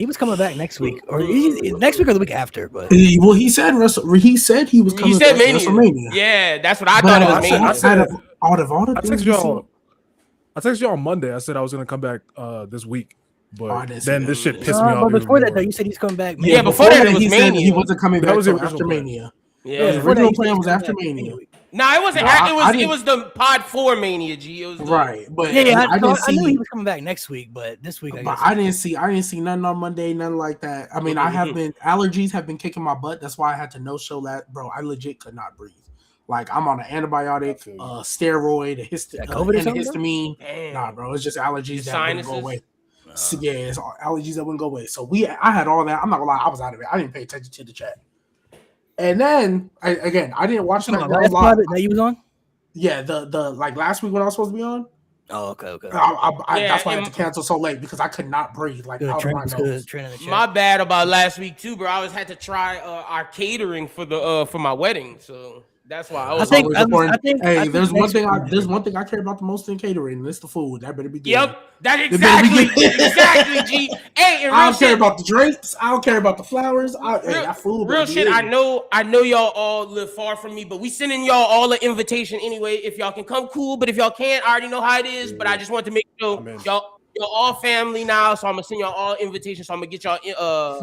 He was coming back next week, or next week or the week after. But he said he was coming back WrestleMania. Yeah, that's what I thought it was Mania. I texted you on Monday. I said I was gonna come back this week, but then this shit pissed me off. But before that, though, you said he's coming back. Yeah, before that it was Mania. He wasn't coming back after Mania. Yeah, the original plan was after Mania. Nah, it wasn't. It was the Pod 4 Mania, G. It was right, but I knew he was coming back next week, but this week I didn't see nothing on Monday, nothing like that. I mean, allergies have been kicking my butt. That's why I had to no show that, bro. I legit could not breathe. Like I'm on an antibiotic, steroid, histamine. Nah, bro, it's just allergies that wouldn't go away. So, yeah, it's allergies that wouldn't go away. So I had all that. I'm not gonna lie, I was out of it. I didn't pay attention to the chat. And then I didn't watch that live. That you was on? Yeah, the like last week when I was supposed to be on. Oh, okay. That's why I had to cancel so late because I could not breathe. Like out of my nose. My bad about last week too, bro. I had to try our catering for my wedding, so that's why I was. There's one thing I care about the most in catering, and it's the food. That better be good. Yep, exactly, G. Hey, I don't care about the drinks. I don't care about the flowers. That food. Real shit. I know y'all all live far from me, but we sending y'all all an invitation anyway. If y'all can come, cool. But if y'all can't, I already know how it is. But I just want to make sure y'all all family now, so I'm gonna send y'all all invitations. So I'm gonna get y'all y'all's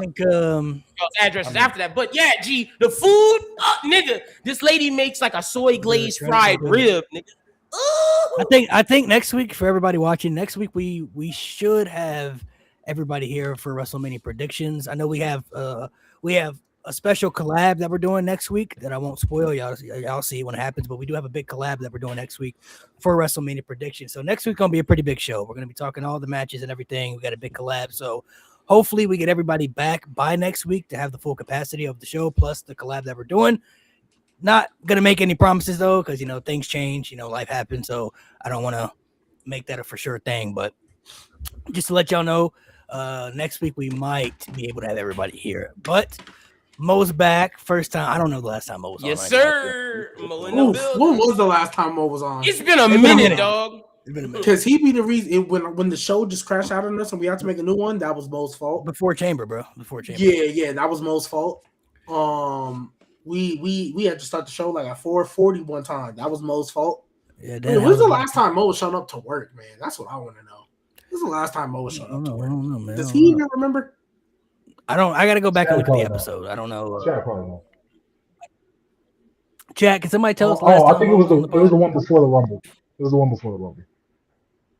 addresses after that. But yeah, G, the food, nigga. This lady makes like a soy glazed fried rib, nigga. I think next week, for everybody watching, next week we should have everybody here for WrestleMania predictions. I know we have a special collab that we're doing next week that I won't spoil. Y'all see when it happens, but we do have a big collab that we're doing next week for WrestleMania predictions. So next week gonna be a pretty big show. We're gonna be talking all the matches and everything. We got a big collab, so hopefully we get everybody back by next week to have the full capacity of the show plus the collab that we're doing. Not gonna make any promises though, because things change, life happens, so I don't want to make that a for sure thing. But just to let y'all know, next week we might be able to have everybody here. But Mo's back, first time. I don't know the last time Mo was on. Yes, sir. When was the last time Mo was on? It's been a minute, dog. Because he be the reason when the show just crashed out on us and we had to make a new one. That was Mo's fault. Before Chamber, bro. Yeah, that was Mo's fault. We had to start the show like at 4:40 one time. That was Mo's fault. Yeah. When's the last time Mo was showing up to work, man? That's what I want to know. When's the last time Mo was showing up to work? I don't know, man. Does he even remember? I got to go back and look at the episode. I don't know. Jack, can somebody tell us? I think it was the one before the Rumble. It was the one before the Rumble.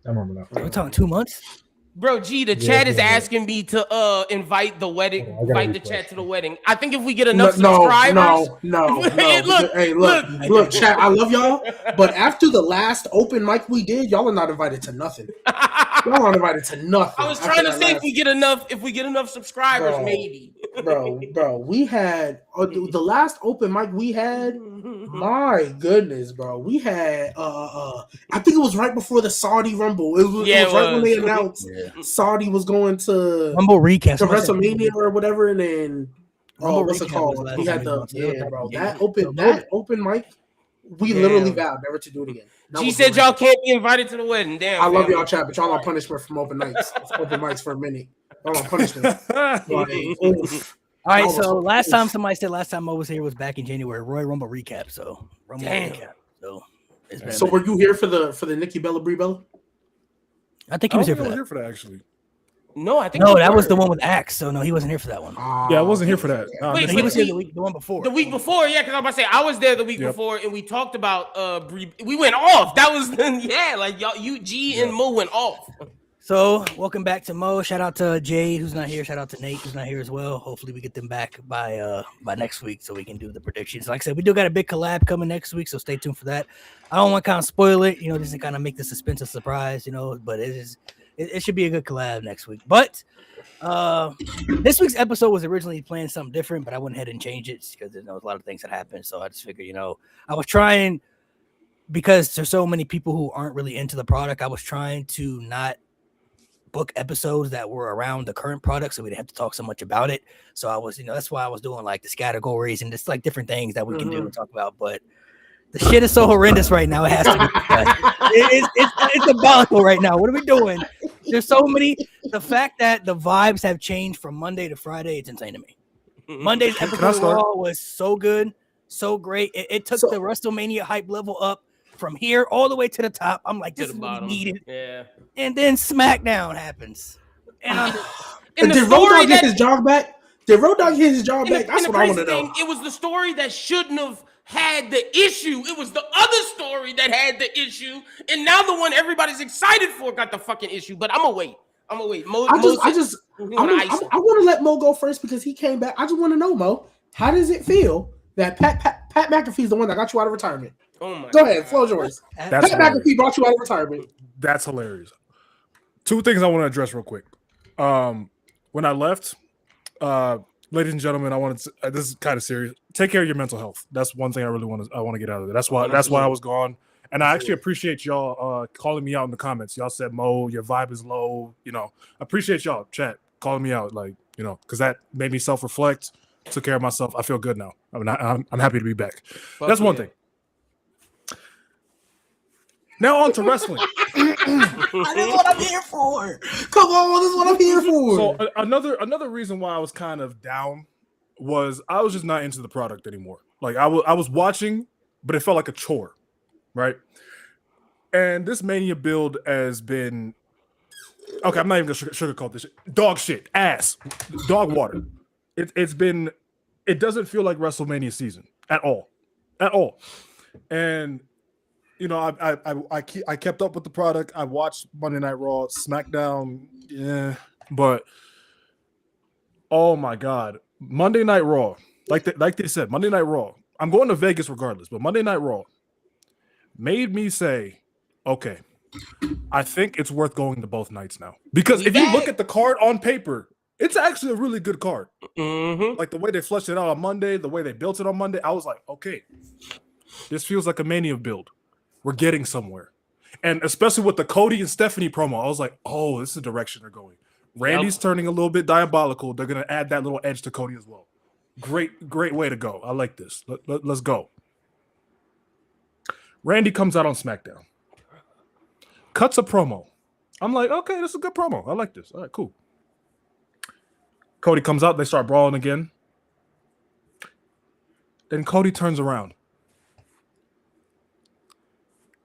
I remember that. We're talking 2 months? Bro, G, the chat is asking me to invite the wedding, invite the chat to the wedding. I think if we get enough subscribers. No. Look, chat, I love y'all, but after the last open mic we did, y'all are not invited to nothing. Y'all aren't invited to nothing. I was trying to say if we get enough subscribers, maybe. Bro, we had the last open mic we had. My goodness, bro, we had. I think it was right before the Saudi Rumble. It was right when they announced Saudi was going to Rumble recap to WrestleMania or whatever, and then what's it called? We had that open mic. We literally vowed never to do it again. She said y'all can't be invited to the wedding. Damn, I love y'all, chat, but y'all on punishment from open nights. Open mics for a minute. Y'all on punishment. All right, so last time Mo was here was back in January. Royal Rumble recap. So recap. So were you here for the Nikki Bella Brie Bella? I think he was here for that. Here for that actually. No, I think that was the one with Axe. So no, he wasn't here for that one. Yeah, I wasn't here for that. Wait, he was here the one before. The week before, yeah, because I was about to say I was there the week before, and we talked about Brie. We went off. That was like y'all, G and Mo went off. So welcome back to Mo. Shout out to Jay who's not here. Shout out to Nate who's not here as well. Hopefully we get them back by next week so we can do the predictions. Like I said, we do got a big collab coming next week, so stay tuned for that. I don't want to kind of spoil it, just to kind of make the suspense a surprise, but it should be a good collab next week. But this week's episode was originally planned something different, but I went ahead and changed it because there's a lot of things that happened. So I just figured, I was trying, because there's so many people who aren't really into the product, I was trying to not book episodes that were around the current product so we didn't have to talk so much about it. So I was, that's why I was doing like the categories and just like different things that we can do and talk about. But the shit is so horrendous right now. It has to be. It's diabolical right now. What are we doing? There's so many. The fact that the vibes have changed from Monday to Friday, it's insane to me. Monday's episode of Raw was so good, so great. It took the WrestleMania hype level up from here all the way to the top. I'm like, this is what we needed. Yeah. And then SmackDown happens. And did Road Dogg get his job back? Did Road Dogg get his job back? That's what I want to know. It was the story that shouldn't have had the issue. It was the other story that had the issue, and now the one everybody's excited for got the fucking issue. But I'm gonna wait. I want to let Mo go first because he came back. I just want to know, Mo, how does it feel that Pat McAfee's the one that got you out of retirement? Oh my Go ahead, floor's yours. Pat McAfee brought you out of retirement. That's hilarious. Two things I want to address real quick. When I left, ladies and gentlemen, I wanted to, this is kind of serious. Take care of your mental health. That's one thing I really want to get out of it. That's why I was gone. And I actually appreciate y'all calling me out in the comments. Y'all said, Mo, your vibe is low. You know, I appreciate y'all, chat, calling me out. Like, you know, because that made me self-reflect, took care of myself. I feel good now. I'm happy to be back. That's one thing. Now on to wrestling. This is what I'm here for. Come on, this is what I'm here for. So another reason why I was kind of down was I was just not into the product anymore. Like I was watching, but it felt like a chore, right? And this Mania build has been okay. I'm not even gonna sugarcoat this shit. Dog shit, ass, dog water. It doesn't feel like WrestleMania season at all. And you know, I kept up with the product. I watched Monday Night Raw, SmackDown, yeah, but oh my God, Monday Night Raw, like they said, Monday Night Raw. I'm going to Vegas regardless, but Monday Night Raw made me say, okay, I think it's worth going to both nights now. Because if you look at the card on paper, it's actually a really good card. Mm-hmm. Like the way they fleshed it out on Monday, the way they built it on Monday, I was like, okay, this feels like a Mania build. We're getting somewhere. And especially with the Cody and Stephanie promo, I was like, oh, this is the direction they're going. Randy's turning a little bit diabolical. They're going to add that little edge to Cody as well. Great way to go. I like this. Let's go. Randy comes out on SmackDown. Cuts a promo. I'm like, okay, this is a good promo. I like this. All right, cool. Cody comes out. They start brawling again. Then Cody turns around.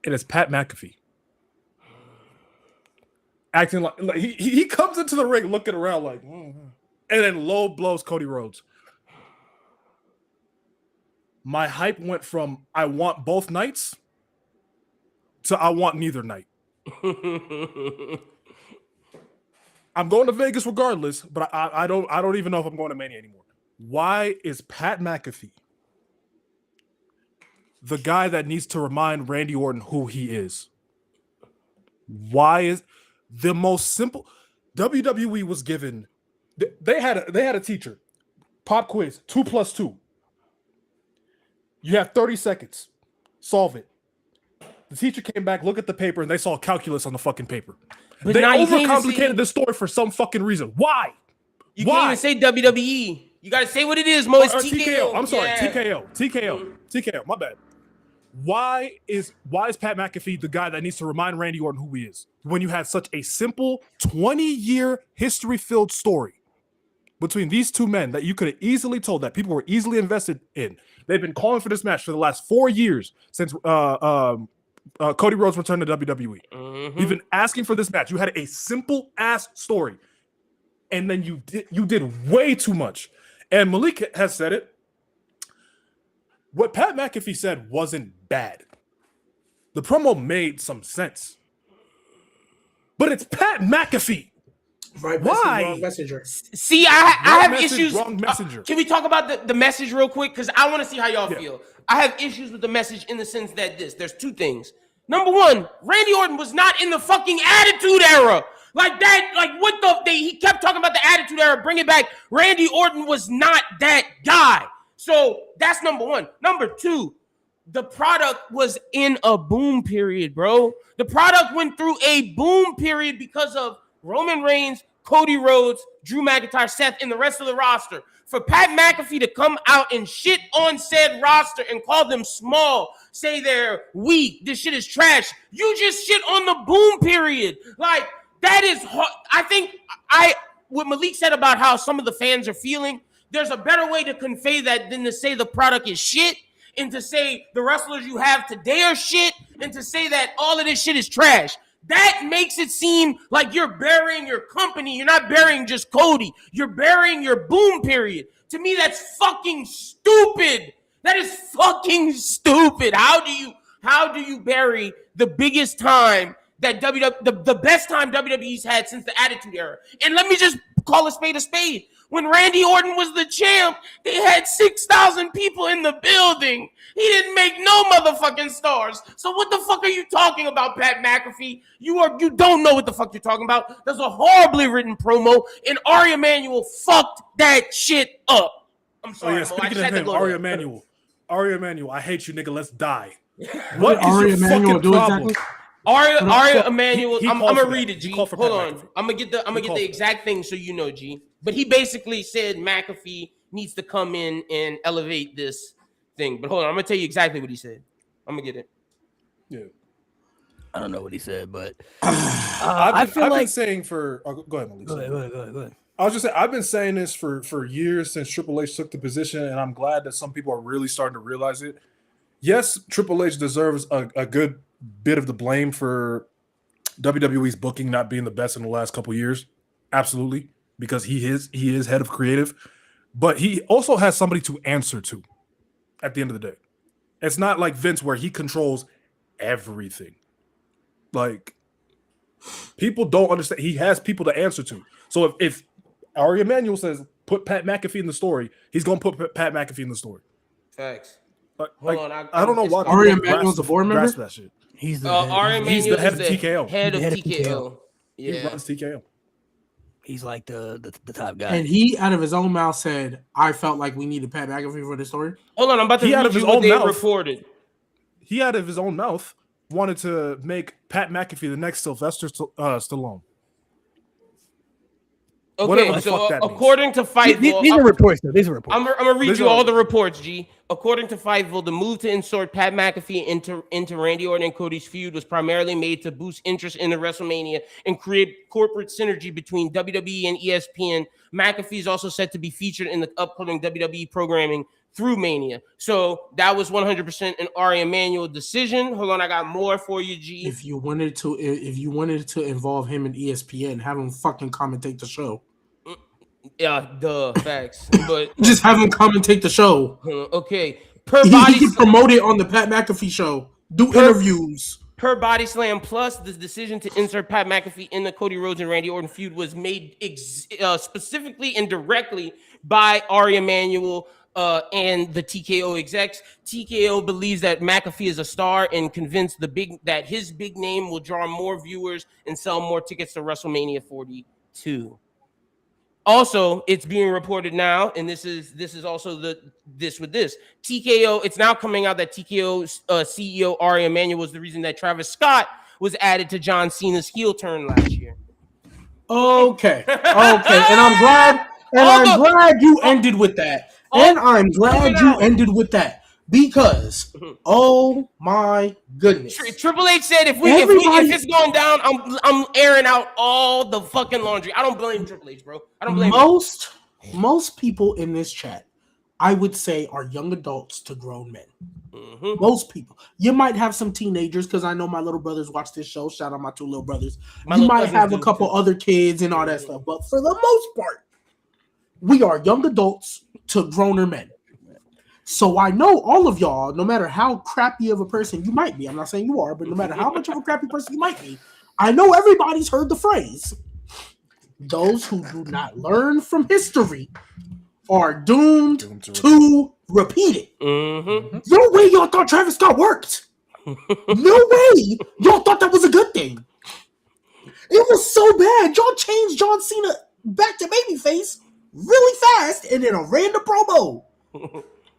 And it's Pat McAfee. Acting like he comes into the ring looking around like, and then low blows Cody Rhodes. My hype went from I want both nights to I want neither night. I'm going to Vegas regardless, but I don't even know if I'm going to Mania anymore. Why is Pat McAfee the guy that needs to remind Randy Orton who he is? Why is the most simple? WWE was given. They had a teacher. Pop quiz 2 + 2. You have 30 seconds. Solve it. The teacher came back, looked at the paper, and they saw calculus on the fucking paper. But they overcomplicated this story for some fucking reason. Why? You can't even say WWE. You got to say what it is, Mo. It's TKO. I'm sorry, yeah. TKO. My bad. Why is Pat McAfee the guy that needs to remind Randy Orton who he is when you had such a simple 20-year history-filled story between these two men that you could have easily told that people were easily invested in? They've been calling for this match for the last 4 years since Cody Rhodes returned to WWE. Mm-hmm. We've been asking for this match. You had a simple ass story, and then you did way too much. And Malik has said it. What Pat McAfee said wasn't bad. The promo made some sense, but it's Pat McAfee. Right, why? Wrong messenger. See, I have issues. Wrong messenger. Can we talk about the message real quick? Because I want to see how y'all feel. I have issues with the message in the sense that there's two things. Number one, Randy Orton was not in the fucking Attitude Era. Like that, like what he kept talking about the Attitude Era, bring it back. Randy Orton was not that guy. So that's number one. Number two, the product was in a boom period, bro. The product went through a boom period because of Roman Reigns, Cody Rhodes, Drew McIntyre, Seth, and the rest of the roster. For Pat McAfee to come out and shit on said roster and call them small, say they're weak, this shit is trash. You just shit on the boom period. Like, That is hard. I think what Malik said about how some of the fans are feeling, there's a better way to convey that than to say the product is shit and to say the wrestlers you have today are shit and to say that all of this shit is trash. That makes it seem like you're burying your company. You're not burying just Cody. You're burying your boom period. To me, that's fucking stupid. That is fucking stupid. How do you bury the biggest time that the best time WWE's had since the Attitude Era? And let me just call a spade a spade. When Randy Orton was the champ, they had 6,000 people in the building. He didn't make no motherfucking stars. So what the fuck are you talking about, Pat McAfee? You don't know what the fuck you're talking about. There's a horribly written promo, and Ari Emanuel fucked that shit up. I'm sorry, Mo. Speaking of him, Ari Emanuel, I hate you, nigga. Let's die. What is Ari your Emanuel fucking problem? Exactly? Ari Emanuel, I'm gonna read it, G. Hold on. I'm gonna get the exact thing so you know, G. But he basically said McAfee needs to come in and elevate this thing. But hold on, I'm gonna tell you exactly what he said. I'm gonna get it. Yeah. I don't know what he said, but I've been saying for go ahead, Malik. Go ahead. I was just saying I've been saying this for years since Triple H took the position, and I'm glad that some people are really starting to realize it. Yes, Triple H deserves a good bit of the blame for WWE's booking not being the best in the last couple years. Absolutely, because he is head of creative, but he also has somebody to answer to at the end of the day. It's not like Vince where he controls everything. Like, people don't understand. He has people to answer to. So if Ari Emanuel says put Pat McAfee in the story, he's gonna put Pat McAfee in the story. Facts. Like, I don't know why Ari Emanuel's a board member. That shit. He's the Ari Emanuel he's the head is of TKO. Head of Head of TKO. Yeah. He runs TKO. He's like the top guy. And he, out of his own mouth, said, "I felt like we needed Pat McAfee for the story." Hold on, I'm about to read you what they reported. He, out of his own mouth, wanted to make Pat McAfee the next Sylvester Stallone. Okay, so according to Fightful, these are reports. These are reports. I'm gonna read you all the reports, G. According to Fightful, the move to insert Pat McAfee into Randy Orton and Cody's feud was primarily made to boost interest in the WrestleMania and create corporate synergy between WWE and ESPN. McAfee is also set to be featured in the upcoming WWE programming through Mania. So that was 100% an Ari Emanuel decision. Hold on, I got more for you, G. If you wanted to involve him in ESPN, have him fucking commentate the show. Yeah, facts. But just have him commentate the show. Okay. He can promote it on the Pat McAfee show. Do interviews. Per Body Slam Plus, the decision to insert Pat McAfee in the Cody Rhodes and Randy Orton feud was made specifically and directly by Ari Emanuel and the TKO execs. TKO believes that McAfee is a star and convinced that his big name will draw more viewers and sell more tickets to WrestleMania 42. Also, it's being reported now, and this is also this TKO. It's now coming out that TKO's CEO Ari Emanuel was the reason that Travis Scott was added to John Cena's heel turn last year. Okay, and I'm glad you ended with that. Because, oh my goodness, Triple H said if it's going down, I'm airing out all the fucking laundry. I don't blame Triple H, bro. I don't blame most people in this chat, I would say, are young adults to grown men. Mm-hmm. Most people. You might have some teenagers because I know my little brothers watch this show. Shout out my two little brothers. You might have a couple other kids and all that stuff, but for the most part, we are young adults to growner men. So I know all of y'all, no matter how crappy of a person you might be, I'm not saying you are, but no matter how much of a crappy person you might be, I know everybody's heard the phrase, those who do not learn from history are doomed to repeat it. Mm-hmm. No way y'all thought Travis Scott worked. No way y'all thought that was a good thing. It was so bad. Y'all changed John Cena back to babyface really fast and in a random promo.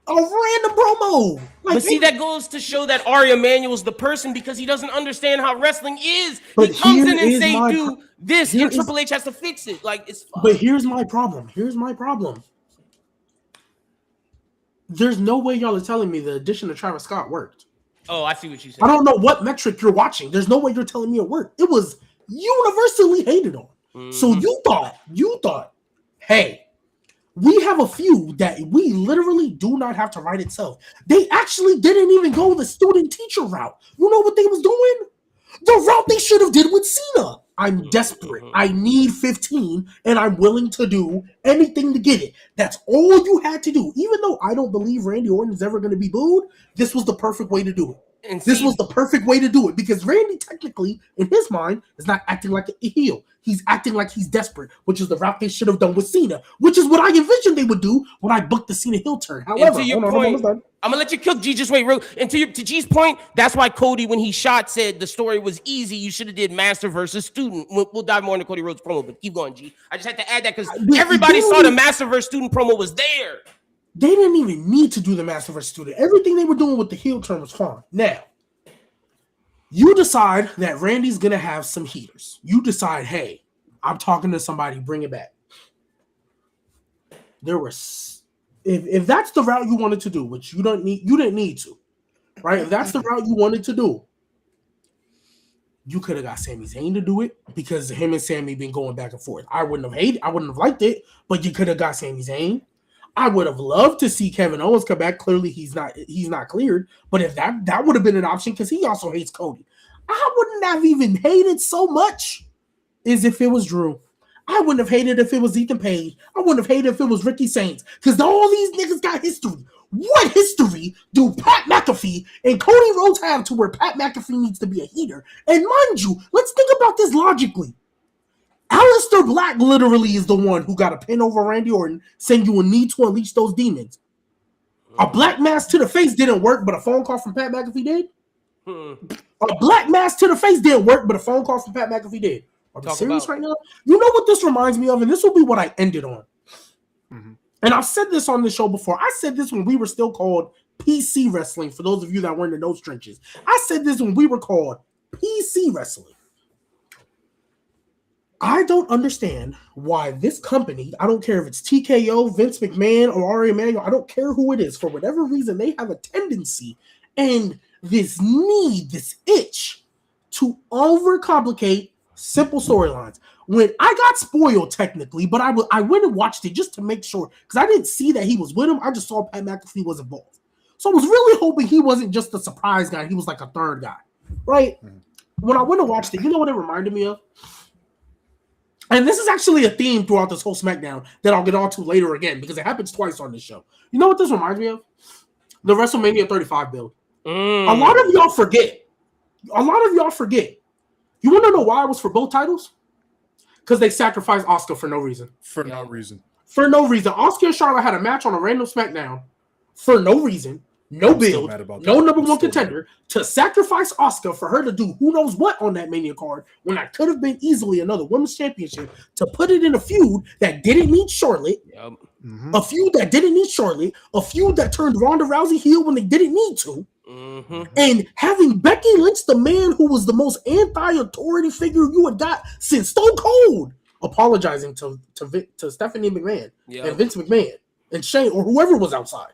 But see, that goes to show that Ari Emanuel's the person because he doesn't understand how wrestling is. He comes in and say, "Do this," and Triple H has to fix it. Like, it's fun. But here's my problem. There's no way y'all are telling me the addition of Travis Scott worked. Oh, I see what you said. I don't know what metric you're watching. There's no way you're telling me it worked. It was universally hated on. So you thought, hey, we have a feud that we literally do not have to write itself. They actually didn't even go the student-teacher route. You know what they was doing? The route they should have did with Cena. I'm desperate. I need 15, and I'm willing to do anything to get it. That's all you had to do. Even though I don't believe Randy Orton is ever going to be booed, this was the perfect way to do it. This was the perfect way to do it because Randy, technically, in his mind, is not acting like a heel. He's acting like he's desperate, which is the route they should have done with Cena, which is what I envisioned they would do when I booked the Cena heel turn. However, I'm gonna let you cook G. Just wait, and to G's point, that's why Cody, when he shot, said the story was easy. You should have did master versus student. We'll dive more into Cody Rhodes promo, but keep going, G. I just had to add that because everybody saw the master versus student promo was there. They didn't even need to do the master versus student. Everything they were doing with the heel turn was fine. Now, you decide that Randy's going to have some heaters. You decide, hey, I'm talking to somebody, bring it back. There was, if that's the route you wanted to do, which you didn't need to, right? If that's the route you wanted to do, you could have got Sami Zayn to do it because him and Sami been going back and forth. I wouldn't have liked it, but you could have got Sami Zayn. I would have loved to see Kevin Owens come back. Clearly, he's not cleared. But if that would have been an option, because he also hates Cody. I wouldn't have even hated so much as if it was Drew. I wouldn't have hated if it was Ethan Page. I wouldn't have hated if it was Ricky Saints. Because all these niggas got history. What history do Pat McAfee and Cody Rhodes have to where Pat McAfee needs to be a heater? And mind you, let's think about this logically. Aleister Black literally is the one who got a pin over Randy Orton, saying you will need to unleash those demons. A black mask to the face didn't work, but a phone call from Pat McAfee did. A black mask to the face didn't work, but a phone call from Pat McAfee did. Are we serious right now? You know what this reminds me of? And this will be what I ended on. And I've said this on the show before. I said this when we were still called PC Wrestling, for those of you that were in the nose trenches. I said this when we were called PC Wrestling. I don't understand why this company, I don't care if it's TKO, Vince McMahon, or Ari Emanuel, I don't care who it is, for whatever reason, they have a tendency and this need, this itch to overcomplicate simple storylines. When I got spoiled technically, but I went and watched it just to make sure, because I didn't see that he was with him. I just saw Pat McAfee was involved. So I was really hoping he wasn't just a surprise guy. He was like a third guy, right? When I went and watched it, you know what it reminded me of? And this is actually a theme throughout this whole SmackDown that I'll get on to later again because it happens twice on this show. You know what this reminds me of? The WrestleMania 35 build. A lot of y'all forget. You want to know why it was for both titles? Because they sacrificed Asuka for no reason. For no reason. Asuka and Charlotte had a match on a random SmackDown for no reason. No build, no number one contender to sacrifice Asuka for her to do who knows what on that Mania card when I could have been easily another women's championship to put it in a feud that didn't need Charlotte, a feud that didn't need Charlotte, a feud that turned Ronda Rousey heel when they didn't need to, and having Becky Lynch, the man who was the most anti-authority figure you had got since Stone Cold, apologizing to Stephanie McMahon and Vince McMahon and Shane or whoever was outside.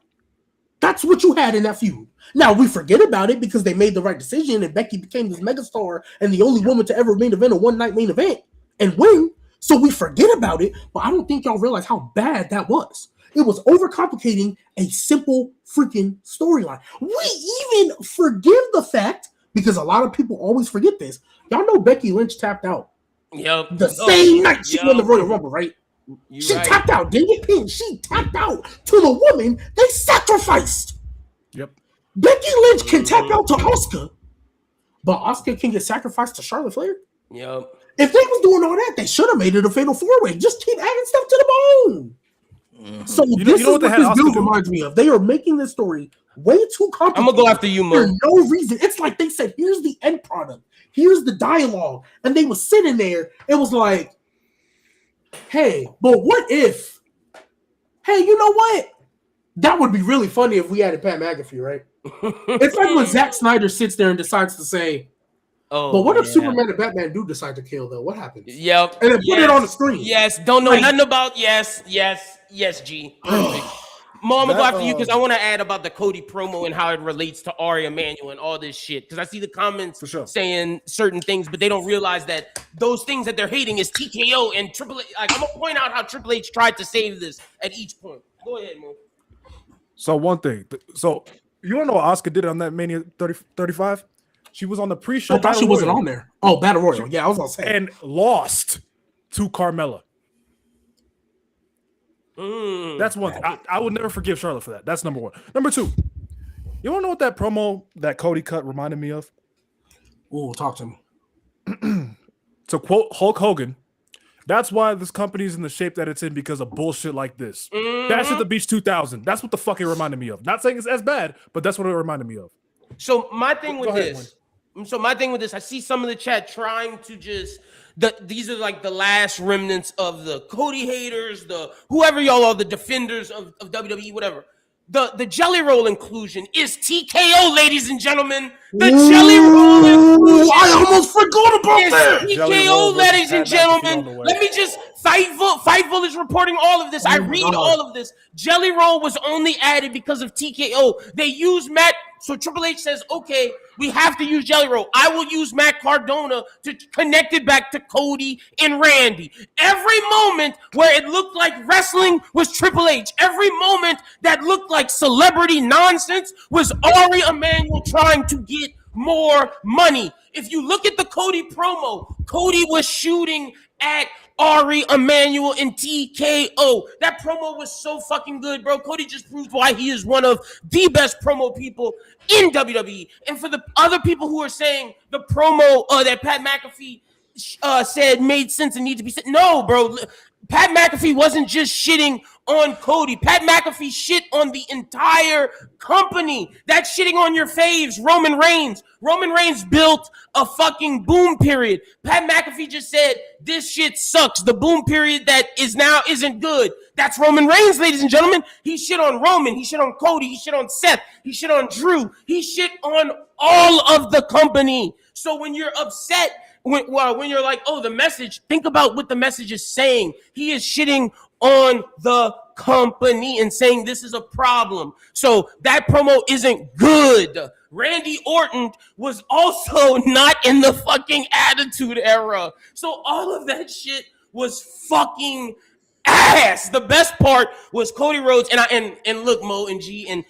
That's what you had in that feud. Now, we forget about it because they made the right decision and Becky became this megastar and the only woman to ever main event a one-night main event and win. So we forget about it, but I don't think y'all realize how bad that was. It was overcomplicating a simple freaking storyline. We even forgive the fact, because a lot of people always forget this, y'all know Becky Lynch tapped out. The same night she won the Royal Rumble, right? She tapped out, didn't get pinned. She tapped out to the woman they sacrificed. Becky Lynch can tap out to Asuka, but Asuka can get sacrificed to Charlotte Flair. If they was doing all that, they should have made it a fatal four-way. Just keep adding stuff to the bone. So this is what this build reminds me of. They are making this story way too complicated. I'm gonna go after you, Mo. For no reason. It's like they said, here's the end product. Here's the dialogue. And they were sitting there. It was like, hey, but what if? Hey, you know what? That would be really funny if we added Pat McAfee, right? It's like when Zack Snyder sits there and decides to say, but what if Superman and Batman do decide to kill, though? What happens? And then put it on the screen. Don't know nothing about. Yes, G. Perfect. Mo, I'm gonna go after you because I want to add about the Cody promo and how it relates to Ari Emanuel and all this shit. Because I see the comments saying certain things, but they don't realize that those things that they're hating is TKO and Triple H. Like, I'm gonna point out how Triple H tried to save this at each point. Go ahead, Mo. So one thing. So you don't know what Asuka did on that Mania 35? She was on the pre-show. I thought she wasn't on there. Oh, Battle Royal. Yeah, I was gonna say. And lost to Carmella. That's one thing. I would never forgive Charlotte for that. That's number one. Number two, you want to know what that promo that Cody cut reminded me of? Ooh, talk to me. To quote Hulk Hogan, that's why this company is in the shape that it's in because of bullshit like this. Bash at the Beach 2000. That's what the fuck it reminded me of. Not saying it's as bad, but that's what it reminded me of. So my thing with this, I see some of the chat trying to just these are like the last remnants of the Cody haters, the whoever y'all are, the defenders of WWE, whatever. The Jelly Roll inclusion is TKO, ladies and gentlemen. The Jelly Roll inclusion. I almost forgot about that. TKO, ladies and gentlemen. Let me just Fightful is reporting all of this. I read all of this. Jelly Roll was only added because of TKO. They used Matt. So Triple H says, okay, we have to use Jelly Roll. I will use Matt Cardona to connect it back to Cody and Randy. Every moment where it looked like wrestling was Triple H. Every moment that looked like celebrity nonsense was Ari Emanuel trying to get more money. If you look at the Cody promo, Cody was shooting at Ari Emanuel and TKO. That promo was so fucking good, bro. Cody just proved why he is one of the best promo people in WWE. And for the other people who are saying the promo that Pat McAfee said made sense and needed to be said, no, bro. Pat McAfee wasn't just shitting on Cody. Pat McAfee shit on the entire company. That's shitting on your faves, Roman Reigns. Roman Reigns built a fucking boom period. Pat McAfee just said, this shit sucks. The boom period that is now isn't good. That's Roman Reigns, ladies and gentlemen. He shit on Roman. He shit on Cody. He shit on Seth. He shit on Drew. He shit on all of the company. So when you're upset, when you're like, oh, the message, think about what the message is saying. He is shitting on the company and saying this is a problem. So that promo isn't good. Randy Orton was also not in the fucking Attitude Era. So all of that shit was fucking ass. The best part was Cody Rhodes and look, Mo and G and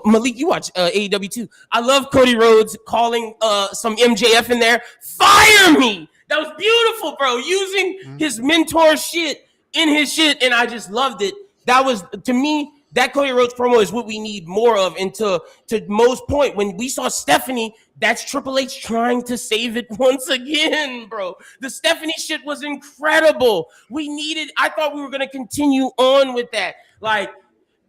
Malik, you watch AEW too. I love Cody Rhodes calling some MJF in there. Fire me. That was beautiful, bro. Using his mentor shit in his shit, and I just loved it. That was, to me, that Cody Rhodes promo is what we need more of. And to Mo's point, when we saw Stephanie, that's Triple H trying to save it once again, bro. The Stephanie shit was incredible. I thought we were going to continue on with that. Like,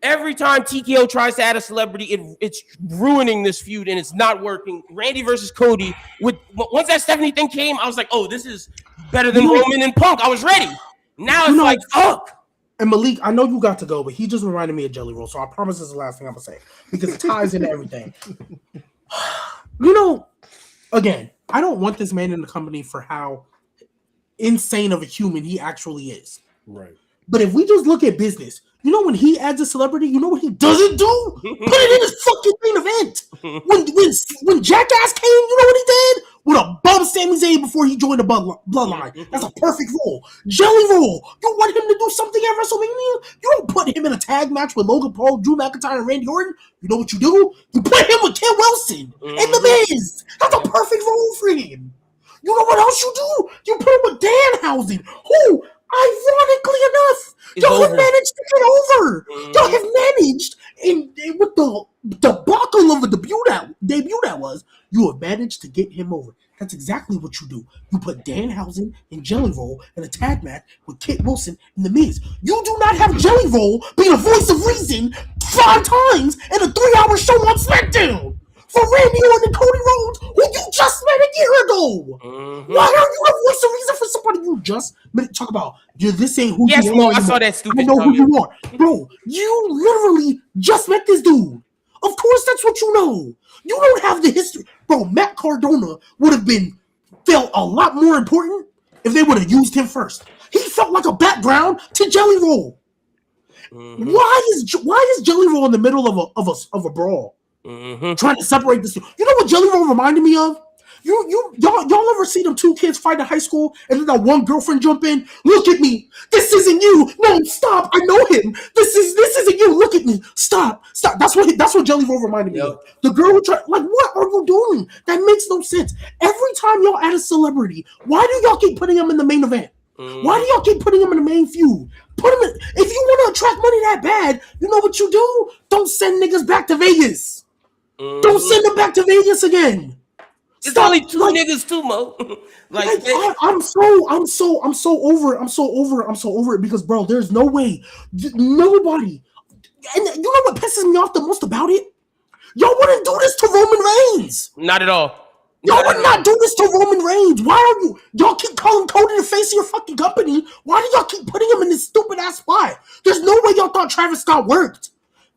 every time TKO tries to add a celebrity, it's ruining this feud, and it's not working. Randy versus Cody. Once that Stephanie thing came, I was like, oh, this is better than Roman and Punk. I was ready. Now it's like, fuck. And Malik, I know you got to go, but he just reminded me of Jelly Roll, so I promise this is the last thing I'm going to say, because it ties into everything. Again, I don't want this man in the company for how insane of a human he actually is. Right. But if we just look at business, when he adds a celebrity, you know what he doesn't do? Put it in his fucking main event. When Jackass came, you know what he did? Would have bumped Sami Zayn before he joined the bloodline. That's a perfect role. Jelly Roll. You want him to do something at WrestleMania? You don't put him in a tag match with Logan Paul, Drew McIntyre, and Randy Orton. You know what you do? You put him with Ken Wilson and The Miz. That's a perfect role for him. You know what else you do? You put him with Danhausen, who, ironically enough, y'all have managed to get over. Y'all have managed, and with the debacle of a debut that was, you have managed to get him over. That's exactly what you do. You put Danhausen and Jelly Roll in a tag match with Kit Wilson and The Miz. You do not have Jelly Roll be the voice of reason 5 times in a 3-hour show on SmackDown for Randy Orton and Cody Rhodes, who you just met a year ago. Why are you a voice of reason for somebody you just met? Talk about, this ain't who you are. I saw that stupid. I know who you are. Bro, you literally just met this dude. Of course that's what you know. You don't have the history. Bro, Matt Cardona would have felt a lot more important if they would have used him first. He felt like a background to Jelly Roll. Mm-hmm. Why is Jelly Roll in the middle of a brawl, trying to separate this? You know what Jelly Roll reminded me of? Y'all ever see them two kids fight in high school and then that one girlfriend jump in? Look at me. This isn't you. No, stop. I know him. This isn't you. Look at me. Stop. That's what Jelly Roll reminded me of. The girl who tried, like, what are you doing? That makes no sense. Every time y'all add a celebrity, why do y'all keep putting them in the main event? Why do y'all keep putting them in the main feud? Put them in. If you want to attract money that bad, you know what you do? Don't send niggas back to Vegas. Don't send them back to Vegas again. It's only two niggas too, Mo. I'm so over it because, bro, there's no way nobody. And you know what pisses me off the most about it? Y'all wouldn't do this to Roman Reigns. Not at all. Y'all would not do this to Roman Reigns. Why are y'all keep calling Cody the face of your fucking company? Why do y'all keep putting him in this stupid ass spot? There's no way y'all thought Travis Scott worked.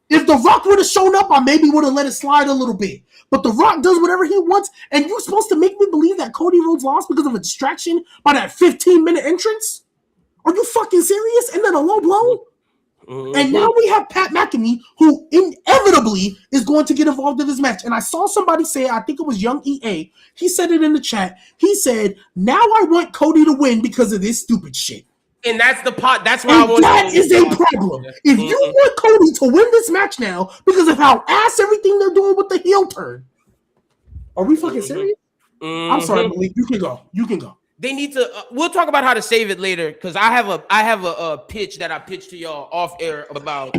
If The Rock would have shown up, I maybe would have let it slide a little bit. But The Rock does whatever he wants, and you're supposed to make me believe that Cody Rhodes lost because of a distraction by that 15-minute entrance? Are you fucking serious? And then a low blow? And now we have Pat McAfee, who inevitably is going to get involved in this match. And I saw somebody say, I think it was Young EA, he said it in the chat. He said, now I want Cody to win because of this stupid shit. And that's the pot. That's why I want. That is a problem. If you want Cody to win this match now because of how ass everything they're doing with the heel turn, are we fucking serious? I'm sorry, Malik. You can go. You can go. They need to. We'll talk about how to save it later because I have a pitch that I pitched to y'all off air about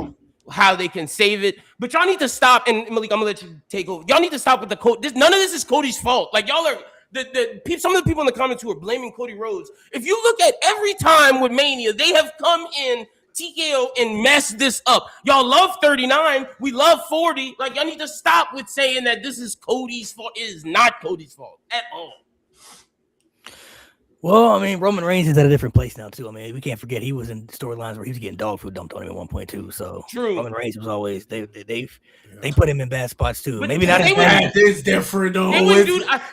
how they can save it. But y'all need to stop. And Malik, I'm gonna let you take over. Y'all need to stop with the Cody. None of this is Cody's fault. Like y'all are. Some of the people in the comments who are blaming Cody Rhodes, if you look at every time with Mania, they have come in TKO and messed this up. Y'all love 39. We love 40. Like, y'all need to stop with saying that this is Cody's fault. It is not Cody's fault at all. Well, I mean, Roman Reigns is at a different place now, too. I mean, we can't forget he was in storylines where he was getting dog food dumped on him at one point, too. So true. Roman Reigns was always they put him in bad spots, too. But maybe not as bad. It's different, though. What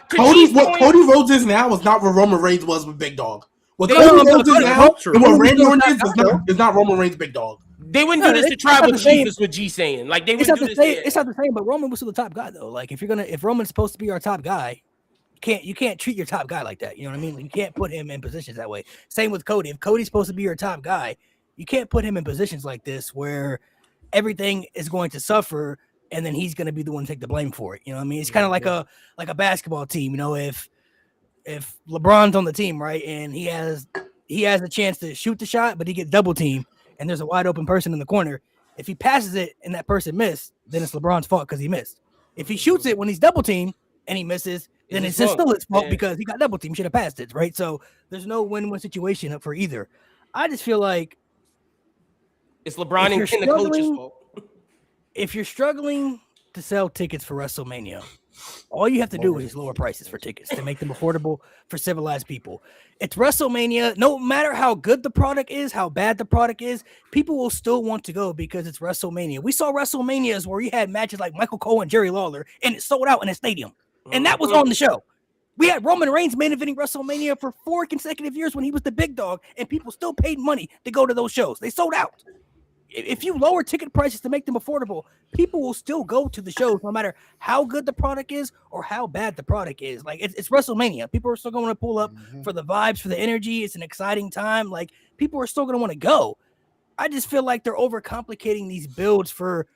Cody Rhodes is now is not what Roman Reigns was with Big Dog. What Cody Rhodes is now and what Randy Orton is not Roman Reigns' Big Dog. They wouldn't do this to Tribal Chief, is what G saying. Like, they wouldn't do this. It's not the same, but Roman was still the top guy, though. Like, if Roman's supposed to be our top guy, you can't treat your top guy like that. You know what I mean? You can't put him in positions that way. Same with Cody. If Cody's supposed to be your top guy, you can't put him in positions like this where everything is going to suffer and then he's going to be the one to take the blame for it. You know what I mean? It's kind of like a basketball team. You know, if LeBron's on the team, right, and he has a chance to shoot the shot, but he gets double teamed and there's a wide open person in the corner. If he passes it and that person missed, then it's LeBron's fault because he missed. If he shoots it when he's double teamed and he misses, then it's still his fault because he got double team. Should have passed it, right? So there's no win-win situation for either. I just feel like it's LeBron and the coach's fault. If you're struggling to sell tickets for WrestleMania, all you have to do is lower prices for tickets to make them affordable for civilized people. It's WrestleMania. No matter how good the product is, how bad the product is, people will still want to go because it's WrestleMania. We saw WrestleManias where we had matches like Michael Cole and Jerry Lawler, and it sold out in a stadium. And that was on the show. We had Roman Reigns main eventing WrestleMania for 4 consecutive years when he was the big dog, and people still paid money to go to those shows. They sold out. If you lower ticket prices to make them affordable, people will still go to the shows no matter how good the product is or how bad the product is. Like, it's WrestleMania. People are still going to pull up for the vibes, for the energy. It's an exciting time. Like, people are still going to want to go. I just feel like they're overcomplicating these builds for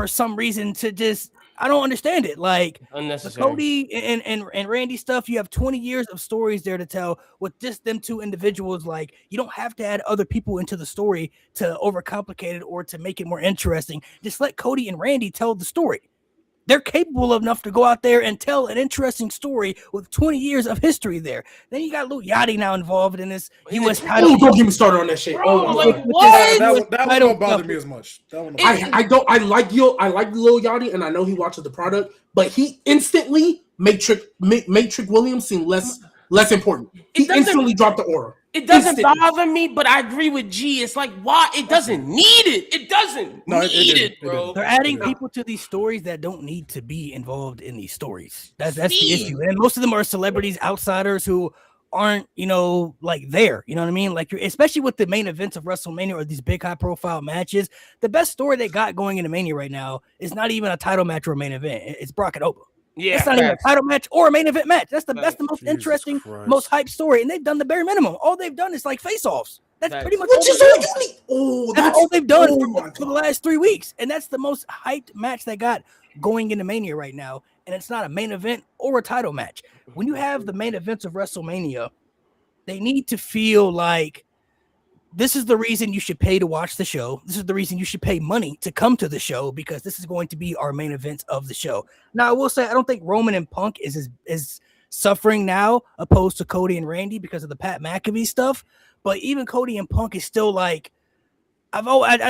some reason to just – I don't understand it. Like the Cody and Randy stuff, you have 20 years of stories there to tell with just them two individuals. Like, you don't have to add other people into the story to overcomplicate it or to make it more interesting. Just let Cody and Randy tell the story. They're capable enough to go out there and tell an interesting story with 20 years of history there. Then you got Lil Yachty now involved in this U.S. title. Oh, don't get me started on that shit. Bro, like, what? That don't bother me as much. I like Lil Yachty, and I know he watches the product, but he instantly made Trick Williams seem less important. He instantly dropped the aura. It doesn't bother me, but I agree with G. It's like, why? It doesn't need it. It doesn't need it, bro. They're adding people to these stories that don't need to be involved in these stories. That's the issue. And most of them are celebrities, outsiders who aren't, like there. You know what I mean? Like, especially with the main events of WrestleMania or these big high profile matches, the best story they got going into Mania right now is not even a title match or a main event. It's Brock and Oba. Yeah, it's not even a title match or a main event match. That's the most Jesus interesting, Christ. most hype story, and they've done the bare minimum. All they've done is like face-offs. That's pretty much Which is all you need. Oh, that's all they've done my for the last 3 weeks, and that's the most hyped match they got going into Mania right now. And it's not a main event or a title match. When you have the main events of WrestleMania, they need to feel like this is the reason you should pay to watch the show. This is the reason you should pay money to come to the show, because this is going to be our main events of the show. Now, I will say, I don't think Roman and Punk is suffering now opposed to Cody and Randy because of the Pat McAfee stuff. But even Cody and Punk is still like, I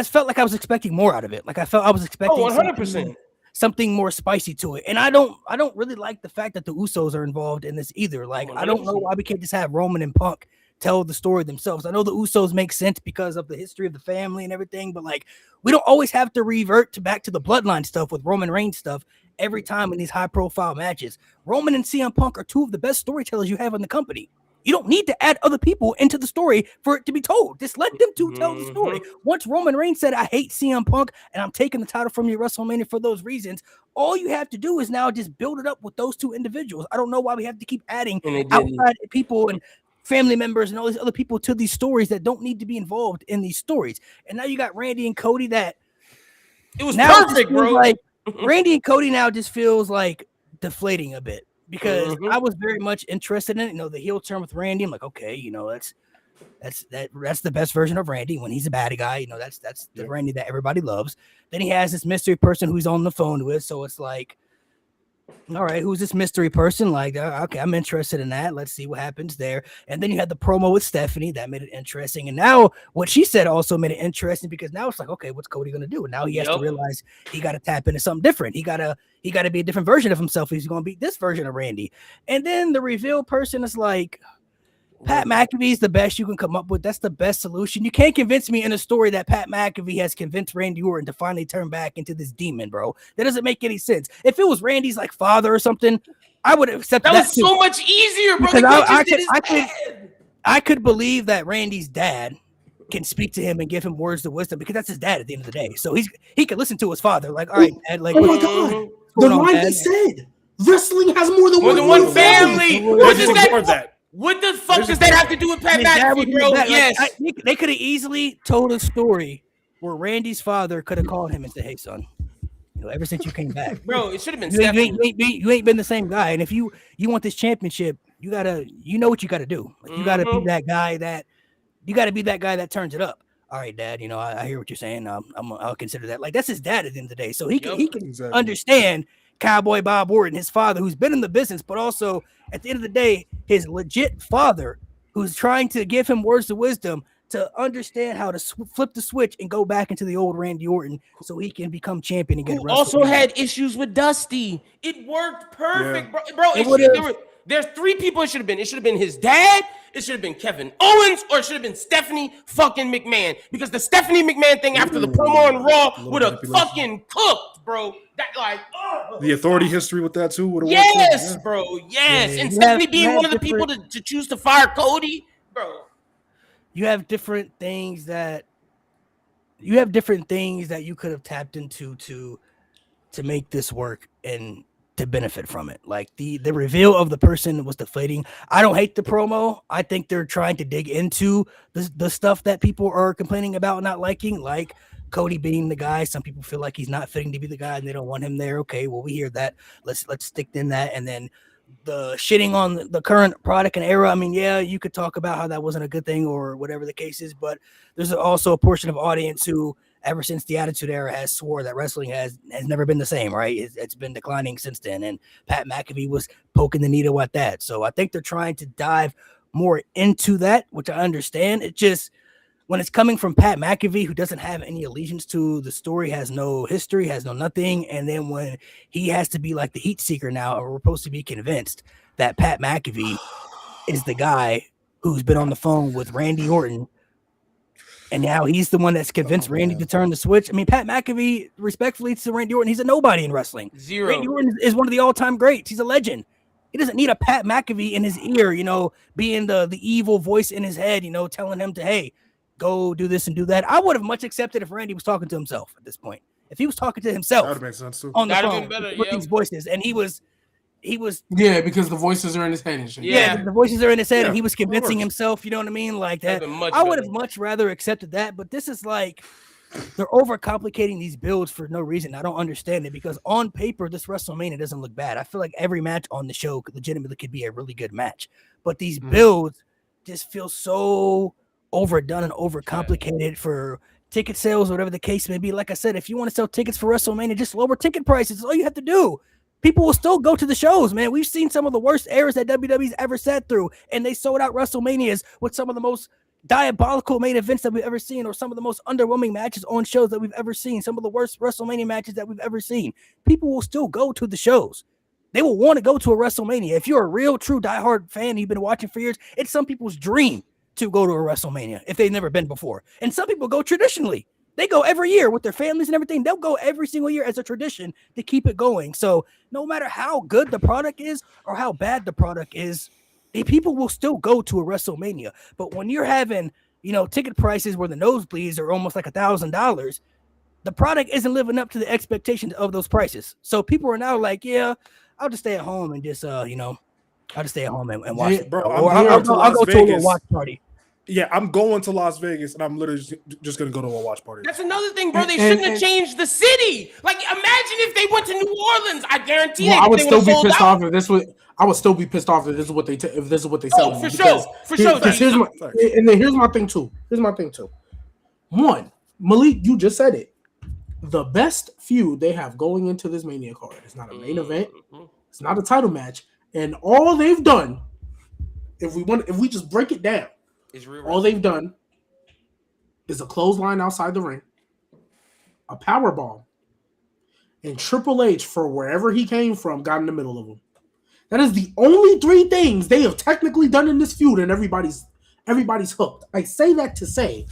felt like I was expecting more out of it. Like I felt I was expecting 100%. Something more spicy to it. And I don't really like the fact that the Usos are involved in this either. Like, I don't know why we can't just have Roman and Punk tell the story themselves. I know the Usos make sense because of the history of the family and everything, but like, we don't always have to revert back to the bloodline stuff with Roman Reigns stuff every time in these high profile matches. Roman and CM Punk are two of the best storytellers you have in the company. You don't need to add other people into the story for it to be told. Just let them two tell the story. Once Roman Reigns said, I hate CM Punk and I'm taking the title from you at WrestleMania for those reasons, all you have to do is now just build it up with those two individuals. I don't know why we have to keep adding outside people and family members and all these other people to these stories that don't need to be involved in these stories. And now you got Randy and Cody that it was perfect, bro. Like Randy and Cody now just feels like deflating a bit. Because I was very much interested in it. The heel turn with Randy. I'm like, okay, that's the best version of Randy when he's a bad guy. That's the Randy that everybody loves. Then he has this mystery person who's on the phone with. So it's like, all right, who's this mystery person? Like, okay, I'm interested in that. Let's see what happens there. And then you had the promo with Stephanie that made it interesting. And now what she said also made it interesting because now it's like, okay, what's Cody going to do? And now he has to realize he got to tap into something different. He got to be a different version of himself. He's going to be this version of Randy. And then the reveal person is like, Pat McAfee is the best you can come up with. That's the best solution. You can't convince me in a story that Pat McAfee has convinced Randy Orton to finally turn back into this demon, bro. That doesn't make any sense. If it was Randy's like father or something, I would have accepted that. That was so much easier, bro. I could believe that Randy's dad can speak to him and give him words of wisdom because that's his dad at the end of the day. So he can listen to his father. Like, all right, dad. Like, oh my god, the line he said, wrestling has more than one family. What does that? What the fuck does that have to do with Pat McAfee, bro? Yes. They could have easily told a story where Randy's father could have called him and said, hey, son, ever since you came back. Bro, it should have been you ain't been the same guy. And if you want this championship, you know what you got to do. Like, you got to be that guy that turns it up. All right, Dad, I hear what you're saying. I'll consider that. Like, that's his dad at the end of the day. So he can understand Cowboy Bob Orton, his father, who's been in the business, but also at the end of the day, his legit father, who's trying to give him words of wisdom to understand how to flip the switch and go back into the old Randy Orton so he can become champion again. Who also had issues with Dusty. It worked perfect, bro. There's three people it should have been. It should have been his dad, it should have been Kevin Owens, or it should have been Stephanie fucking McMahon. Because the Stephanie McMahon thing after the promo on Raw would have fucking cooked, bro. The authority history with that too. Yes, bro. Yes. And Stephanie being one of the people to choose to fire Cody, bro. You have different things that you could have tapped into to make this work and to benefit from it. Like the reveal of the person was deflating. I don't hate the promo. I think they're trying to dig into the stuff that people are complaining about not liking, like Cody being the guy. Some people feel like he's not fitting to be the guy and they don't want him there. Okay, well, we hear that. Let's stick in that. And then the shitting on the current product and era. I mean, yeah, you could talk about how that wasn't a good thing or whatever the case is, but there's also a portion of audience who, ever since the Attitude Era, has swore that wrestling has never been the same, right? It's been declining since then. And Pat McAfee was poking the needle at that. So I think they're trying to dive more into that, which I understand. It just, when it's coming from Pat McAfee, who doesn't have any allegiance to the story, has no history, has no nothing. And then when he has to be like the heat seeker now, or we're supposed to be convinced that Pat McAfee is the guy who's been on the phone with Randy Orton, and now he's the one that's convinced Randy to turn the switch. I mean, Pat McAfee, respectfully to Randy Orton, he's a nobody in wrestling. Zero. Randy Orton is one of the all-time greats. He's a legend. He doesn't need a Pat McAfee in his ear, being the evil voice in his head, telling him to, hey, go do this and do that. I would have much accepted if Randy was talking to himself at this point. If he was talking to himself, that would make sense too. On the phone with these voices, and he was because the voices are in his head and shit. Yeah, the voices are in his head, and he was convincing himself. You know what I mean? Like that. I would have much rather accepted that, but this is like they're overcomplicating these builds for no reason. I don't understand it because on paper, this WrestleMania doesn't look bad. I feel like every match on the show legitimately could be a really good match, but these builds just feel so overdone and overcomplicated for ticket sales, whatever the case may be. Like I said, if you want to sell tickets for WrestleMania, just lower ticket prices. That's all you have to do. People will still go to the shows, man. We've seen some of the worst eras that WWE's ever sat through, and they sold out WrestleManias with some of the most diabolical main events that we've ever seen, or some of the most underwhelming matches on shows that we've ever seen, some of the worst WrestleMania matches that we've ever seen. People will still go to the shows. They will want to go to a WrestleMania. If you're a real, true, diehard fan, you've been watching for years, it's some people's dream to go to a WrestleMania if they've never been before. And some people go traditionally. They go every year with their families and everything. They'll go every single year as a tradition to keep it going. So no matter how good the product is or how bad the product is, people will still go to a WrestleMania. But when you're having, ticket prices where the nosebleeds are almost like $1,000, the product isn't living up to the expectations of those prices. So people are now like, yeah, I'll just stay at home and just, I'll just stay at home and watch it. Bro, I'll go to a little watch party. Yeah, I'm going to Las Vegas, and I'm literally just going to go to a watch party. That's another thing, bro. They shouldn't have changed the city. Like, imagine if they went to New Orleans. I guarantee I would still be pissed off if this was. I would still be pissed off if this is what they sell. Oh, for sure. And then here's my thing too. One, Malik, you just said it. The best feud they have going into this Mania card. It's not a main event. It's not a title match. And all they've done, if we just break it down. All they've done is a clothesline outside the ring, a power bomb, and Triple H, for wherever he came from, got in the middle of them. That is the only three things they have technically done in this feud, and everybody's hooked. I say that to say,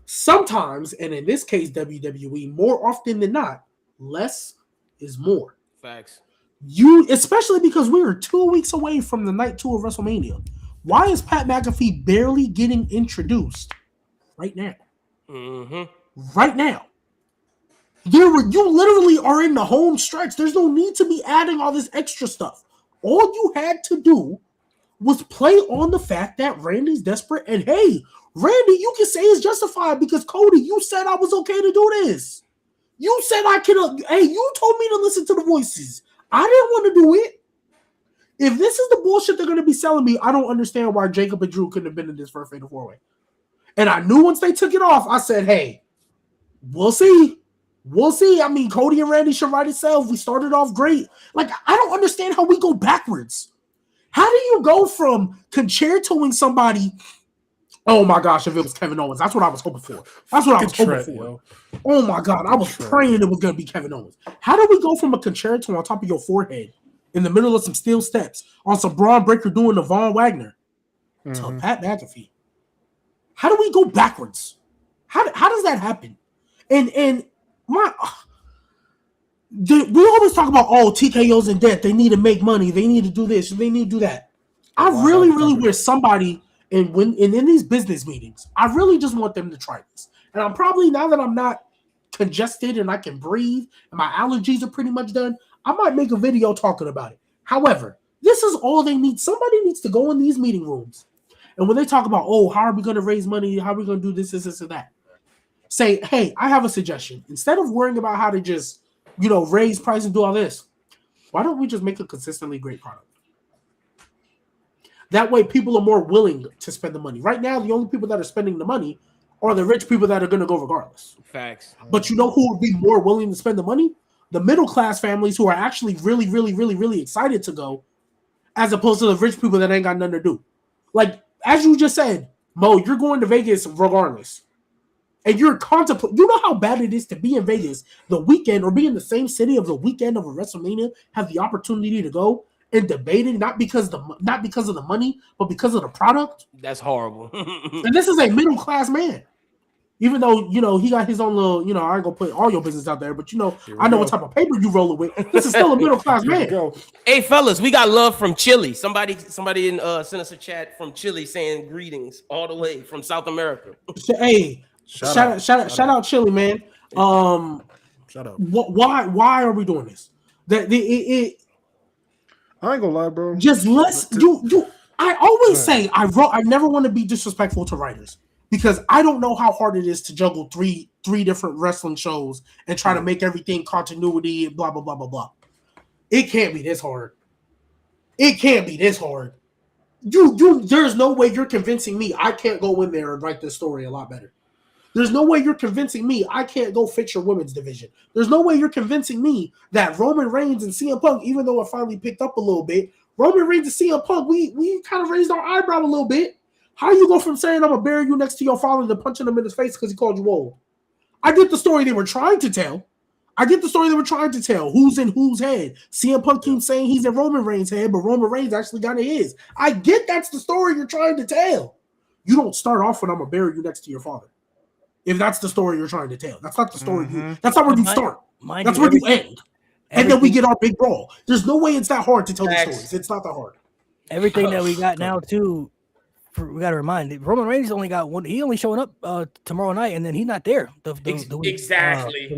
sometimes, and in this case, WWE, more often than not, less is more. Facts. Especially because we are 2 weeks away from the night 2 of WrestleMania. Why is Pat McAfee barely getting introduced right now? Right now. You literally are in the home stretch. There's no need to be adding all this extra stuff. All you had to do was play on the fact that Randy's desperate. And hey, Randy, you can say it's justified because Cody, you said I was okay to do this. You said I could. Hey, you told me to listen to the voices. I didn't want to do it. If this is the bullshit they're going to be selling me, I don't understand why Jacob and Drew couldn't have been in this first Fatal 4-Way. And I knew once they took it off, I said, hey, we'll see. We'll see. I mean, Cody and Randy should write itself. We started off great. Like, I don't understand how we go backwards. How do you go from concertoing somebody? Oh, my gosh, if it was Kevin Owens. That's what I was hoping for. Oh, my God. I was praying it was going to be Kevin Owens. How do we go from a concerto on top of your forehead in the middle of some steel steps on some Braun Breaker doing the Von Wagner to Pat McAfee? How do we go backwards? How does that happen? And we always talk about, TKO's in debt. They need to make money. They need to do this. They need to do that. I really wish somebody in these business meetings, I really just want them to try this. And I'm probably, now that I'm not congested and I can breathe and my allergies are pretty much done, I might make a video talking about it. However, this is all they need. Somebody needs to go in these meeting rooms. And when they talk about, how are we going to raise money? How are we going to do this, and that? Say, hey, I have a suggestion. Instead of worrying about how to just, raise price and do all this, why don't we just make a consistently great product? That way people are more willing to spend the money. Right now, the only people that are spending the money are the rich people that are going to go regardless. Facts. But you know who would be more willing to spend the money? The middle-class families who are actually really, really, really, really excited to go, as opposed to the rich people that ain't got nothing to do. Like, as you just said, Mo, you're going to Vegas regardless. And you're contemplating. You know how bad it is to be in Vegas the weekend or be in the same city of the weekend of a WrestleMania, have the opportunity to go and debating not because of the money, but because of the product. That's horrible. And this is a middle class man. Even though he got his own little, I ain't gonna put all your business out there, but I know what type of paper you rolling with. This is still a middle class man. Hey fellas, we got love from Chile. Somebody sent us a chat from Chile saying greetings all the way from South America. Hey, shout out Chile, man. Shut up. Why are we doing this? I ain't gonna lie, bro. Just I always say I never want to be disrespectful to writers. Because I don't know how hard it is to juggle three different wrestling shows and try to make everything continuity and blah blah blah blah blah. It can't be this hard. It can't be this hard. There's no way you're convincing me I can't go in there and write this story a lot better. There's no way you're convincing me I can't go fix your women's division. There's no way you're convincing me that Roman Reigns and CM Punk, even though it finally picked up a little bit, Roman Reigns and CM Punk, we kind of raised our eyebrow a little bit. How you go from saying I'm gonna bury you next to your father to punching him in his face because he called you old? I get the story they were trying to tell. Who's in whose head? CM Punk keeps saying he's in Roman Reigns' head, but Roman Reigns actually got in his. I get that's the story you're trying to tell. You don't start off when I'm gonna bury you next to your father. If that's the story you're trying to tell, that's not the story. That's not where you start. That's where you end. And then we get our big brawl. There's no way it's that hard to tell the stories. It's not that hard. Everything that we got now too. We got to remind Roman Reigns only got one. He only showing up tomorrow night, and then he's not there. Exactly.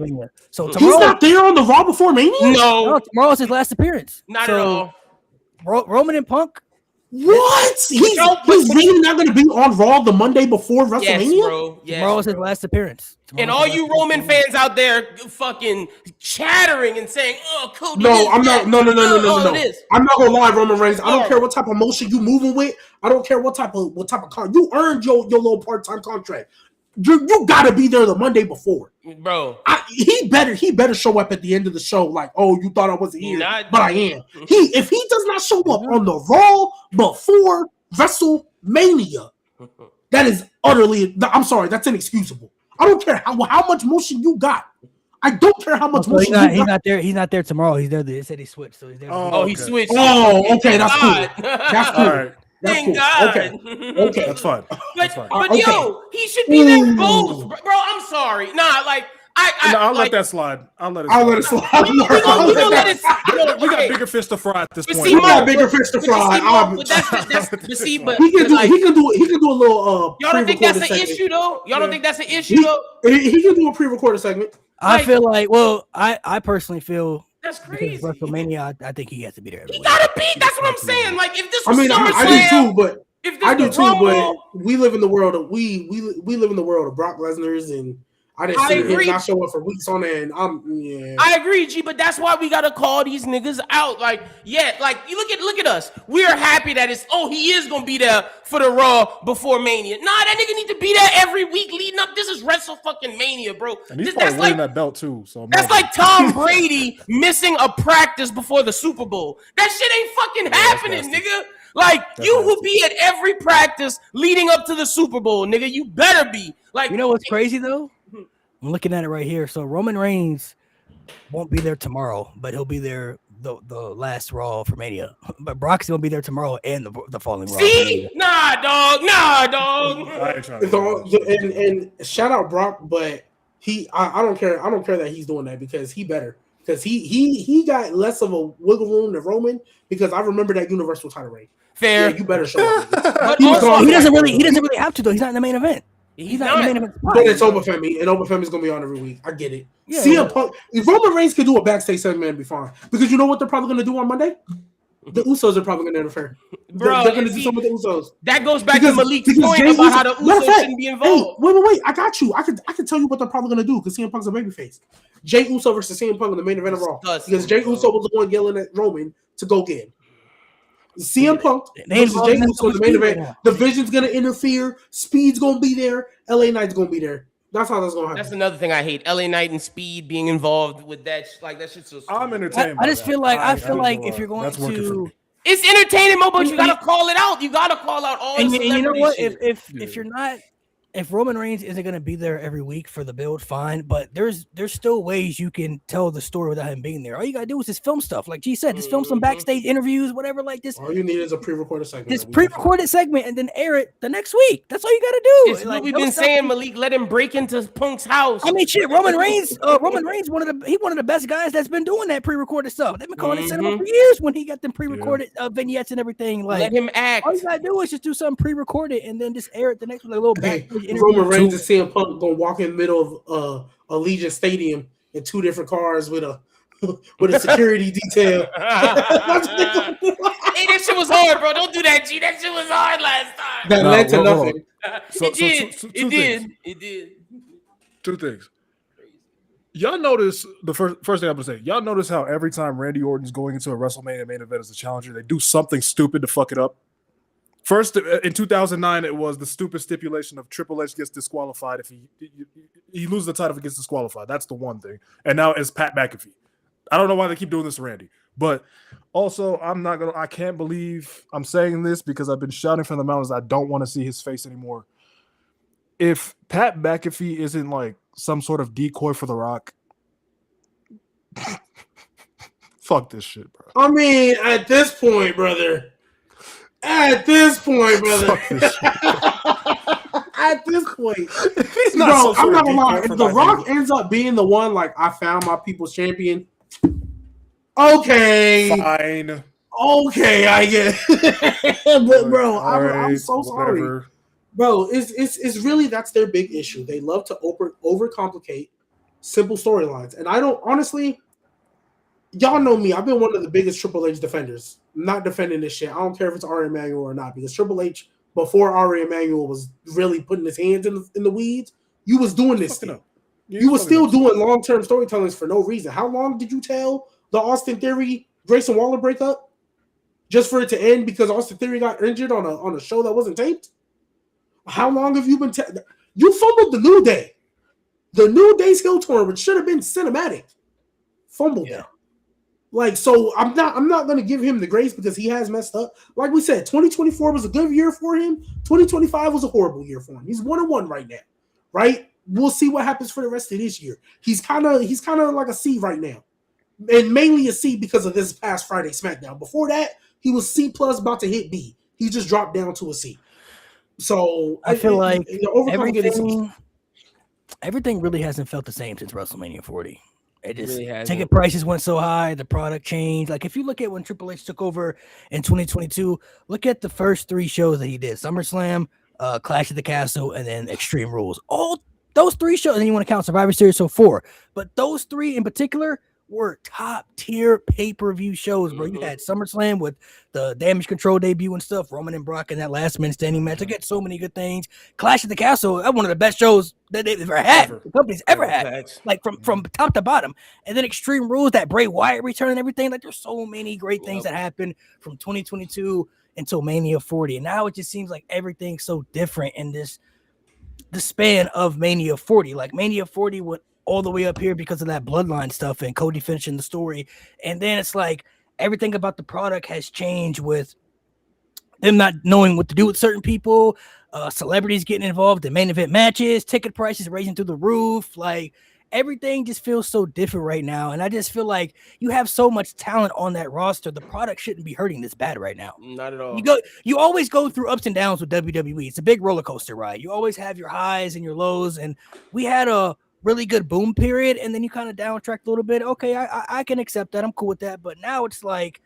So he's not there on the Raw before Mania. No, tomorrow's his last appearance. Not at all. Roman and Punk. What? He's really not going to be on Raw the Monday before WrestleMania? Yes, bro. Tomorrow's his last appearance. And all you Roman fans out there fucking chattering and saying, "Oh, Cody." No, I'm not. No. I'm not gonna lie, Roman Reigns. I don't care what type of motion you moving with. I don't care what type of car you earned your little part-time contract. You gotta be there the Monday before, bro. He better show up at the end of the show like, oh, you thought I wasn't here, but I am. If he does not show up on the Raw before WrestleMania, that is utterly. I'm sorry, that's inexcusable. I don't care how much motion you got. I don't care how much motion he's not there. He's not there tomorrow. He's there. They said he switched, so he's there. He switched. Oh, okay, that's cool. That's cool. All right. Thank God. Okay, that's fine. But yo, he should be there both, bro. I'm sorry. Nah, like I'll let that slide. I'll let it slide. We got bigger fish to fry at this point. We got bigger fish to fry. He can do a little. Y'all don't think that's an issue though? Y'all don't think that's an issue though? He can do a pre-recorded segment. I feel like, I personally feel that's crazy. WrestleMania, I think he has to be there. He gotta be. That's what I'm saying. Like if this was I do too, but but we live in the world of we live in the world of Brock Lesnar's and. I didn't see him not show up for weeks on end. I agree, G, but that's why we gotta call these niggas out. Like you look at us. We are happy that he is gonna be there for the Raw before Mania. Nah, that nigga need to be there every week leading up. This is WrestleMania, bro. And he's probably winning that belt too. So that's like Tom Brady missing a practice before the Super Bowl. That shit ain't fucking happening, nigga. Like you will be at every practice leading up to the Super Bowl, nigga. You better be. Like you know what's crazy though? I'm looking at it right here. So Roman Reigns won't be there tomorrow, but he'll be there the last Raw for Mania. But Brock's gonna be there tomorrow and the following Raw. See? Nah, dog. And shout out Brock, but I don't care. I don't care that he's doing that because he better. Because he got less of a wiggle room than Roman because I remember that Universal title reign. Fair. Yeah, you better show up. But also, he doesn't really have to though. He's not in the main event. He's not in the main event. But it's Obafemi, and Obafemi's gonna be on every week. I get it. Yeah, CM Punk, if Roman Reigns could do a backstage segment, it'd be fine. Because you know what they're probably gonna do on Monday? The Usos are probably gonna interfere. Bro, they're gonna do some with the Usos. That goes back to Malik's point about how the Usos shouldn't be involved. Hey, wait. I got you. I can tell you what they're probably gonna do because CM Punk's a babyface. Jey Uso versus CM Punk in the main event of Raw. Because Jey Uso was the one yelling at Roman to go get him. CM Punk versus Jey Uso in the main event. The Vision's gonna interfere. Speed's gonna be there. LA Knight's gonna be there. That's how that's gonna happen. That's another thing I hate. LA Knight and Speed being involved with that. Like that shit's so stupid. I'm entertained. I just feel like if you're going to, it's entertaining, but you gotta call it out. You gotta call out all. And you know what? If you're not if Roman Reigns isn't going to be there every week for the build, fine. But there's still ways you can tell the story without him being there. All you got to do is just film stuff. Like G said, just film some backstage interviews, whatever like this. All you need is a pre-recorded segment. This pre-recorded segment and then air it the next week. That's all you got to do. It's what we've been saying, Malik. Let him break into Punk's house. I mean, shit, Roman Reigns, one of the best guys that's been doing that pre-recorded stuff. They've been calling it cinema for years when he got them pre-recorded vignettes and everything. Like, let him act. All you gotta do is just do something pre-recorded and then just air it the next one, like a little backstage interview. Roman Reigns and CM Punk gonna walk in the middle of Allegiant Stadium in 2 different cars with a security detail. Hey, that shit was hard, bro. Don't do that, G. That shit was hard last time. That led to nothing. It did. 2 things. Y'all notice the first thing I'm gonna say. Y'all notice how every time Randy Orton's going into a WrestleMania main event as a challenger, they do something stupid to fuck it up. First, in 2009, it was the stupid stipulation of Triple H gets disqualified if he loses the title if he gets disqualified. That's the one thing. And now it's Pat McAfee. I don't know why they keep doing this to Randy. But also, I can't believe I'm saying this because I've been shouting from the mountains. I don't want to see his face anymore. If Pat McAfee isn't like some sort of decoy for The Rock, fuck this shit, bro. I mean, at this point, brother. At this point, he's not bro, I'm not gonna lie. If The Rock ends up being the one, like, I found my people's champion, okay, fine, okay, I get it. But bro, I'm so sorry, bro. It's really, that's their big issue. They love to overcomplicate simple storylines, and I don't honestly. Y'all know me. I've been one of the biggest Triple H defenders. I'm not defending this shit. I don't care if it's Ari Emanuel or not, because Triple H, before Ari Emanuel was really putting his hands in the weeds, you was doing this thing. You was still doing long-term storytellings for no reason. How long did you tell the Austin Theory Grayson Waller breakup? Just for it to end because Austin Theory got injured on a show that wasn't taped? How long have you been you fumbled the New Day. The New Day's heel tour, which should have been cinematic. Fumbled that. Like, so I'm not going to give him the grace because he has messed up. Like we said, 2024 was a good year for him. 2025 was a horrible year for him. He's 1-1 right now, right? We'll see what happens for the rest of this year. He's kind of like a C right now, and mainly a C because of this past Friday SmackDown. Before that, he was C plus about to hit B. He just dropped down to a C. So I feel like everything really hasn't felt the same since WrestleMania 40. It just really ticket prices went so high, the product changed. Like if you look at when Triple H took over in 2022, look at the first 3 shows that he did: SummerSlam, Clash at the Castle, and then Extreme Rules. All those 3 shows, and you want to count Survivor Series, so 4. But those 3 in particular were top tier pay-per-view shows, bro. You had SummerSlam with the Damage Control debut and stuff, Roman and Brock in that last minute standing match. I get so many good things. Clash at the Castle, that's one of the best shows that they've ever had. The company's ever had. Like from top to bottom. And then Extreme Rules, that Bray Wyatt return and everything. Like there's so many great things that happened from 2022 until Mania 40. And now it just seems like everything's so different in the span of Mania 40. Like Mania 40 went all the way up here because of that bloodline stuff and Cody finishing the story. And then it's like everything about the product has changed with them not knowing what to do with certain people, celebrities getting involved in main event matches, ticket prices raising through the roof. Like everything just feels so different right now. And I just feel like you have so much talent on that roster. The product shouldn't be hurting this bad right now. Not at all. You always go through ups and downs with WWE. It's a big roller coaster ride. You always have your highs and your lows. And we had a really good boom period, and then you kind of downtracked a little bit. Okay, I can accept that. I'm cool with that. But now it's like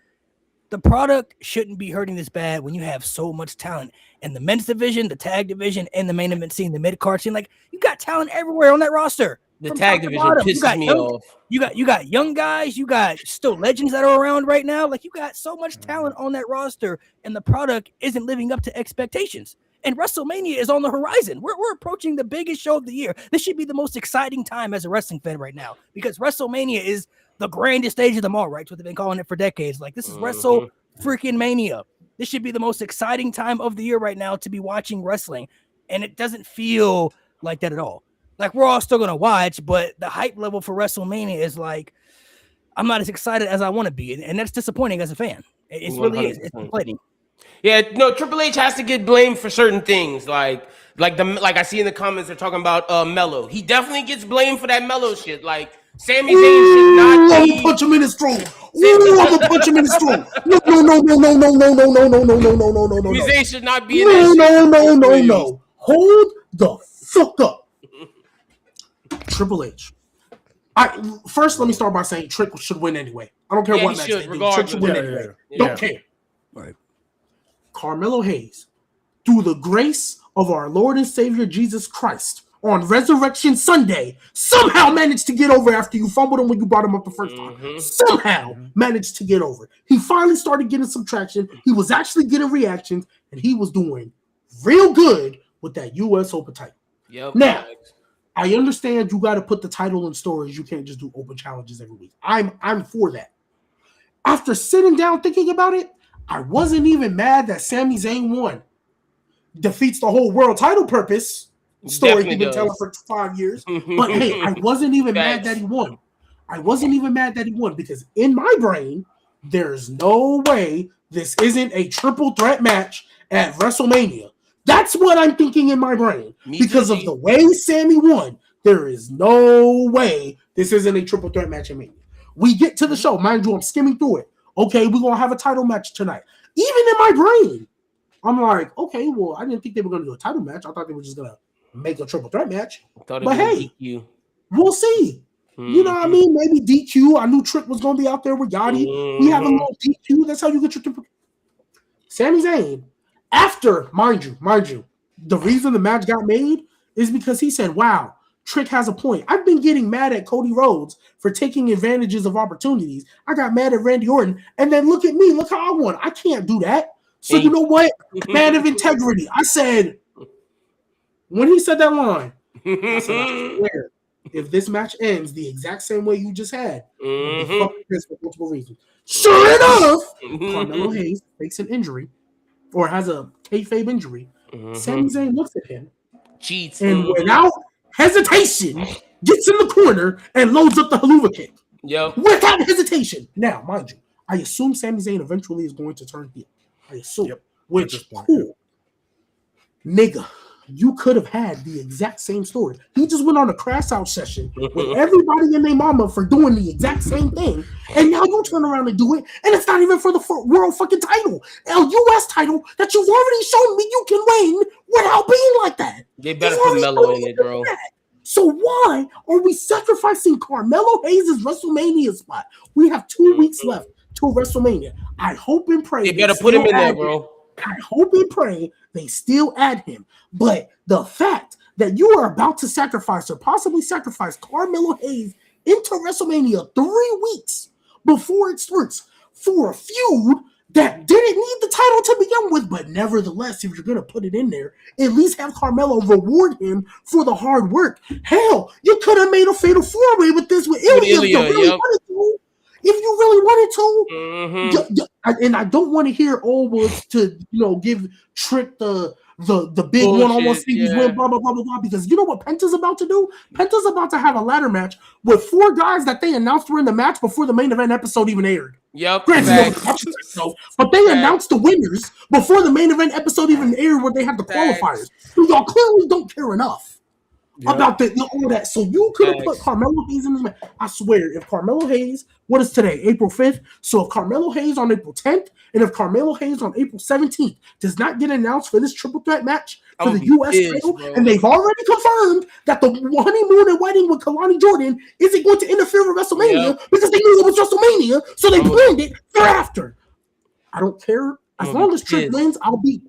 the product shouldn't be hurting this bad when you have so much talent in the men's division, the tag division, and the main event scene, the mid card scene. Like you got talent everywhere on that roster. The tag division pisses me off. You got young guys, you got still legends that are around right now. Like you got so much talent on that roster, and the product isn't living up to expectations. And WrestleMania is on the horizon. We're approaching the biggest show of the year. This should be the most exciting time as a wrestling fan right now because WrestleMania is the grandest stage of them all, right? That's what they've been calling it for decades. Like this is Wrestle freaking Mania. This should be the most exciting time of the year right now to be watching wrestling. And it doesn't feel like that at all. Like we're all still going to watch, but the hype level for WrestleMania is like, I'm not as excited as I want to be. And that's disappointing as a fan. It really is. It's disappointing. Yeah, no, Triple H has to get blamed for certain things. Like Like I see in the comments they're talking about Mello. He definitely gets blamed for that Mello shit. Like Sami Zayn should not be. I'm gonna punch him in his throat. I'm gonna punch him in his throat. No. Sami Zayn should not be in that shit. No. Hold the fuck up. Triple H. First, let me start by saying Trick should win anyway. I don't care what match they do. Trick should win anyway. Don't care. Right. Carmelo Hayes, through the grace of our Lord and Savior Jesus Christ, on Resurrection Sunday, somehow managed to get over after you fumbled him when you brought him up the first time. Somehow managed to get over. He finally started getting some traction. He was actually getting reactions, and he was doing real good with that U.S. Open title. Yep. Now, I understand you got to put the title in stories. You can't just do open challenges every week. I'm for that. After sitting down thinking about it, I wasn't even mad that Sami Zayn won. Defeats the whole world title purpose story he's been telling for 5 years. But hey, I wasn't even mad that he won. I wasn't even mad that he won because in my brain, there's no way this isn't a triple threat match at WrestleMania. That's what I'm thinking in my brain. Because of the way Sammy won, there is no way this isn't a triple threat match at Mania. We get to the show. Mind you, I'm skimming through it. Okay, we're going to have a title match tonight. Even in my brain, I'm like, okay, well, I didn't think they were going to do a title match. I thought they were just going to make a triple threat match. But hey, we'll see. You know what I mean? Maybe DQ. I knew Trick was going to be out there with Yachty. We have a little DQ. That's how you get your triple. Sami Zayn. After, mind you, the reason the match got made is because he said, wow, Trick has a point. I've been getting mad at Cody Rhodes for taking advantages of opportunities. I got mad at Randy Orton. And then look at me. Look how I won. I can't do that. So you know what? Man of integrity. I said, when he said that line, I said, I swear, if this match ends the exact same way you just had, I'll be fucking pissed for multiple reasons. Sure enough, Carmelo Hayes fakes an injury. Or has a kayfabe injury, Sami Zayn looks at him, cheats, and without hesitation, gets in the corner and loads up the haluva kick. Yep. Without hesitation. Now, mind you, I assume Sami Zayn eventually is going to turn heel. I assume. Yep. Which, cool. Nigga, you could have had the exact same story. He just went on a crash out session with everybody and their mama for doing the exact same thing. And now you turn around and do it. And it's not even for the world fucking title. A U.S. title that you've already shown me you can win without being like that. They better put Mello in it, bro. So why are we sacrificing Carmelo Hayes' WrestleMania spot? We have 2 weeks left till WrestleMania. I hope and pray. They better put him in there, bro. I hope and pray they still add him. But the fact that you are about to sacrifice or possibly sacrifice Carmelo Hayes into WrestleMania 3 weeks before it starts for a feud that didn't need the title to begin with, but nevertheless, if you're going to put it in there, at least have Carmelo reward him for the hard work. Hell, you could have made a fatal four-way with this with Ilya if you really wanted to. If you really wanted to, and I don't want to hear Owens to give Trick the big one-on-one singles win, blah blah blah blah blah. Because you know what Penta's about to do? Penta's about to have a ladder match with 4 guys that they announced were in the match before the main event episode even aired. Yep. But they announced the winners before the main event episode even aired, where they had the qualifiers. So y'all clearly don't care enough. About all that. So you could have put Carmelo Hayes in this match. I swear, if Carmelo Hayes, what is today? April 5th. So if Carmelo Hayes on April 10th and if Carmelo Hayes on April 17th does not get announced for this triple threat match for the U.S. title, and they've already confirmed that the honeymoon and wedding with Kalani Jordan isn't going to interfere with WrestleMania because they knew it was WrestleMania, so they planned it thereafter. I don't care. As long as Trick wins, I'll be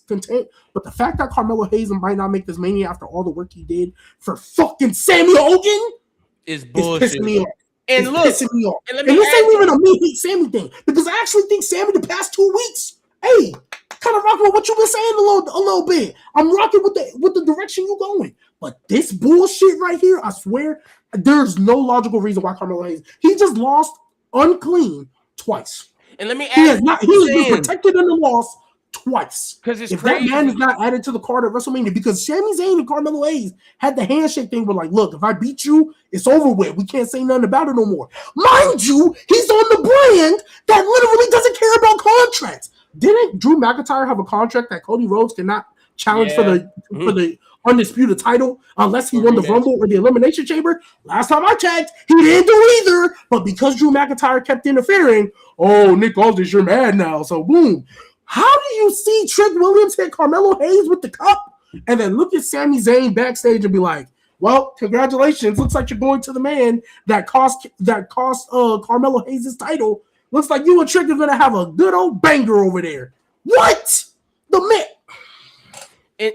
content. But the fact that Carmelo Hayes might not make this Mania after all the work he did for fucking Sammy Hogan is bullshit. Pissing me off. And look, pissing me off. And this ain't even a me hate Sammy thing, because I actually think Sammy the past 2 weeks, hey, kind of rocking with what you've been saying a little bit. I'm rocking with the direction you're going. But this bullshit right here, I swear, there's no logical reason why Carmelo Hayes. He just lost unclean twice. And let me ask he has been protected in the loss twice. Because it's if crazy. That man is not added to the card at WrestleMania, because Sami Zayn and Carmelo Hayes had the handshake thing where, like, look, if I beat you, it's over with. We can't say nothing about it no more. Mind you, he's on the brand that literally doesn't care about contracts. Didn't Drew McIntyre have a contract that Cody Rhodes cannot challenge for the undisputed title unless he won the Rumble or the Elimination Chamber. Last time I checked, he didn't do either. But because Drew McIntyre kept interfering, Nick Aldis, you're mad now. So boom. How do you see Trick Williams hit Carmelo Hayes with the cup and then look at Sami Zayn backstage and be like, well, congratulations. Looks like you're going to the man that cost Carmelo Hayes his title. Looks like you and Trick are gonna have a good old banger over there. What? The man.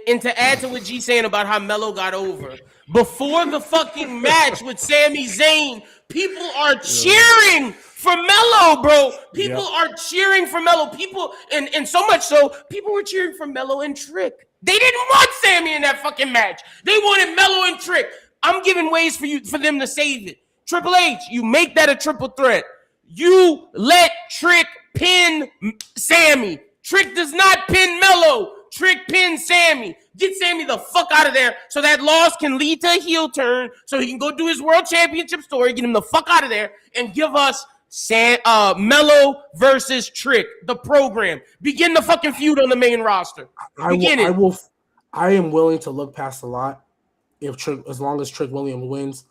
And to add to what G's saying about how Melo got over, before the fucking match with Sami Zayn, people are cheering for Melo, bro. People are cheering for Melo. People, and so much so, people were cheering for Melo and Trick. They didn't want Sami in that fucking match. They wanted Melo and Trick. I'm giving ways for them to save it. Triple H, you make that a triple threat. You let Trick pin Sami. Trick does not pin Melo. Trick pin Sami. Get Sami the fuck out of there so that loss can lead to a heel turn so he can go do his world championship story, get him the fuck out of there, and give us Melo versus Trick, the program. Begin the fucking feud on the main roster. I am willing to look past a lot as long as Trick Williams wins.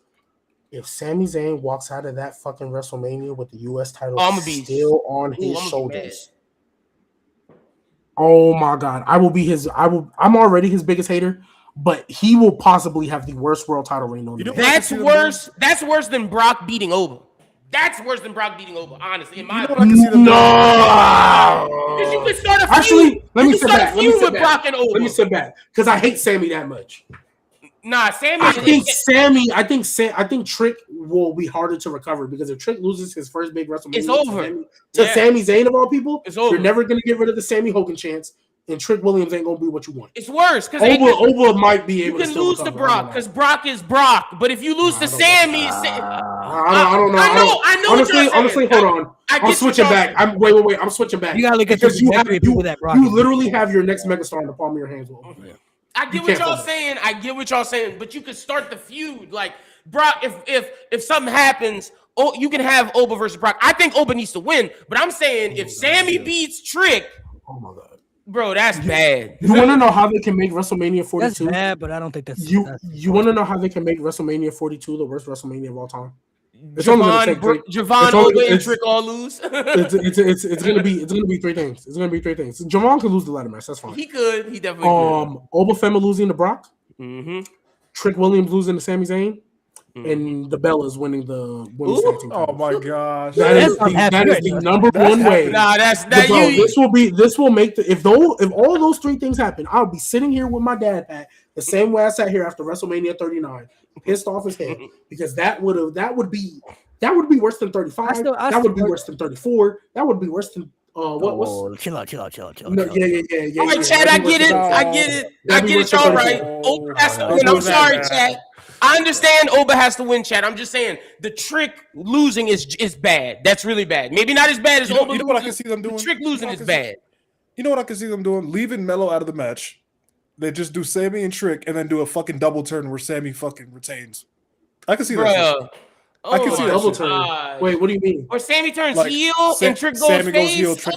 If Sami Zayn walks out of that fucking WrestleMania with the U.S. title still on his shoulders, oh my God, I'm already his biggest hater, but he will possibly have the worst world title reign on the That's worse. That's worse than Brock beating Oba. That's worse than Brock beating Oba, honestly. In my opinion. No. Because you could start a feud. Actually, let me sit back. Brock and Oba. Let me sit back because I hate Sami that much. Nah, Sami. I think Trick will be harder to recover because if Trick loses his first big WrestleMania, it's over. To Sami Zayn of all people, it's over. You're never gonna get rid of the Sammy Hogan chance, and Trick Williams ain't gonna be what you want. It's worse because Oba might be able to lose to Brock because Brock is Brock, but if you lose to Sammy, I don't know. I know. Honestly, hold on. I'm switching back. Wait. I'm switching back. You gotta look at because you literally have your next megastar in the palm of your hands. I get what y'all saying. But you could start the feud. Like Brock, if something happens, you can have Oba versus Brock. I think Oba needs to win, but I'm saying if Sammy beats Trick, oh my God, bro, that's bad. You want to know how they can make WrestleMania 42? That's bad, but I don't think that's you want to know how they can make WrestleMania 42 the worst WrestleMania of all time? Javon, Oba, and Trick all lose. it's gonna be three things. It's gonna be three things. Javon could lose the ladder match. That's fine. He could. He definitely could. Oba Femi losing to Brock. Mm-hmm. Trick Williams losing to Sami Zayn. And the Bellas winning the women's tag team. Oh my gosh! That is the number one way. Nah, this will make if all those three things happen, I'll be sitting here with my dad Pat the same way I sat here after WrestleMania 39, pissed off his head because that would be worse than 35. That would be worse than 34. That would be worse than chill out. No, yeah. All right, Chad, I get it. I get it. Y'all right. Oba has to win. I'm sorry, Chad. I understand Oba has to win, Chad. I'm just saying the Trick losing is bad. That's really bad. Maybe not as bad as Oba. You know what I can see them doing? The Trick losing is bad. You know what I can see them doing? Leaving Melo out of the match. They just do Sammy and Trick and then do a fucking double turn where Sammy fucking retains. I can see that. I can see double turn. Wait, what do you mean? Or Sammy turns heel and Trick goes Sammy face. Goes heel, Trick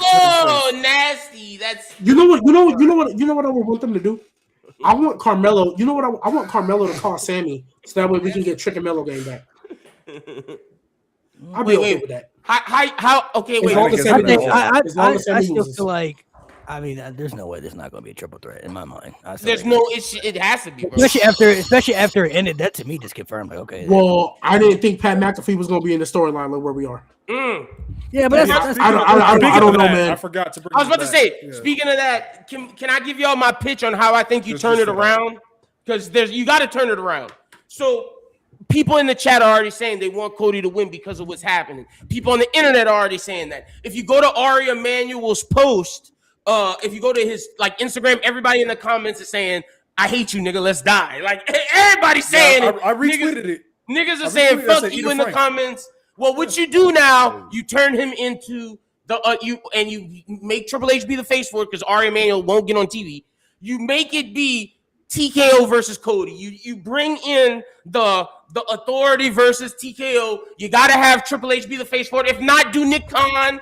nasty. That's you know what I would want them to do? I want Carmelo. You know what? I want Carmelo to call Sammy so that way we can get Trick and Melo game back. I'll be okay with that. How? Okay, wait. I still feel like. I mean, there's no way there's not going to be a triple threat in my mind. There's no. It has to be, bro. Especially after it ended. That to me just confirmed. Like, okay. Well, I didn't think Pat McAfee was going to be in the storyline like where we are. Yeah, but I don't know, man. I forgot to bring. I was about to say. Speaking of that, can I give y'all my pitch on how I think you turn it around? Because you got to turn it around. So people in the chat are already saying they want Cody to win because of what's happening. People on the internet are already saying that. If you go to Ari Emanuel's post, if you go to his Instagram, everybody in the comments is saying, "I hate you, nigga. Let's die." Like everybody's saying it. I retweeted it. Niggas are saying fuck you in the comments. Well, what you do now, you turn him into you make Triple H be the face for it because Ari Emanuel won't get on TV. You make it be TKO versus Cody. You bring in the Authority versus TKO. You got to have Triple H be the face for it. If not, do Nick Khan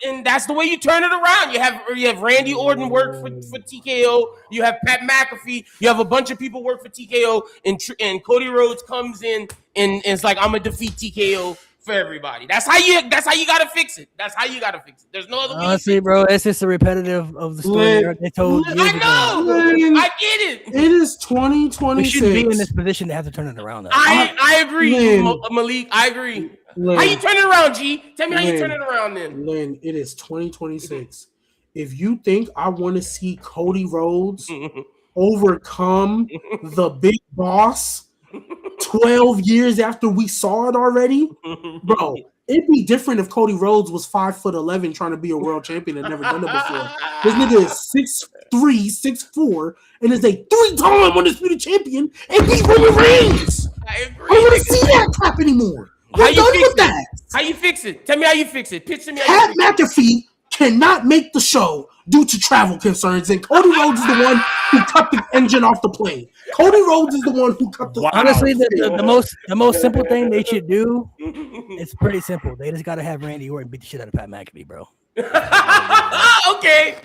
And that's the way you turn it around. You have Randy Orton work for TKO. You have Pat McAfee. You have a bunch of people work for TKO, and Cody Rhodes comes in and it's like, I'm gonna defeat TKO for everybody. That's how you gotta fix it. That's how you gotta fix it. There's no other way. Honestly, bro, it's just a repetitive of the story they told years ago. I get it. It is 2026. We shouldn't be in this position to have to turn it around. Though. I agree, Malik. I agree. Lynn, how you turn it around, G? Tell me how you turn it around then. Lynn, it is 2026. If you think I want to see Cody Rhodes overcome the big boss 12 years after we saw it already, bro, it'd be different if Cody Rhodes was 5'11" trying to be a world champion and never done it before. This nigga is 6'3", 6'4", and is a 3-time undisputed champion and beat Roman Reigns. I agree. I don't want to see that crap anymore. How you fix it? How you fix it? Tell me how you fix it. Pitch to me. Pat McAfee cannot make the show due to travel concerns, and Cody Rhodes is the one who cut the engine off the plane. Cody Rhodes is the one who cut the. Wow. Honestly, the most simple thing they should do, it's pretty simple. They just got to have Randy Orton beat the shit out of Pat McAfee, bro. Okay.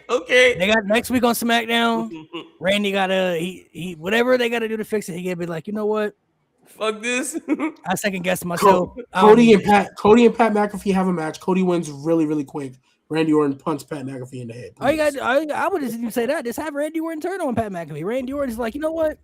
They got next week on SmackDown. Randy gotta he whatever they gotta do to fix it. He gotta be like, you know what? Fuck this. I second guess myself. Cody and Pat McAfee have a match. Cody wins really, really quick. Randy Orton punts Pat McAfee in the head. I would just even say that. Just have Randy Orton turn on Pat McAfee. Randy Orton's like, you know what?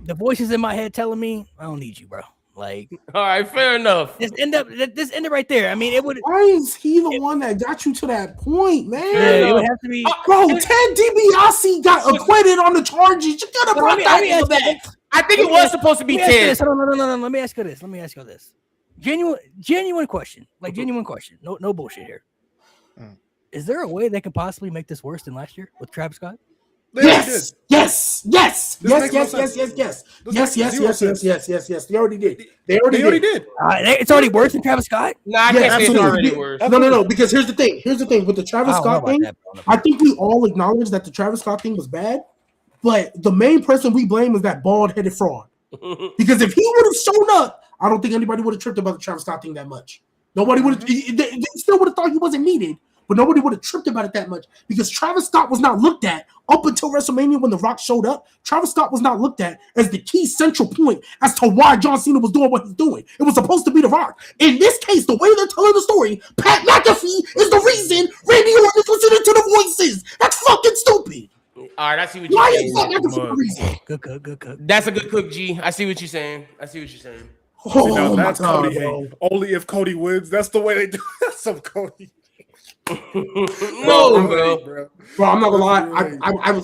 The voices in my head telling me I don't need you, bro. Like, all right, fair enough. Just end it right there. I mean, it would. Why is he the one that got you to that point, man? Yeah, it would have to be. Bro, Ted DiBiase got acquitted on the charges. You gotta brought that back. I think it was supposed to be 10. No. Let me ask you this. Genuine question. Like, genuine question. No bullshit here. Is there a way they can possibly make this worse than last year with Travis Scott? Yes. They already did. They already did. It's already worse than Travis Scott? No, I can't say it's already worse. No, because here's the thing. With the Travis Scott thing, I think we all acknowledge that the Travis Scott thing was bad, but the main person we blame is that bald-headed fraud. Because if he would have shown up, I don't think anybody would have tripped about the Travis Scott thing that much. Nobody would have. They still would have thought he wasn't needed. But nobody would have tripped about it that much because Travis Scott was not looked at up until WrestleMania when The Rock showed up. Travis Scott was not looked at as the key central point as to why John Cena was doing what he's doing. It was supposed to be The Rock. In this case, the way they're telling the story, Pat McAfee is the reason Randy Orton is listening to the voices. That's fucking stupid. All right, I see what you're saying. Why is Pat McAfee the reason? Good cook. That's a good cook, G. I see what you're saying. Oh, that's God, Cody. Only if Cody wins. That's the way they do it. Some Cody. No, bro. I'm not gonna lie.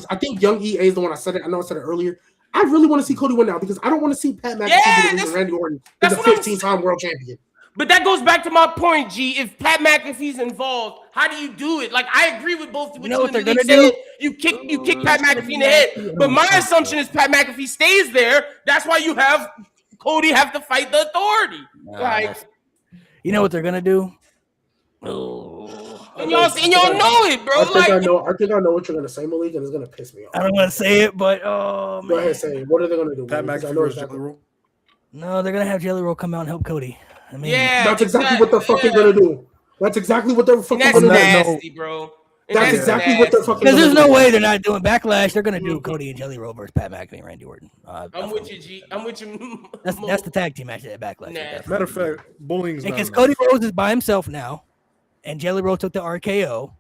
I think Young EA is the one I said it. I know I said it earlier. I really want to see Cody win now because I don't want to see Pat McAfee be the reason Randy Orton is a 15-time world champion. But that goes back to my point, G. If Pat McAfee's involved, how do you do it? Like, I agree with both. You know what they're gonna do? You kick Pat McAfee in the head. But my assumption is Pat McAfee stays there. That's why you have Cody have to fight the Authority. You know what they're gonna do? And y'all know it, bro. I think I know what you're gonna say, Malik, and it's gonna piss me off. I don't want to say it, but go ahead, say it. What are they gonna do? Pat McAfee versus Jelly Roll? No, they're gonna have Jelly Roll come out and help Cody. I mean, that's exactly what they're fucking gonna do. That's exactly what they're fucking gonna do. That's nasty, bro. That's exactly what they're fucking. Because there's no way they're not doing Backlash. They're gonna do Cody and Jelly Roll versus Pat McAfee and Randy Orton. I'm with you, G. I'm with you. That's the tag team match at Backlash. Matter of fact, bullying's not because Cody Rhodes is by himself now, and Jelly Roll took the RKO,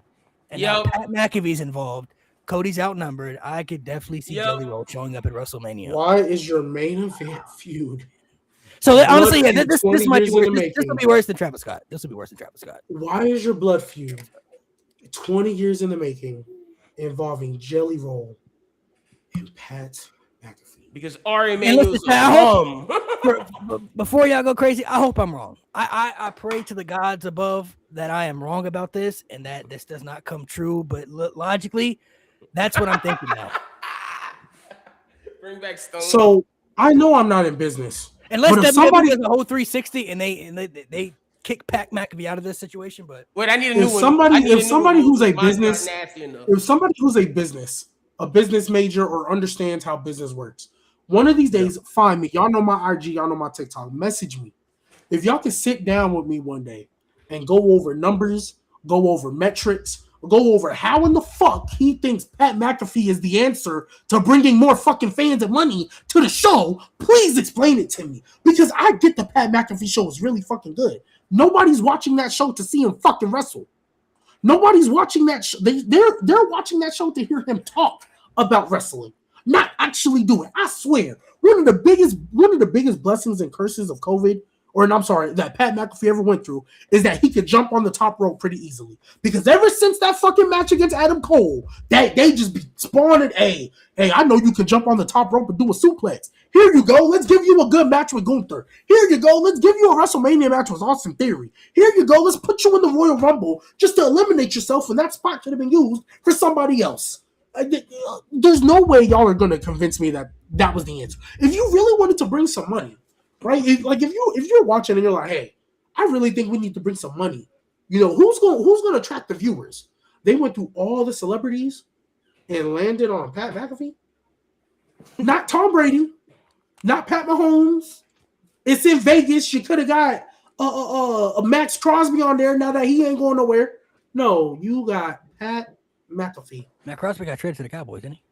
and now Pat McAfee's involved. Cody's outnumbered. I could definitely see Jelly Roll showing up at WrestleMania. Why is your main event feud? So honestly, this might be worse. This will be worse than Travis Scott. Why is your blood feud 20 years in the making involving Jelly Roll and Pat McAfee? Because Ari Emanuel's before y'all go crazy, I hope I'm wrong. I pray to the gods above that I am wrong about this and that this does not come true. But logically, that's what I'm thinking now. Bring back Stone. So I know I'm not in business. Unless somebody does a whole 360 and they kick Pat McAfee out of this situation, but wait, I need a new one. If somebody who's a business major or understands how business works, one of these days, find me. Y'all know my IG, y'all know my TikTok. Message me. If y'all can sit down with me one day and go over numbers go over metrics, go over how in the fuck he thinks Pat McAfee is the answer to bringing more fucking fans and money to the show, please explain it to me. Because I get the Pat McAfee show is really fucking good. Nobody's watching that show to see him fucking wrestle. Nobody's watching that show. They're watching that show to hear him talk about wrestling, not actually do it. I swear, one of the biggest blessings and curses of COVID, that Pat McAfee ever went through, is that he could jump on the top rope pretty easily. Because ever since that fucking match against Adam Cole, they just be spawning, hey, I know you can jump on the top rope and do a suplex. Here you go. Let's give you a good match with Gunther. Here you go. Let's give you a WrestleMania match with Austin Theory. Here you go. Let's put you in the Royal Rumble just to eliminate yourself, and that spot could have been used for somebody else. There's no way y'all are going to convince me that was the answer. If you really wanted to bring some money, right? If you're watching and you're like, hey, I really think we need to bring some money. You know, who's going to attract the viewers? They went through all the celebrities and landed on Pat McAfee. Not Tom Brady. Not Pat Mahomes. It's in Vegas. You could have got a Max Crosby on there now that he ain't going nowhere. No, you got Pat McAfee. Matt Crosby got traded to the Cowboys, didn't he?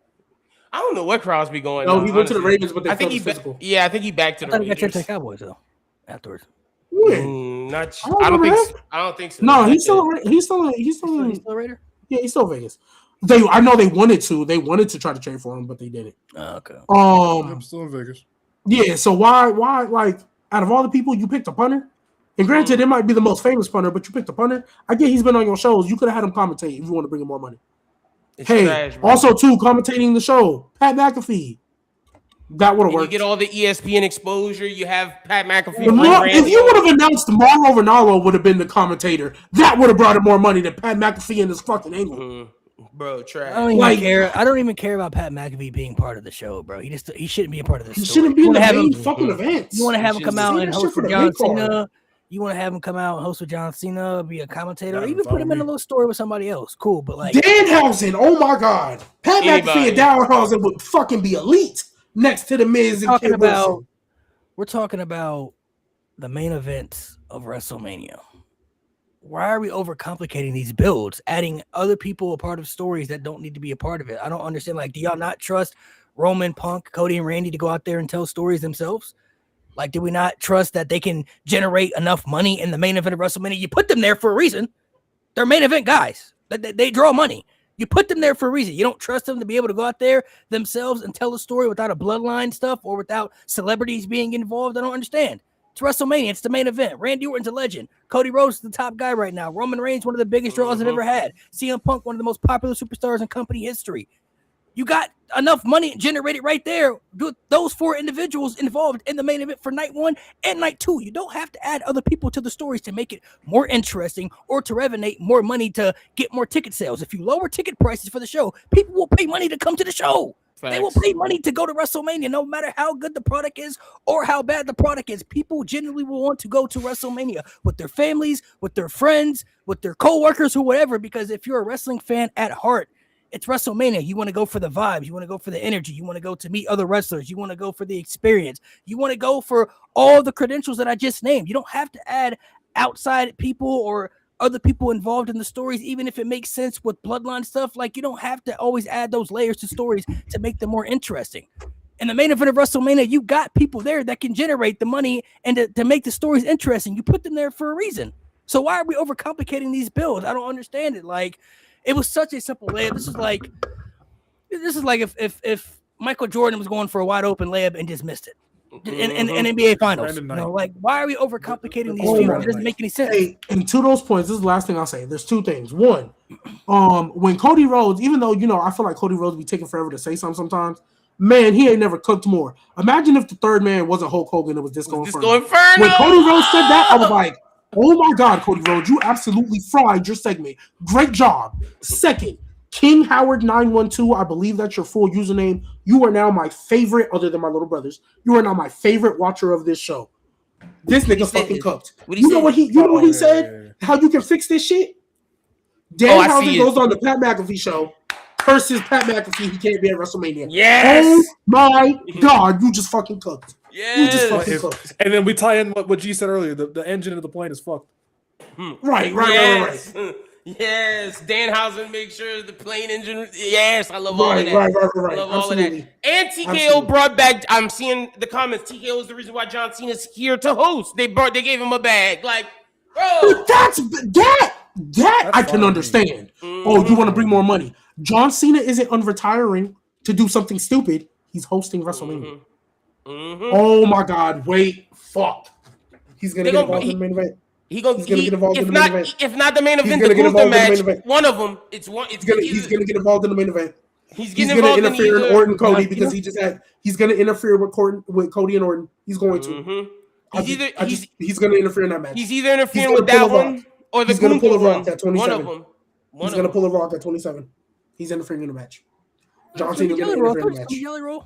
I don't know what Crosby going. No, he went to the Ravens, but I think he physical. Yeah, I think he back to the Ravens. He got traded to the Cowboys though. Afterwards. I don't think so. No, he's still a Raider. Yeah, he's still Vegas. I know they wanted to try to trade for him, but they didn't. Okay. I'm still in Vegas. Yeah, so why like out of all the people you picked a punter? And granted, it might be the most famous punter, but you picked a punter. I get he's been on your shows. You could have had him commentate if you want to bring him more money. It's hey, trash, also too, commentating the show, Pat McAfee. That would have worked. You get all the ESPN exposure. You have Pat McAfee. If you would have announced Mauro Ranallo would have been the commentator, that would have brought him more money than Pat McAfee in this fucking angle. Mm-hmm. Bro, trash. I don't even care. I don't even care about Pat McAfee being part of the show, bro. He shouldn't be a part of this. He shouldn't be in the main fucking events. You want to have him come out and host with John Cena? You want to have him come out and host with John Cena, be a commentator, or even put him in a little story with somebody else? Cool, but like Danhausen, oh my god, Pat McAfee and Danhausen would fucking be elite next to the Miz and Kid Wilson. We're talking about the main events of WrestleMania. Why are we overcomplicating these builds, adding other people a part of stories that don't need to be a part of it? I don't understand. Like, do y'all not trust Roman, Punk, Cody, and Randy to go out there and tell stories themselves? Like, do we not trust that they can generate enough money in the main event of WrestleMania? You put them there for a reason. They're main event guys. They draw money. You put them there for a reason. You don't trust them to be able to go out there themselves and tell a story without a bloodline stuff or without celebrities being involved. I don't understand. It's WrestleMania. It's the main event. Randy Orton's a legend. Cody Rhodes is the top guy right now. Roman Reigns, one of the biggest draws I've ever had. CM Punk, one of the most popular superstars in company history. You got enough money generated right there. Those four individuals involved in the main event for night 1 and night 2. You don't have to add other people to the stories to make it more interesting or to revenue more money to get more ticket sales. If you lower ticket prices for the show, people will pay money to come to the show. Facts. They will pay money to go to WrestleMania, no matter how good the product is or how bad the product is. People genuinely will want to go to WrestleMania with their families, with their friends, with their coworkers, or whatever, because if you're a wrestling fan at heart, it's WrestleMania. You want to go for the vibes. You want to go for the energy. You want to go to meet other wrestlers. You want to go for the experience. You want to go for all the credentials that I just named. You don't have to add outside people or other people involved in the stories, even if it makes sense with bloodline stuff. Like, you don't have to always add those layers to stories to make them more interesting. In the main event of WrestleMania, you got people there that can generate the money and to make the stories interesting. You put them there for a reason. So why are we overcomplicating these builds? I don't understand it. Like, it was such a simple layup. This is like if Michael Jordan was going for a wide open layup and just missed it in NBA Finals. You know, like, why are we overcomplicating these fields? It doesn't make any sense. Hey, and to those points, this is the last thing I'll say. There's two things. One, when Cody Rhodes, even though I feel like Cody Rhodes be taking forever to say something sometimes. Man, he ain't never cooked more. Imagine if the third man wasn't Hulk Hogan, it was Disco Inferno. When Cody Rhodes said that, I was like, oh my God, Cody Rhodes, you absolutely fried your segment. Great job. Second, King Howard 912, I believe that's your full username. You are now my favorite, other than my little brothers. You are now my favorite watcher of this show. This nigga fucking cooked. You know what he said? How you can fix this shit? Danhausen goes on the Pat McAfee show. Curses Pat McAfee, he can't be at WrestleMania. Yes. Oh my God, you just fucking cooked. Yes. You just fucking cooked. And then we tie in what G said earlier. The engine of the plane is fucked. Right. Yes. Yes, Danhausen make sure the plane engine. Yes, I love all of that. Right. I love all of that. And TKO brought back. I'm seeing the comments. TKO is the reason why John Cena's here to host. They gave him a bag. Like, bro, that's I can understand. Oh, you want to bring more money? John Cena isn't unretiring to do something stupid. He's hosting WrestleMania. Oh my God! Wait, fuck. He's gonna get involved in the main event. He's gonna get involved in the main event. If not the main event, the Gunther match. One of them. He's gonna get involved in the main event. He's gonna interfere in Orton Cody because he's gonna interfere with Cody and Orton. He's going to. He's gonna interfere in that match. He's either interfering with that one or the Gunther pull a Rock at 27. One of them. He's gonna pull a Rock at 27. He's interfering in the match. John Cena gonna interfere in the match.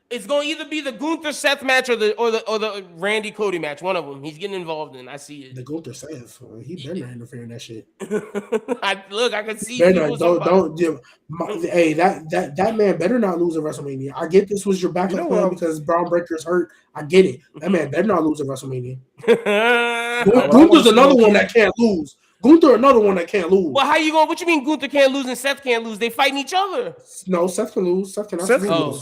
It's going to either be the Gunther Seth match or the Randy Cody match. One of them. He's getting involved in. I see it. The Gunther Seth. He better not interfere in that shit. I can see. Hey, that man better not lose at WrestleMania. I get this was your backup plan because Braun Breaker's hurt. I get it. That man better not lose at WrestleMania. Gunther's another one that can't lose. Another one that can't lose. Well, how you going? What you mean Gunther can't lose and Seth can't lose? They fighting each other. No, Seth can lose. Seth cannot lose.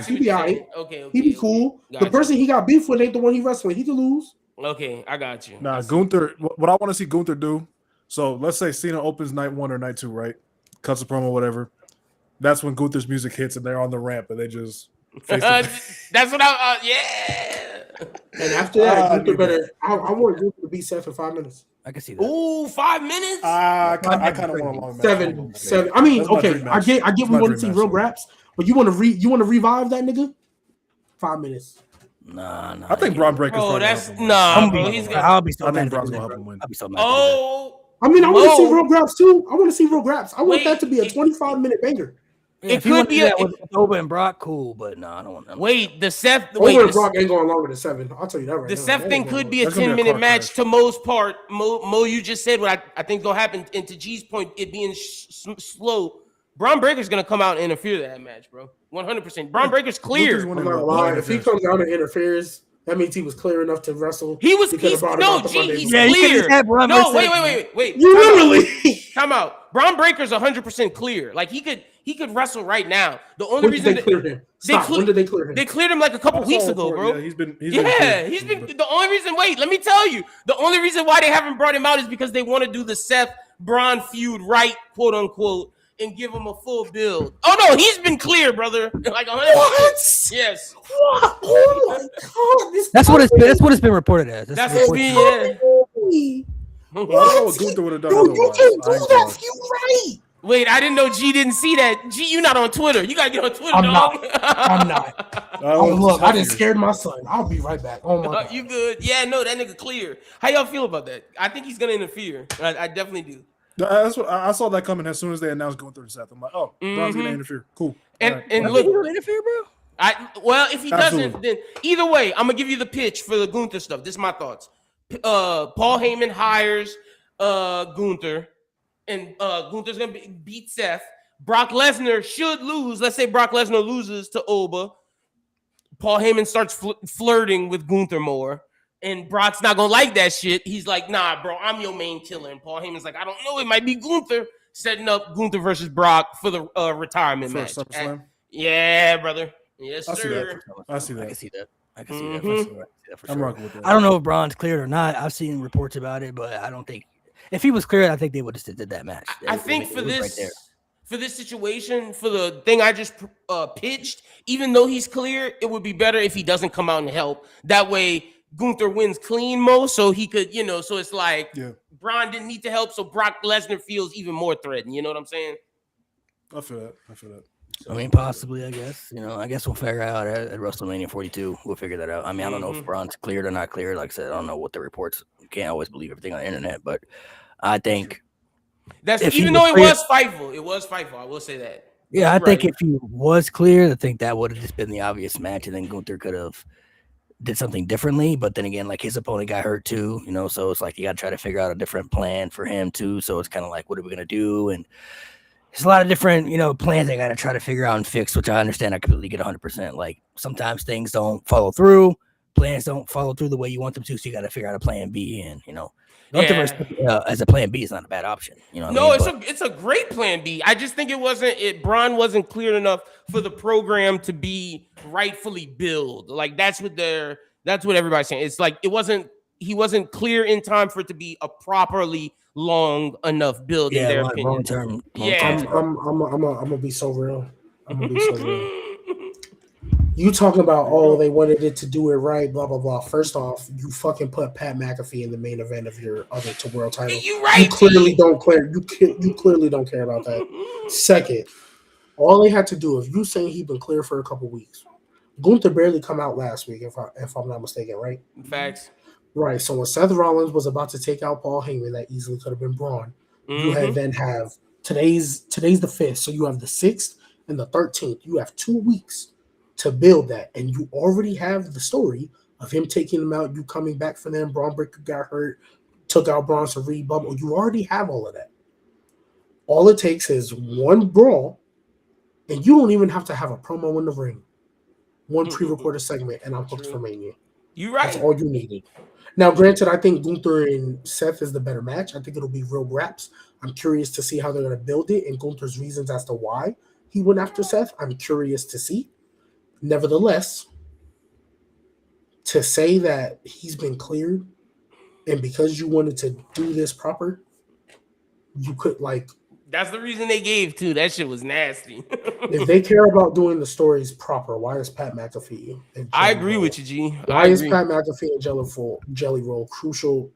He be all right. Okay. He be cool. The person he got beef with ain't the one he wrestling. He can lose. Okay, I got you. Nah, Gunther. What I want to see Gunther do. So let's say Cena opens night 1 or night 2, right? Cuts a promo, whatever. That's when Gunther's music hits and they're on the ramp and they just. That's what yeah. And after that, Gunther better. I want Gunther to beat Seth in 5 minutes. I can see that. Ooh, 5 minutes. I kind of want a long match. 7. I mean, okay, I get. We want to see real raps, but you want to revive that nigga? 5 minutes. Nah. I think Braun Breaker's. Oh, that's bro. I'll be so I mad. think Braun's gonna help him win. I'll be so mad. Oh, I mean, I want to see real raps too. I want to see real raps. I want that to be a 25-minute banger. Yeah, it could be with Oba and Brock, cool, but no, I don't want that. Wait, the Seth. Oba and Brock ain't going longer than 7. I'll tell you that right now. The Seth thing could be a 10-minute match to most part. Mo, you just said what I think gonna happen. And to G's point, it being slow. Braun Breaker's gonna come out and interfere that match, bro. 100%. Braun Breaker's clear. I'm not gonna lie. If he comes out and interferes, that means he was clear enough to wrestle. He's clear. No, wait. You literally. Come out. Braun Breaker's 100% clear. Like he could wrestle right now. The only reason they cleared him. When did they clear him? They cleared him like a couple weeks ago, bro. Yeah, he's been. The only reason. Wait, let me tell you. The only reason why they haven't brought him out is because they want to do the Seth Braun feud right, quote unquote, and give him a full build. Oh no, he's been clear, brother. Like 100%. What? Yes. What? Oh my God! That's what it's been reported as. That's what's being. Yeah. What? Gunther would have done You can't do that. You right. Wait, I didn't know G didn't see that. G, you not on Twitter. You gotta get on Twitter, dog. I'm not. Look, I just scared my son. I'll be right back. Oh my God. You good? Yeah, no, that nigga clear. How y'all feel about that? I think he's gonna interfere. I definitely do. That's what I saw that coming as soon as they announced Gunther and Seth. I'm like, oh, Braun's gonna interfere. Cool. And look, interfere, bro. If he doesn't, then either way, I'm gonna give you the pitch for the Gunther stuff. This is my thoughts. Paul Heyman hires Gunther, and Gunther's gonna beat Seth. Brock Lesnar should lose. Let's say Brock Lesnar loses to Oba. Paul Heyman starts flirting with Gunther more, and Brock's not gonna like that shit. He's like, "Nah, bro, I'm your main killer." And Paul Heyman's like, "I don't know, it might be Gunther." Setting up Gunther versus Brock for the retirement match. Yeah, brother. Yes, sir. I see that. I can see that. I'm rocking with that. I don't know if Braun's cleared or not. I've seen reports about it, but I don't think if he was cleared, I think they would have did that match. I think for this situation, for the thing I just pitched, even though he's clear, it would be better if he doesn't come out and help. That way, Gunther wins clean most, so he could, so it's like Braun didn't need to help, so Brock Lesnar feels even more threatened. You know what I'm saying? I feel that. I mean, possibly, I guess. I guess we'll figure out at WrestleMania 42. We'll figure that out. I mean, I don't know if Braun's cleared or not cleared. Like I said, I don't know what the reports. You can't always believe everything on the internet, but I think that's even though it was Fightful. It was Fightful. I will say that. Yeah, I think if he was clear, I think that would have just been the obvious match, and then Gunther could have did something differently. But then again, like his opponent got hurt too, so it's like you got to try to figure out a different plan for him too. So it's kind of like, what are we gonna do? And there's a lot of different, plans I got to try to figure out and fix, which I understand. I completely get 100%. Like sometimes things don't follow through. plans don't follow through the way you want them to, so you got to figure out a plan B. And Gunther as a plan B is not a bad option. It's a great plan B. I just think Braun wasn't clear enough for the program to be rightfully billed. Like that's what everybody's saying. It's like he wasn't clear in time for it to be a properly long enough build in their opinion. Long term. I'm gonna be so real. You talking about they wanted it to do it right, blah blah blah. First off, you fucking put Pat McAfee in the main event of your other world title. You clearly don't care. You clearly don't care about that. Second, all they had to do, if you saying he been clear for a couple weeks, Gunther barely come out last week, if I'm not mistaken, right? Facts. Right. So when Seth Rollins was about to take out Paul Heyman, that easily could have been Braun. You had then have today's the 5th, so you have the 6th and the 13th. You have 2 weeks to build that, and you already have the story of him taking them out, you coming back for them. Braun Breaker got hurt, took out Bronson Reed, Bubble. You already have all of that. All it takes is one brawl, and you don't even have to have a promo in the ring. One pre-recorded segment, and I'm hooked for Mania. You're right. That's all you needed. Now, granted, I think Gunther and Seth is the better match. I think it'll be real raps. I'm curious to see how they're going to build it and Gunther's reasons as to why he went after Seth. I'm curious to see. Nevertheless, to say that he's been cleared and because you wanted to do this proper, you could that's the reason they gave too. That shit was nasty. If they care about doing the stories proper, why is Pat McAfee? I agree with you, G. Why is Pat McAfee and Jelly Roll crucial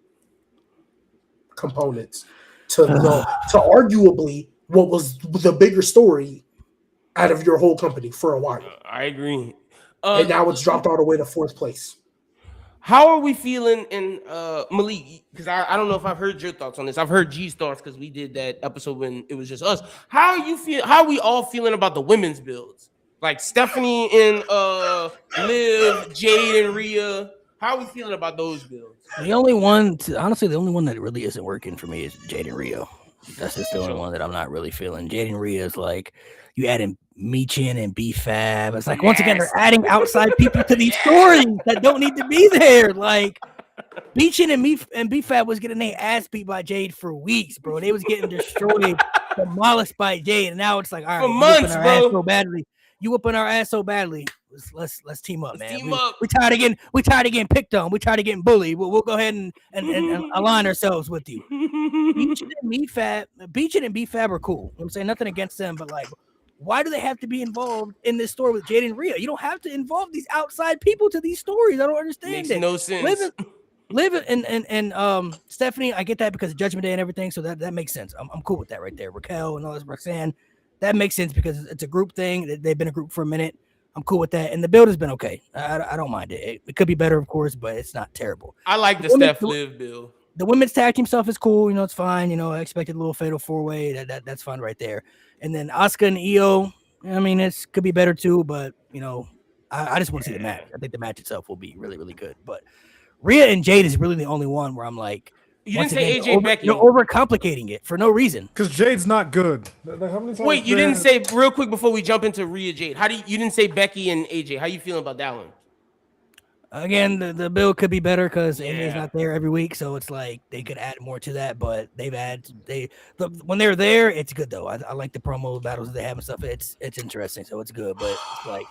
components to arguably what was the bigger story out of your whole company for a while? I agree. And now it's dropped all the way to 4th place. How are we feeling in Malik? Because I don't know if I've heard your thoughts on this. I've heard G's thoughts because we did that episode when it was just us. How are we all feeling about the women's builds? Like Stephanie and Liv, Jade and Rhea. How are we feeling about those builds? The only one that really isn't working for me is Jade and Rhea. That's just the only one that I'm not really feeling. Jade and Rhea is like you adding Michin and B-Fab. It's like once again they're adding outside people to these stories that don't need to be there. Like Michin and B-Fab was getting their ass beat by Jade for weeks, bro. They was getting destroyed, demolished by Jade, and now it's like all right, for months, bro. You whooping our ass so badly. Let's team up, man. Team up. We tired of getting picked on. We tired of getting bullied. We'll go ahead and align ourselves with you. Beachin and B-Fab are cool. I'm saying nothing against them, but like, why do they have to be involved in this story with Jade and Rhea? You don't have to involve these outside people to these stories. I don't understand. Makes no sense. Liv and Stephanie, I get that because of Judgment Day and everything, so that makes sense. I'm cool with that right there. Raquel and all this, Roxanne, that makes sense because it's a group thing. They've been a group for a minute. I'm cool with that, and the build has been okay. I don't mind it. It could be better, of course, but it's not terrible. I like the Steph Liv build. The women's tag team stuff is cool. It's fine. I expected a little fatal 4-way. That's fine right there. And then Asuka and Io, I mean, it could be better too, but I just want to see the match. I think the match itself will be really, really good. But Rhea and Jade is really the only one where I'm like, you didn't say AJ Becky. You're overcomplicating it for no reason. Because Jade's not good. Wait, you didn't say real quick before we jump into Rhea Jade. You didn't say Becky and AJ? How you feeling about that one? Again, the build could be better because AJ's not there every week, so it's like they could add more to that. But when they're there, it's good though. I like the promo battles that they have and stuff. It's interesting, so it's good. But it's like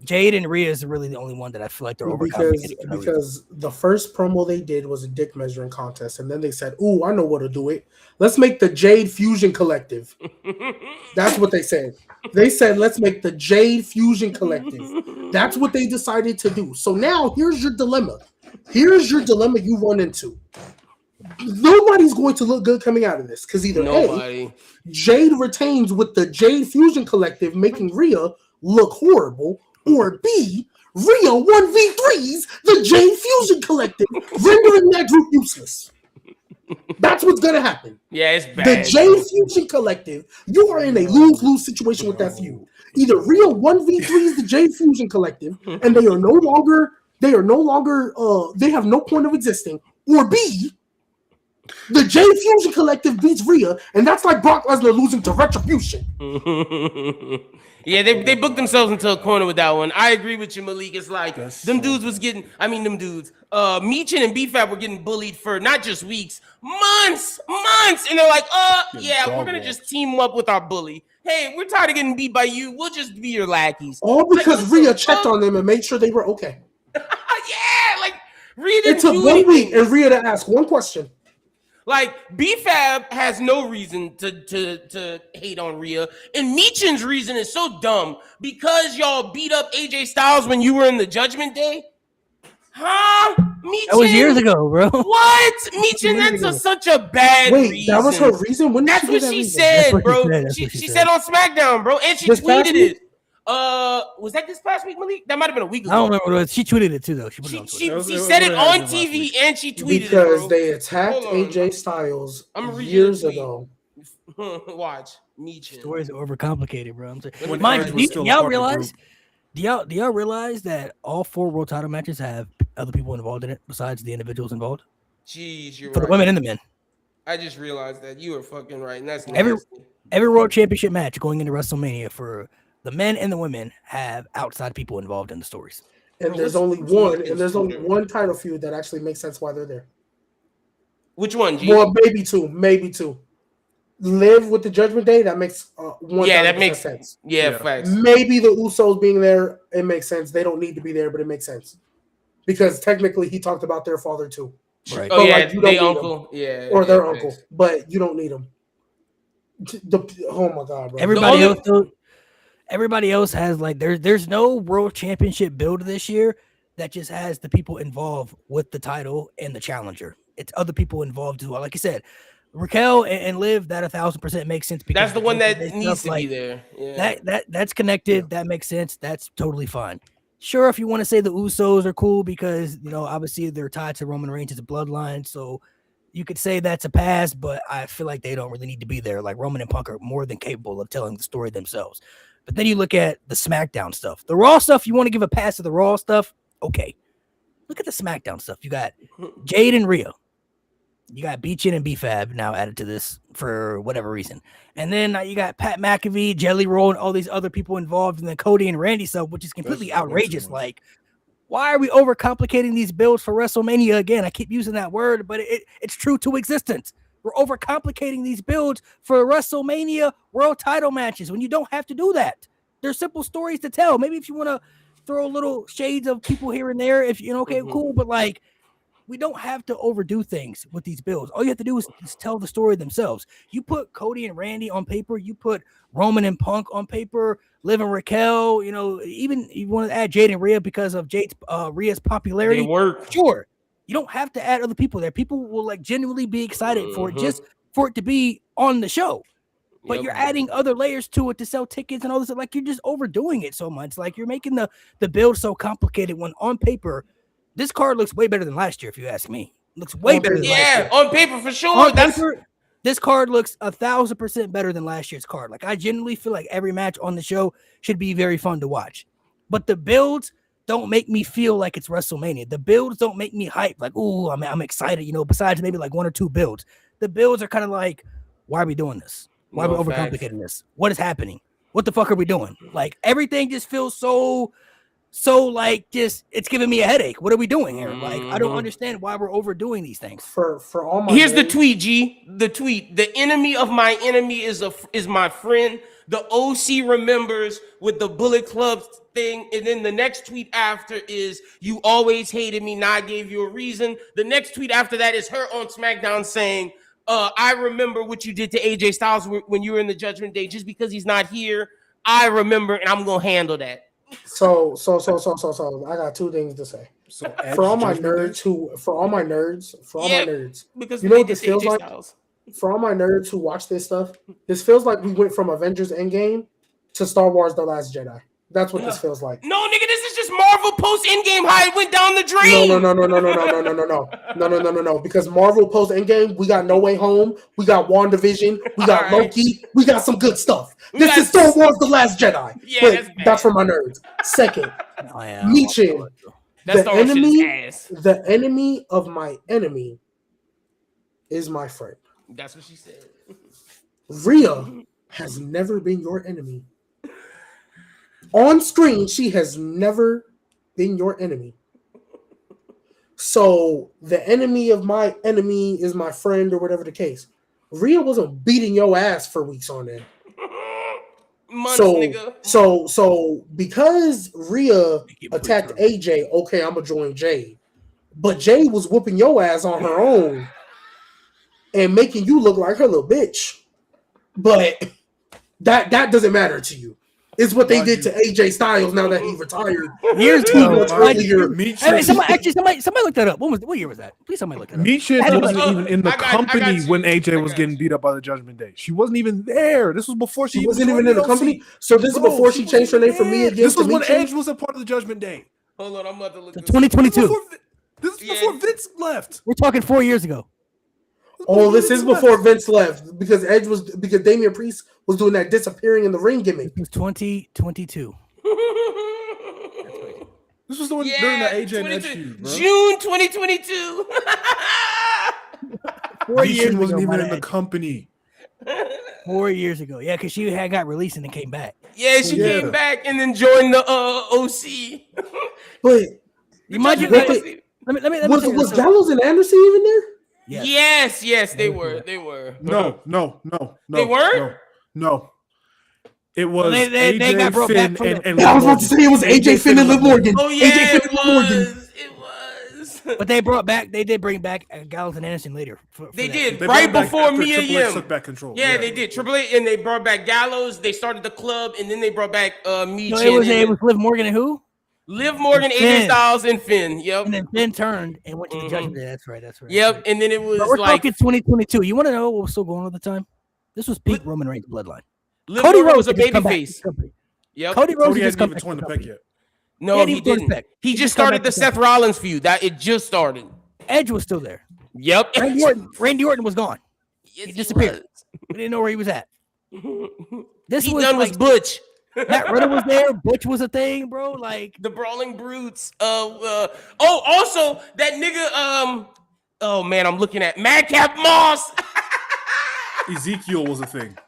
Jade and Rhea is really the only one that I feel like they're overcomplicating. Because the first promo they did was a dick measuring contest, and then they said, "Ooh, I know what to do it. Let's make the Jade Fusion Collective." That's what they said. They said, "Let's make the Jade Fusion Collective." That's what they decided to do. So now here's your dilemma. Here's your dilemma you run into. Nobody's going to look good coming out of this because either A, Jade retains with the Jade Fusion Collective, making Rhea look horrible, or B, Rhea 1v3s the Jade Fusion Collective, rendering that group useless. That's what's going to happen. Yeah, it's bad. The Jade Fusion Collective, you are in a lose-lose situation with that feud. Either Rhea 1v3s the Jade Fusion Collective, and they have no point of existing, or B, The J Fusion Collective beats Rhea, and that's like Brock Lesnar losing to Retribution. Yeah, they booked themselves into a corner with that one. I agree with you, Malik. It's like them dudes was getting. Meechin and B-Fab were getting bullied for not just weeks, months, and they're like, yeah, we're gonna just team up with our bully. Hey, we're tired of getting beat by you. We'll just be your lackeys. All because Rhea checked on them and made sure they were okay. Yeah, like Rhea didn't It took do 1 anything. week and Rhea to ask one question. Like B-Fab has no reason to hate on Rhea, and Meechin's reason is so dumb because y'all beat up AJ Styles when you were in the Judgment Day. Huh? Meechin? That was years ago, bro. What? Meechin, that's such a bad reason. That was her reason? When did That's she what get that she reason? said, bro. She She said on SmackDown, bro, and she This past tweeted week? it. Was that this past week, Malik? That might have been a week ago. I don't remember. She tweeted it too, though. She put it She on Twitter. said it on TV and she tweeted it, because bro. they attacked Hold on. AJ Styles I'm years reading the ago. Watch Meechin. Stories are overcomplicated, bro. I'm saying. When Mind Edge you, was do still a y'all part of the realize? Do y'all realize that all 4 world title matches have other people involved in it besides the individuals involved? Jeez, you're For right. the women and the men. I just realized that you were fucking right, and that's Every nasty. every world championship match going into WrestleMania for the men and the women have outside people involved in the stories. And Bro, there's what's- only what's one, Meechin's and there's only Twitter? one title feud that actually makes sense why they're there. Which one, G? Well, maybe two. Live with the Judgment Day, that makes 1,000% Yeah, that makes sense. Yeah, facts. Maybe the Usos being there, it makes sense. They don't need to be there, but it makes sense. Because technically he talked about their father too. Right. Oh But, yeah, like, you don't they need uncle. Yeah, Or yeah, their facts. uncle. But you don't need them. Oh my god, bro. Everybody only- else though, everybody else has like there's no world championship build this year that just has the people involved with the title and the challenger. It's other people involved as well. Like you said, Raquel and Liv, that 1,000% makes sense because That's the one that stuff, needs to be like, there. Yeah. that's connected. That makes sense. That's totally fine. Sure, if you want to say the Usos are cool because obviously they're tied to Roman Reigns as a bloodline, so you could say that's a pass, but I feel like they don't really need to be there. Like Roman and Punk are more than capable of telling the story themselves. But then you look at the SmackDown stuff, the Raw stuff. You want to give a pass to the Raw stuff? Okay. Look at the SmackDown stuff. You got Jade and Rhea. You got Beechin and B-Fab now added to this for whatever reason. And then you got Pat McAfee, Jelly Roll, and all these other people involved. And then Cody and Randy stuff, which is completely outrageous. Like, why are we overcomplicating these builds for WrestleMania again? I keep using that word, but it's true to existence. We're overcomplicating these builds for WrestleMania world title matches when you don't have to do that. There's simple stories to tell. Maybe if you want to throw little shades of people here and there, if okay, cool, but like, we don't have to overdo things with these builds. All you have to do is tell the story themselves. You put Cody and Randy on paper. You put Roman and Punk on paper. Liv and Raquel. Even you want to add Jade and Rhea because of Rhea's popularity. They work. Sure, you don't have to add other people there. People will like genuinely be excited for it, just for it to be on the show. But you're adding other layers to it to sell tickets and all this. Like, you're just overdoing it so much. Like, you're making the build so complicated when on paper, this card looks way better than last year, if you ask me. Looks way better than last year. On paper for sure. On paper, this card looks 1,000% better than last year's card. Like, I genuinely feel like every match on the show should be very fun to watch. But the builds don't make me feel like it's WrestleMania. The builds don't make me hype. Like, ooh, I'm excited. Besides maybe like 1 or 2 builds, the builds are kind of like, why are we doing this? Why are we overcomplicating this? What is happening? What the fuck are we doing? Like, everything just feels so like, just, it's giving me a headache. What are we doing here? Like, I don't understand why we're overdoing these things. For all my Here's the tweet, G. The tweet. The enemy of my enemy is my friend. The OC remembers with the Bullet Club thing. And then the next tweet after is, you always hated me. Now I gave you a reason. The next tweet after that is her on SmackDown saying, I remember what you did to AJ Styles when you were in the Judgment Day. Just because he's not here, I remember, and I'm gonna handle that. So I got 2 things to say. So For all my nerds, Because you know they what did this feels AJ like? Styles. For all my nerds who watch this stuff, this feels like we went from Avengers Endgame to Star Wars The Last Jedi. That's what this feels like. No, nigga, this is just Marvel post Endgame how it went down the drain. No. Because Marvel post Endgame, we got No Way Home, we got WandaVision, we got Loki, we got some good stuff. This is Star Wars The Last Jedi. Yeah, but that's that's for my nerds. Second, Meechin, That's the Star Wars shit is enemy, ass. the enemy of my enemy is my friend. That's what she said. Rhea has never been your enemy. On screen, she has never been your enemy. So the enemy of my enemy is my friend, or whatever the case. Rhea wasn't beating your ass for weeks on end. Months, nigga. So because Rhea attacked AJ, okay, I'm gonna join Jade. But Jade was whooping your ass on her own and making you look like her little bitch. But that doesn't matter to you. It's what they did to AJ Styles now that he retired. Years ago. Somebody look that up. What year was that? Please somebody look it up. Michin wasn't even in the company when AJ was getting beat up by the Judgment Day. She wasn't even there. This was before she wasn't even in the company. So this is before she changed her name from Mia. This was when Edge was a part of the Judgment Day. Hold on, I'm about to look. 2022. This is before Vince left. We're talking 4 years ago. Oh, this is before Vince left because Damian Priest was doing that disappearing in the ring gimmick. It was 2022. This was during the AJ and Edge feud, bro. June 2022. 4 years ago, wasn't even in the company. 4 years ago. Yeah, because she had got released and then came back. Yeah, she came back and then joined the OC. But imagine was Gallows and Anderson even there? Yes, they were. They were. No. They weren't? No. It was they AJ, got brought Finn, back and I was about to say it was AJ Finn and Liv Morgan. Oh yeah, AJ Finn and Liv Morgan. It was. But they did bring back Gallows and Anderson later. They did They right brought back before after Mia Triple H Yim. took back control. Yeah, they did. Triple H, and they brought back Gallows. They started the club, and then they brought back Michin. No, it was Liv Morgan and who? Liv Morgan, AJ Styles, and Finn. Yep. And then Finn turned and went to the Judgment Day. That's right. Yep. And then it was we're like talking 2022. You want to know what was still going on at the time? This was peak Roman Reigns bloodline. Liv Morgan was a babyface. Yep. Cody hadn't even torn the peg yet. No, he didn't. He just started the Seth Rollins feud. It just started. Edge was still there. Yep. Randy Orton was gone. Yes, he disappeared. We didn't know where he was at. This was Butch. Matt Riddle was there. Butch was a thing, bro. Like the Brawling Brutes. Also that nigga. Oh man, I'm looking at Madcap Moss. Ezekiel was a thing.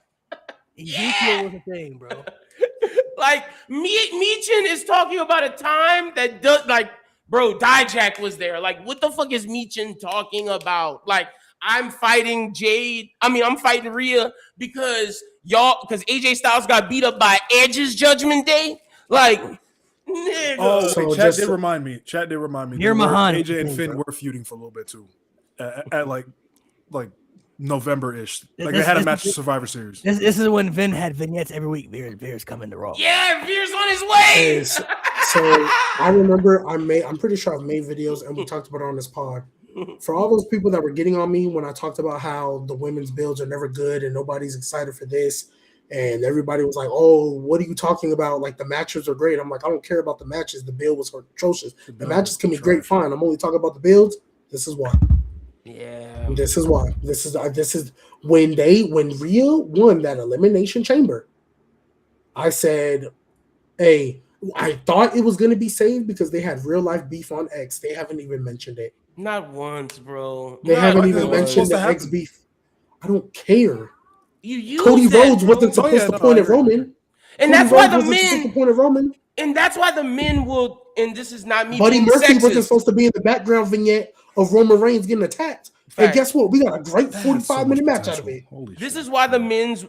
Ezekiel was a thing, bro. Like Michin is talking about a time that does bro. Dijak was there. Like, what the fuck is Michin talking about? Like, I'm fighting Jade. I'm fighting Rhea because AJ Styles got beat up by Edge's Judgment Day. Like, nigga. Oh, Chat did remind me. You're Mahani. AJ and Finn were feuding for a little bit too, at like November-ish. Like they had a match at Survivor Series. This is when Vin had vignettes every week. Veer's coming to Raw. Yeah, Veer's on his way. So I remember I'm pretty sure I've made videos and we talked about it on this pod. For all those people that were getting on me when I talked about how the women's builds are never good and nobody's excited for this, and everybody was like, "Oh, what are you talking about? Like the matches are great." I'm like, I don't care about the matches. The build was atrocious. The matches can be great, fine. I'm only talking about the builds. This is why. Yeah. This is why. This is when Rhea won that Elimination Chamber. I said, "Hey, I thought it was going to be saved because they had real life beef on X. They haven't even mentioned it. Not once, bro. They haven't even mentioned the X beef. I don't care. Cody Rhodes wasn't supposed to point at Roman, and that's why the men point at Roman, and that's why the men will. And this is not me. Buddy Murphy wasn't supposed to be in the background vignette of Roman Reigns getting attacked. And guess what? We got a great 45-minute match out of it. This is why the men's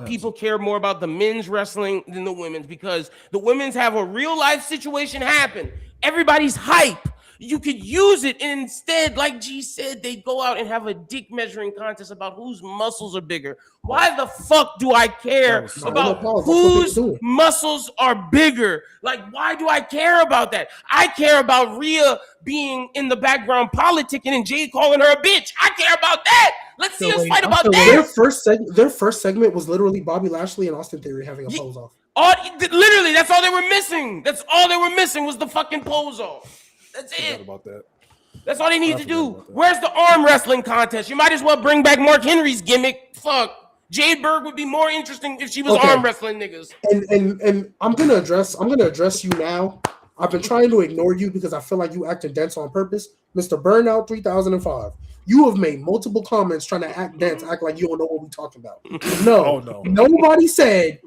people care more about the men's wrestling than the women's, because the women's have a real life situation happen. Everybody's hype. You could use it instead, like G said, they go out and have a dick measuring contest about whose muscles are bigger. Why the fuck do I care about whose muscles are bigger? Like, why do I care about that? I care about Rhea being in the background politicking and Jade calling her a bitch. I care about that. Let's see us fight about that. Their first segment was literally Bobby Lashley and Austin Theory having a pose off. Literally, that's all they were missing. That's all they were missing was the fucking pose off. That's it. About that. That's all they need to do. Where's the arm wrestling contest? You might as well bring back Mark Henry's gimmick. Fuck. Jade Berg would be more interesting if she was arm wrestling niggas. And I'm gonna address you now. I've been trying to ignore you because I feel like you acting dense on purpose. Mr. Burnout 3005. You have made multiple comments trying to act dense, act like you don't know what we're talking about. No, nobody said,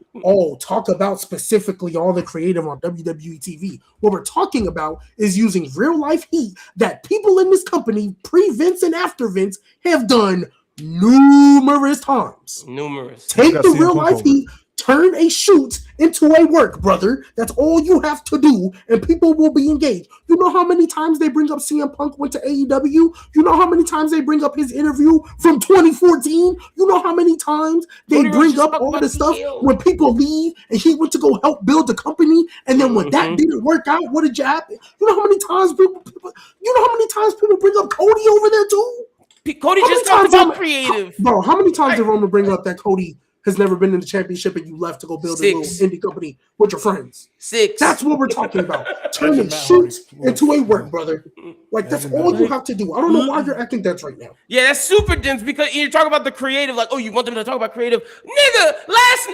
talk about specifically all the creative on WWE TV. What we're talking about is using real life heat that people in this company, pre-Vince and after Vince, have done numerous times. Take the real life heat, turn a shoot into a work, brother. That's all you have to do, and people will be engaged. You know how many times they bring up CM Punk went to AEW? You know how many times they bring up his interview from 2014? You know how many times they bring up all this stuff when people leave and he went to go help build the company, and then when that didn't work out, what did you happen? You know how many times people bring up Cody over there too? Cody just talked about creative. Bro, how many times did Roman bring up that Cody has never been in the championship and you left to go build a little indie company with your friends? 6. That's what we're talking about. Turning shoots into a work, brother. Like, that's all you have to do. I don't know why you're acting dense right now. Yeah, that's super dense because you're talking about the creative. Like, you want them to talk about creative? Nigga,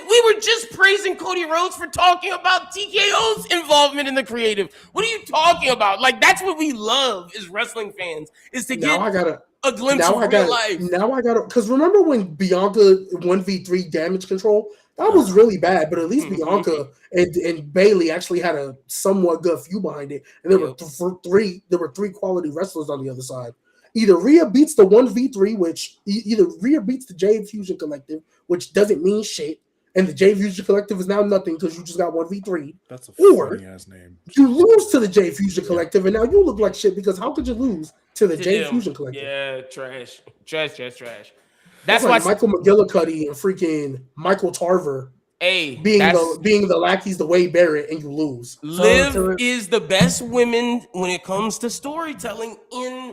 we were just praising Cody Rhodes for talking about TKO's involvement in the creative. What are you talking about? Like, that's what we love as wrestling fans, is to get a glimpse of real life. Now I got to, because remember when Bianca 1v3 damage control? That was really bad, but at least Bianca and Bailey actually had a somewhat good feud behind it. And there were three quality wrestlers on the other side. Either Rhea beats the 1v3, which either Rhea beats the J Fusion Collective, which doesn't mean shit, and the J Fusion Collective is now nothing because you just got 1v3. That's a funny ass name. You lose to the J Fusion Collective, and now you look like shit because how could you lose to the J Fusion Collective? Yeah, trash. That's like Michael McGillicuddy and freaking Michael Tarver. Being the lackeys the Wade Barrett, and you lose. Liv is the best women when it comes to storytelling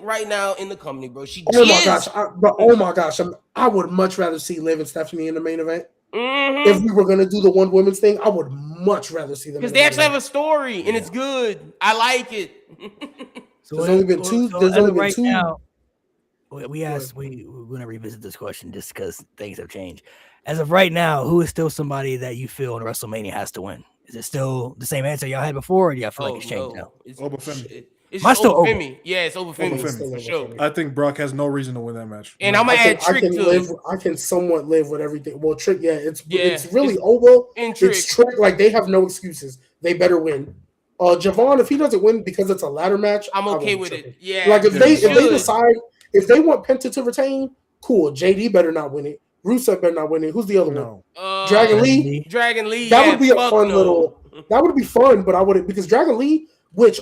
right now in the company, bro. Oh my gosh, I would much rather see Liv and Stephanie in the main event. If we were gonna do the one women's thing, I would much rather see them because they actually have a story and it's good. I like it. There's only been two. Now, we're gonna revisit this question just because things have changed. As of right now, who is still somebody that you feel in WrestleMania has to win? Is it still the same answer y'all had before, or do y'all feel like it's changed now? It's still over Femi. Yeah, it's over Femi for sure. I think Brock has no reason to win that match. And I'm gonna add Trick to it. I can somewhat live with everything. Well, Trick, it's really over. It's Trick. Like, they have no excuses. They better win. Javon, if he doesn't win because it's a ladder match, I'm okay with it. Yeah. Like, if they decide if they want Penta to retain, cool. JD better not win it. Rusev better not win it. Who's the other one? Dragon Lee. That would be a fun little. That would be fun, but I wouldn't, because Dragon Lee. Which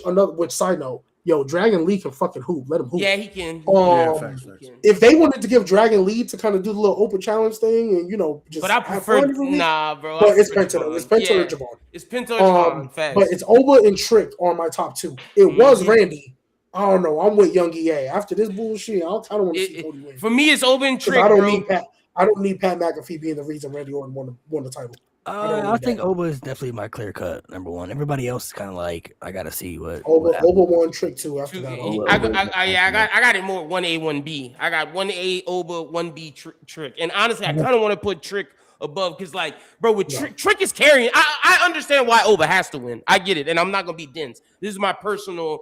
side note? Dragon Lee can fucking hoop. Let him hoop. Yeah, he can. Facts. If they wanted to give Dragon Lee to kind of do the little open challenge thing, and just. But I prefer bro. But it's Penta though. It's Penta or Javon. It's Penta or Javon. Facts. But it's Oba and Trick on my top 2. It was Randy. I don't know. I'm with Young EA. After this bullshit, I kind of want to see Cody win. For me, it's Oba and Trick. I don't need Pat McAfee being the reason Randy Orton won the title. I think Oba is definitely my clear cut number 1. Everybody else is kind of like, I gotta see what. Oba won, Trick 2 after that. I got it more 1A, 1B. I got 1A Oba, 1B Trick. And honestly, I kind of want to put Trick above because, like, bro, with Trick is carrying. I understand why Oba has to win. I get it, and I'm not gonna be dense. This is my personal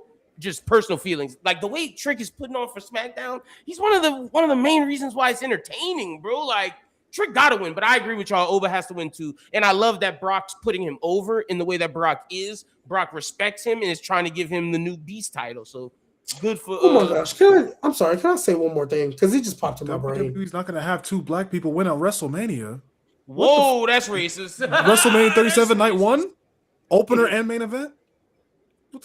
feelings. Like, the way Trick is putting on for SmackDown, he's one of the main reasons why it's entertaining, bro. Like, Trick gotta win, but I agree with y'all. Oba has to win too, and I love that Brock's putting him over in the way that Brock is. Brock respects him and is trying to give him the new Beast title. So good for. Oh my gosh! I'm sorry. Can I say one more thing? Because it just popped in my brain. He's not gonna have 2 black people win at WrestleMania. Whoa, that's racist. WrestleMania 37 night 1, opener and main event. What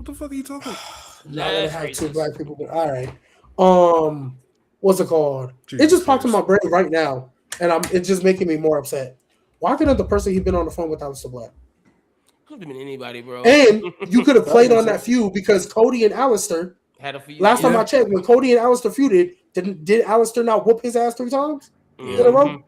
the fuck are you talking about? Not gonna have 2 black people. But all right. What's it called? It just popped in my brain right now. And it's just making me more upset. Why couldn't the person he'd been on the phone with Aleister Black? Could have been anybody, bro. And you could have played on that feud because Cody and Aleister had a feud. Last time I checked, when Cody and Aleister feuded, did Aleister not whoop his ass 3 times in a row?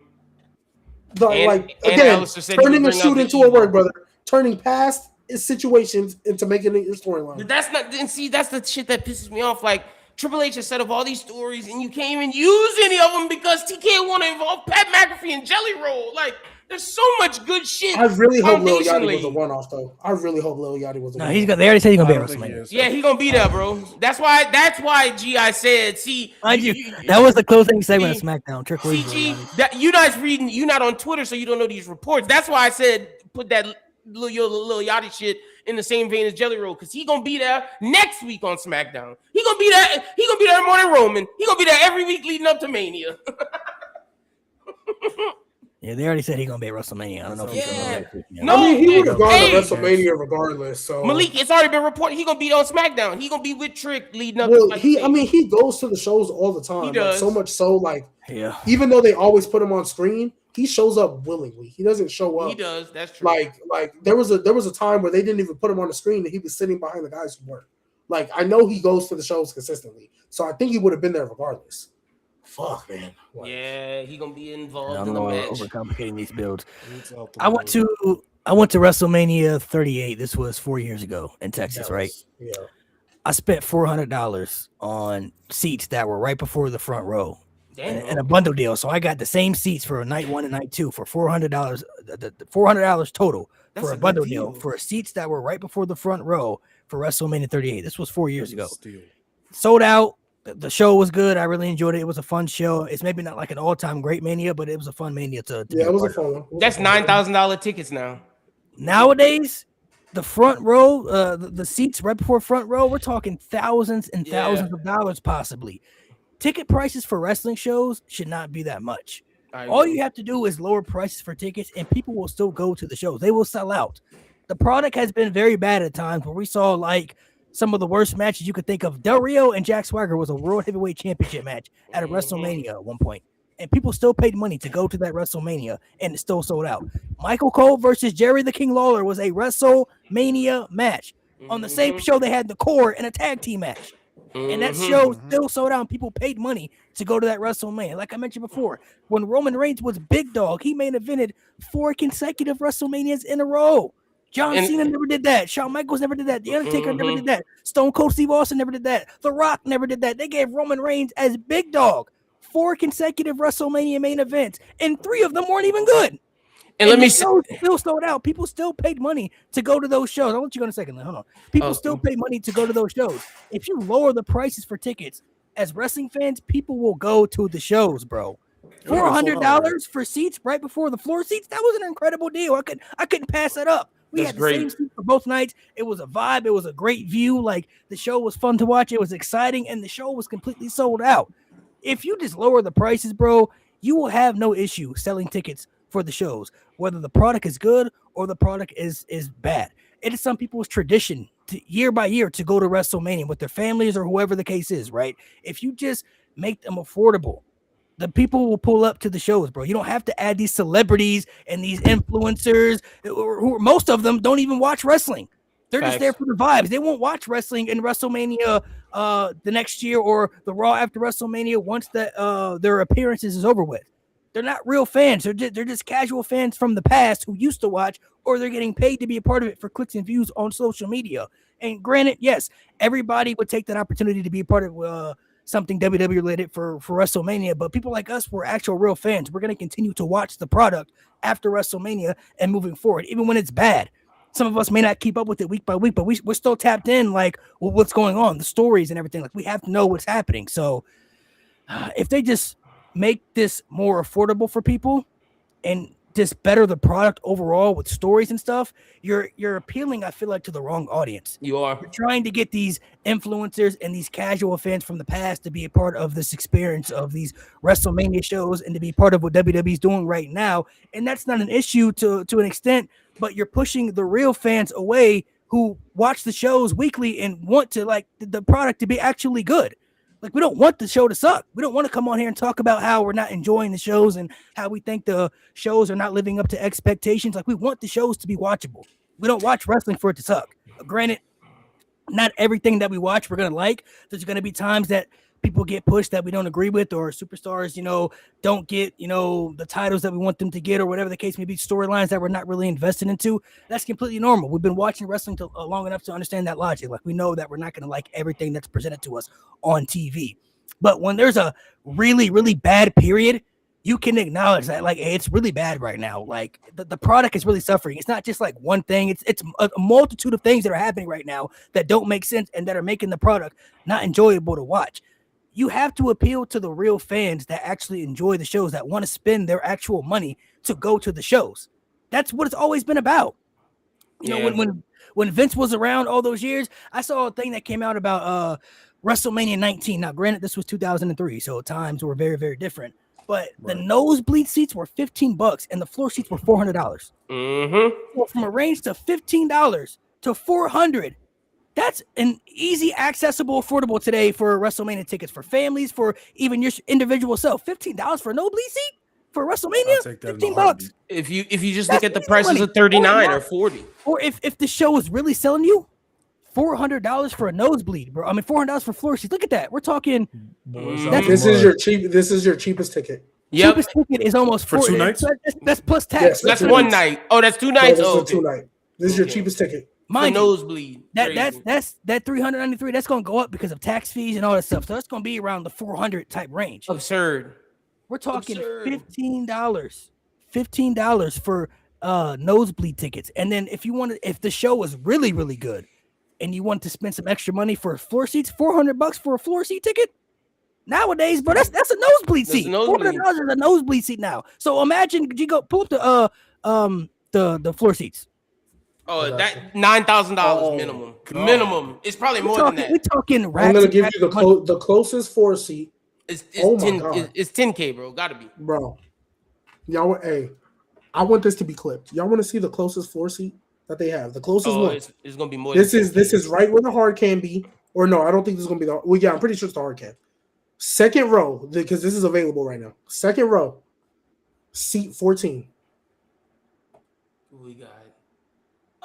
Again, turning a shoot into a work, brother. Turning past situations into making it your storyline. But that's the shit that pisses me off. Like, Triple H has set up all these stories, and you can't even use any of them because TK want to involve Pat McAfee and Jelly Roll. Like, There's so much good shit. I really hope Lil Yachty foundationally. was a one-off, though. I really hope Lil Yachty was a No, one-off. he's got. They already said he's gonna be I at don't think he WrestleMania. is. Yeah, he gonna be there, bro. That's why G.I. said, see, That was the closing segment of SmackDown. Trick Williams. CG, that you guys reading, you not on Twitter, so you don't know these reports. That's why I said put that Lil Yachty shit in the same vein as Jelly Roll, because he gonna be there next week on SmackDown. He gonna be there. He gonna be there more than Roman. He gonna be there every week leading up to Mania. Yeah, they already said he's gonna be at WrestleMania. I don't know if he's gonna be next week. No, I mean, he would have gone hey. to WrestleMania regardless. So Malik, it's already been reported he gonna be on SmackDown. He gonna be with Trick leading up. well, to he goes to the shows all the time. He does. Like, so much so, like, Yeah. even though they always put him on screen, he shows up willingly. He doesn't show up. He does. That's true. Like there was a time where they didn't even put him on the screen and he was sitting behind the guys who work. Like, I know he goes to the shows consistently, so I think he would have been there regardless. Fuck, man. Like, yeah, he gonna be I involved don't in the know. match. Overcomplicating these builds. It's out the I went window. to WrestleMania 38. This was 4 years ago in Texas, right? Yeah. I spent $400 on seats that were right before the front row. Damn. And a bundle deal. So I got the same seats for night 1 and night 2 for $400. The $400 total That's for a a good bundle deal. deal for seats that were right before the front row for WrestleMania 38. This was 4 years ago. Steal. Sold out. The show was good. I really enjoyed it. It was a fun show. It's maybe not like an all-time great Mania, but it was a fun Mania to be Yeah, it was a part of. fun one. It was That's a fun one. $9,000 tickets now. Nowadays, the front row, the seats right before front row, we're talking thousands and thousands of dollars possibly. Ticket prices for wrestling shows should not be that much. All you have to do is lower prices for tickets and people will still go to the shows. They will sell out. The product has been very bad at times where we saw like some of the worst matches you could think of. Del Rio and Jack Swagger was a World Heavyweight Championship match at a WrestleMania at one point. And people still paid money to go to that WrestleMania and it still sold out. Michael Cole versus Jerry the King Lawler was a WrestleMania match. On the same show, they had the Core in a tag team match. And that show still sold out. And people paid money to go to that WrestleMania. Like I mentioned before, when Roman Reigns was big dog, he main evented 4 consecutive WrestleManias in a row. John Cena never did that. Shawn Michaels never did that. The Undertaker never did that. Stone Cold Steve Austin never did that. The Rock never did that. They gave Roman Reigns as big dog 4 consecutive WrestleMania main events, and 3 of them weren't even good. And let me still sold out. People still paid money to go to those shows. I'll let you go in a second. Hold on. People still pay money to go to those shows. If you lower the prices for tickets, as wrestling fans, people will go to the shows, bro. $400 for seats right before the floor seats. That was an incredible deal. I couldn't pass that up. We had the same seats for both nights. It was a vibe. It was a great view. Like the show was fun to watch. It was exciting, and the show was completely sold out. If you just lower the prices, bro, you will have no issue selling tickets for the shows, whether the product is good or the product is bad. It is some people's tradition year by year to go to WrestleMania with their families or whoever the case is, right? If you just make them affordable, the people will pull up to the shows, bro. You don't have to add these celebrities and these influencers who most of them don't even watch wrestling. They're just there for the vibes. They won't watch wrestling in WrestleMania the next year or the Raw after WrestleMania once their appearances is over with. They're not real fans. They're just casual fans from the past who used to watch, or they're getting paid to be a part of it for clicks and views on social media. And granted, yes, everybody would take that opportunity to be a part of something WWE related for WrestleMania, but people like us, we're actual real fans. We're going to continue to watch the product after WrestleMania and moving forward, even when it's bad. Some of us may not keep up with it week by week, but we're still tapped in, like, well, what's going on, the stories and everything. Like, we have to know what's happening. So if they just make this more affordable for people and just better the product overall with stories and stuff, you're appealing, I feel like, to the wrong audience. You are. You're trying to get these influencers and these casual fans from the past to be a part of this experience of these WrestleMania shows and to be part of what WWE's doing right now. And that's not an issue to an extent, but you're pushing the real fans away who watch the shows weekly and want to like the product to be actually good. Like, we don't want the show to suck. We don't want to come on here and talk about how we're not enjoying the shows and how we think the shows are not living up to expectations. Like, we want the shows to be watchable. We don't watch wrestling for it to suck. Granted, not everything that we watch we're going to like. There's going to be times that people get pushed that we don't agree with, or superstars, don't get, the titles that we want them to get, or whatever the case may be, storylines that we're not really invested into. That's completely normal. We've been watching wrestling long enough to understand that logic. Like, we know that we're not going to like everything that's presented to us on TV. But when there's a really, really bad period, you can acknowledge that like it's really bad right now. Like the product is really suffering. It's not just like one thing. It's a multitude of things that are happening right now that don't make sense and that are making the product not enjoyable to watch. You have to appeal to the real fans that actually enjoy the shows, that want to spend their actual money to go to the shows. That's what it's always been about. You know, when Vince was around all those years, I saw a thing that came out about WrestleMania 19. Now, granted, this was 2003, so times were very, very different. But the nosebleed seats were $15 and the floor seats were $400. So from a range to $15 to $400, that's an easy, accessible, affordable today for WrestleMania tickets for families, for even your individual self. $15 for a nosebleed seat for WrestleMania. $15. If you just look at the prices of 39 or 40, or if the show is really selling you $400 for a nosebleed, bro. I mean $400 for floor seats. Look at that. We're talking. This is your cheapest ticket. Cheapest ticket is almost for 2 nights. That's plus tax. Yes, that's 1 night. Oh, that's 2 nights. No, this is 2 night. This is your cheapest ticket. Mind nosebleed. That's that $393. That's going to go up because of tax fees and all that stuff. So that's going to be around the $400 type range. Absurd. We're talking $15 for nosebleed tickets. And then if the show is really, really good and you want to spend some extra money for floor seats, $400 for a floor seat ticket nowadays, bro, that's a nosebleed seat. $400 is a nosebleed seat now. So imagine you go pull up the floor seats. Oh, that $9,000 minimum. Minimum. It's probably more than that. We're talking. I'm gonna give you the closest floor seat. It's 10K, bro. Gotta be, bro. Y'all, hey, I want this to be clipped. Y'all want to see the closest floor seat that they have? The closest one. It's gonna be more. This is right where the hard can be. Or no, I don't think this is gonna be the. Well, yeah, I'm pretty sure it's the hard can. Second row, because this is available right now. Second row, seat 14. Who we got?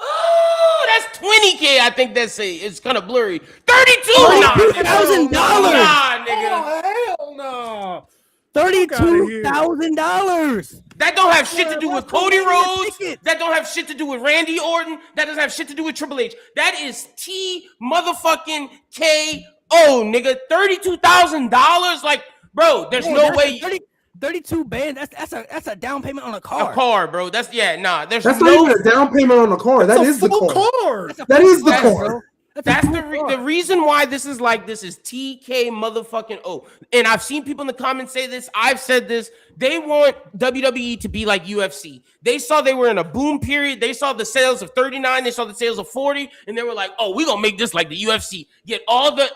Oh, that's 20K. I think it's kind of blurry. $32,000. Nah, nigga. Oh, hell no. $32,000. That don't have shit to do with Cody Rhodes. That don't have shit to do with Randy Orton. That doesn't have shit to do with Triple H. That is T motherfucking KO, nigga. $32,000. Like, bro, there's no way. 32 bands. That's a down payment on a car. A car, bro. There's not even a down payment on a car. That is the car. That is the car. That's the reason why this is like this is TK motherfucking O. And I've seen people in the comments say this. I've said this. They want WWE to be like UFC. They saw they were in a boom period. They saw the sales of 39. They saw the sales of 40, and they were like, "Oh, we're gonna make this like the UFC." Get all the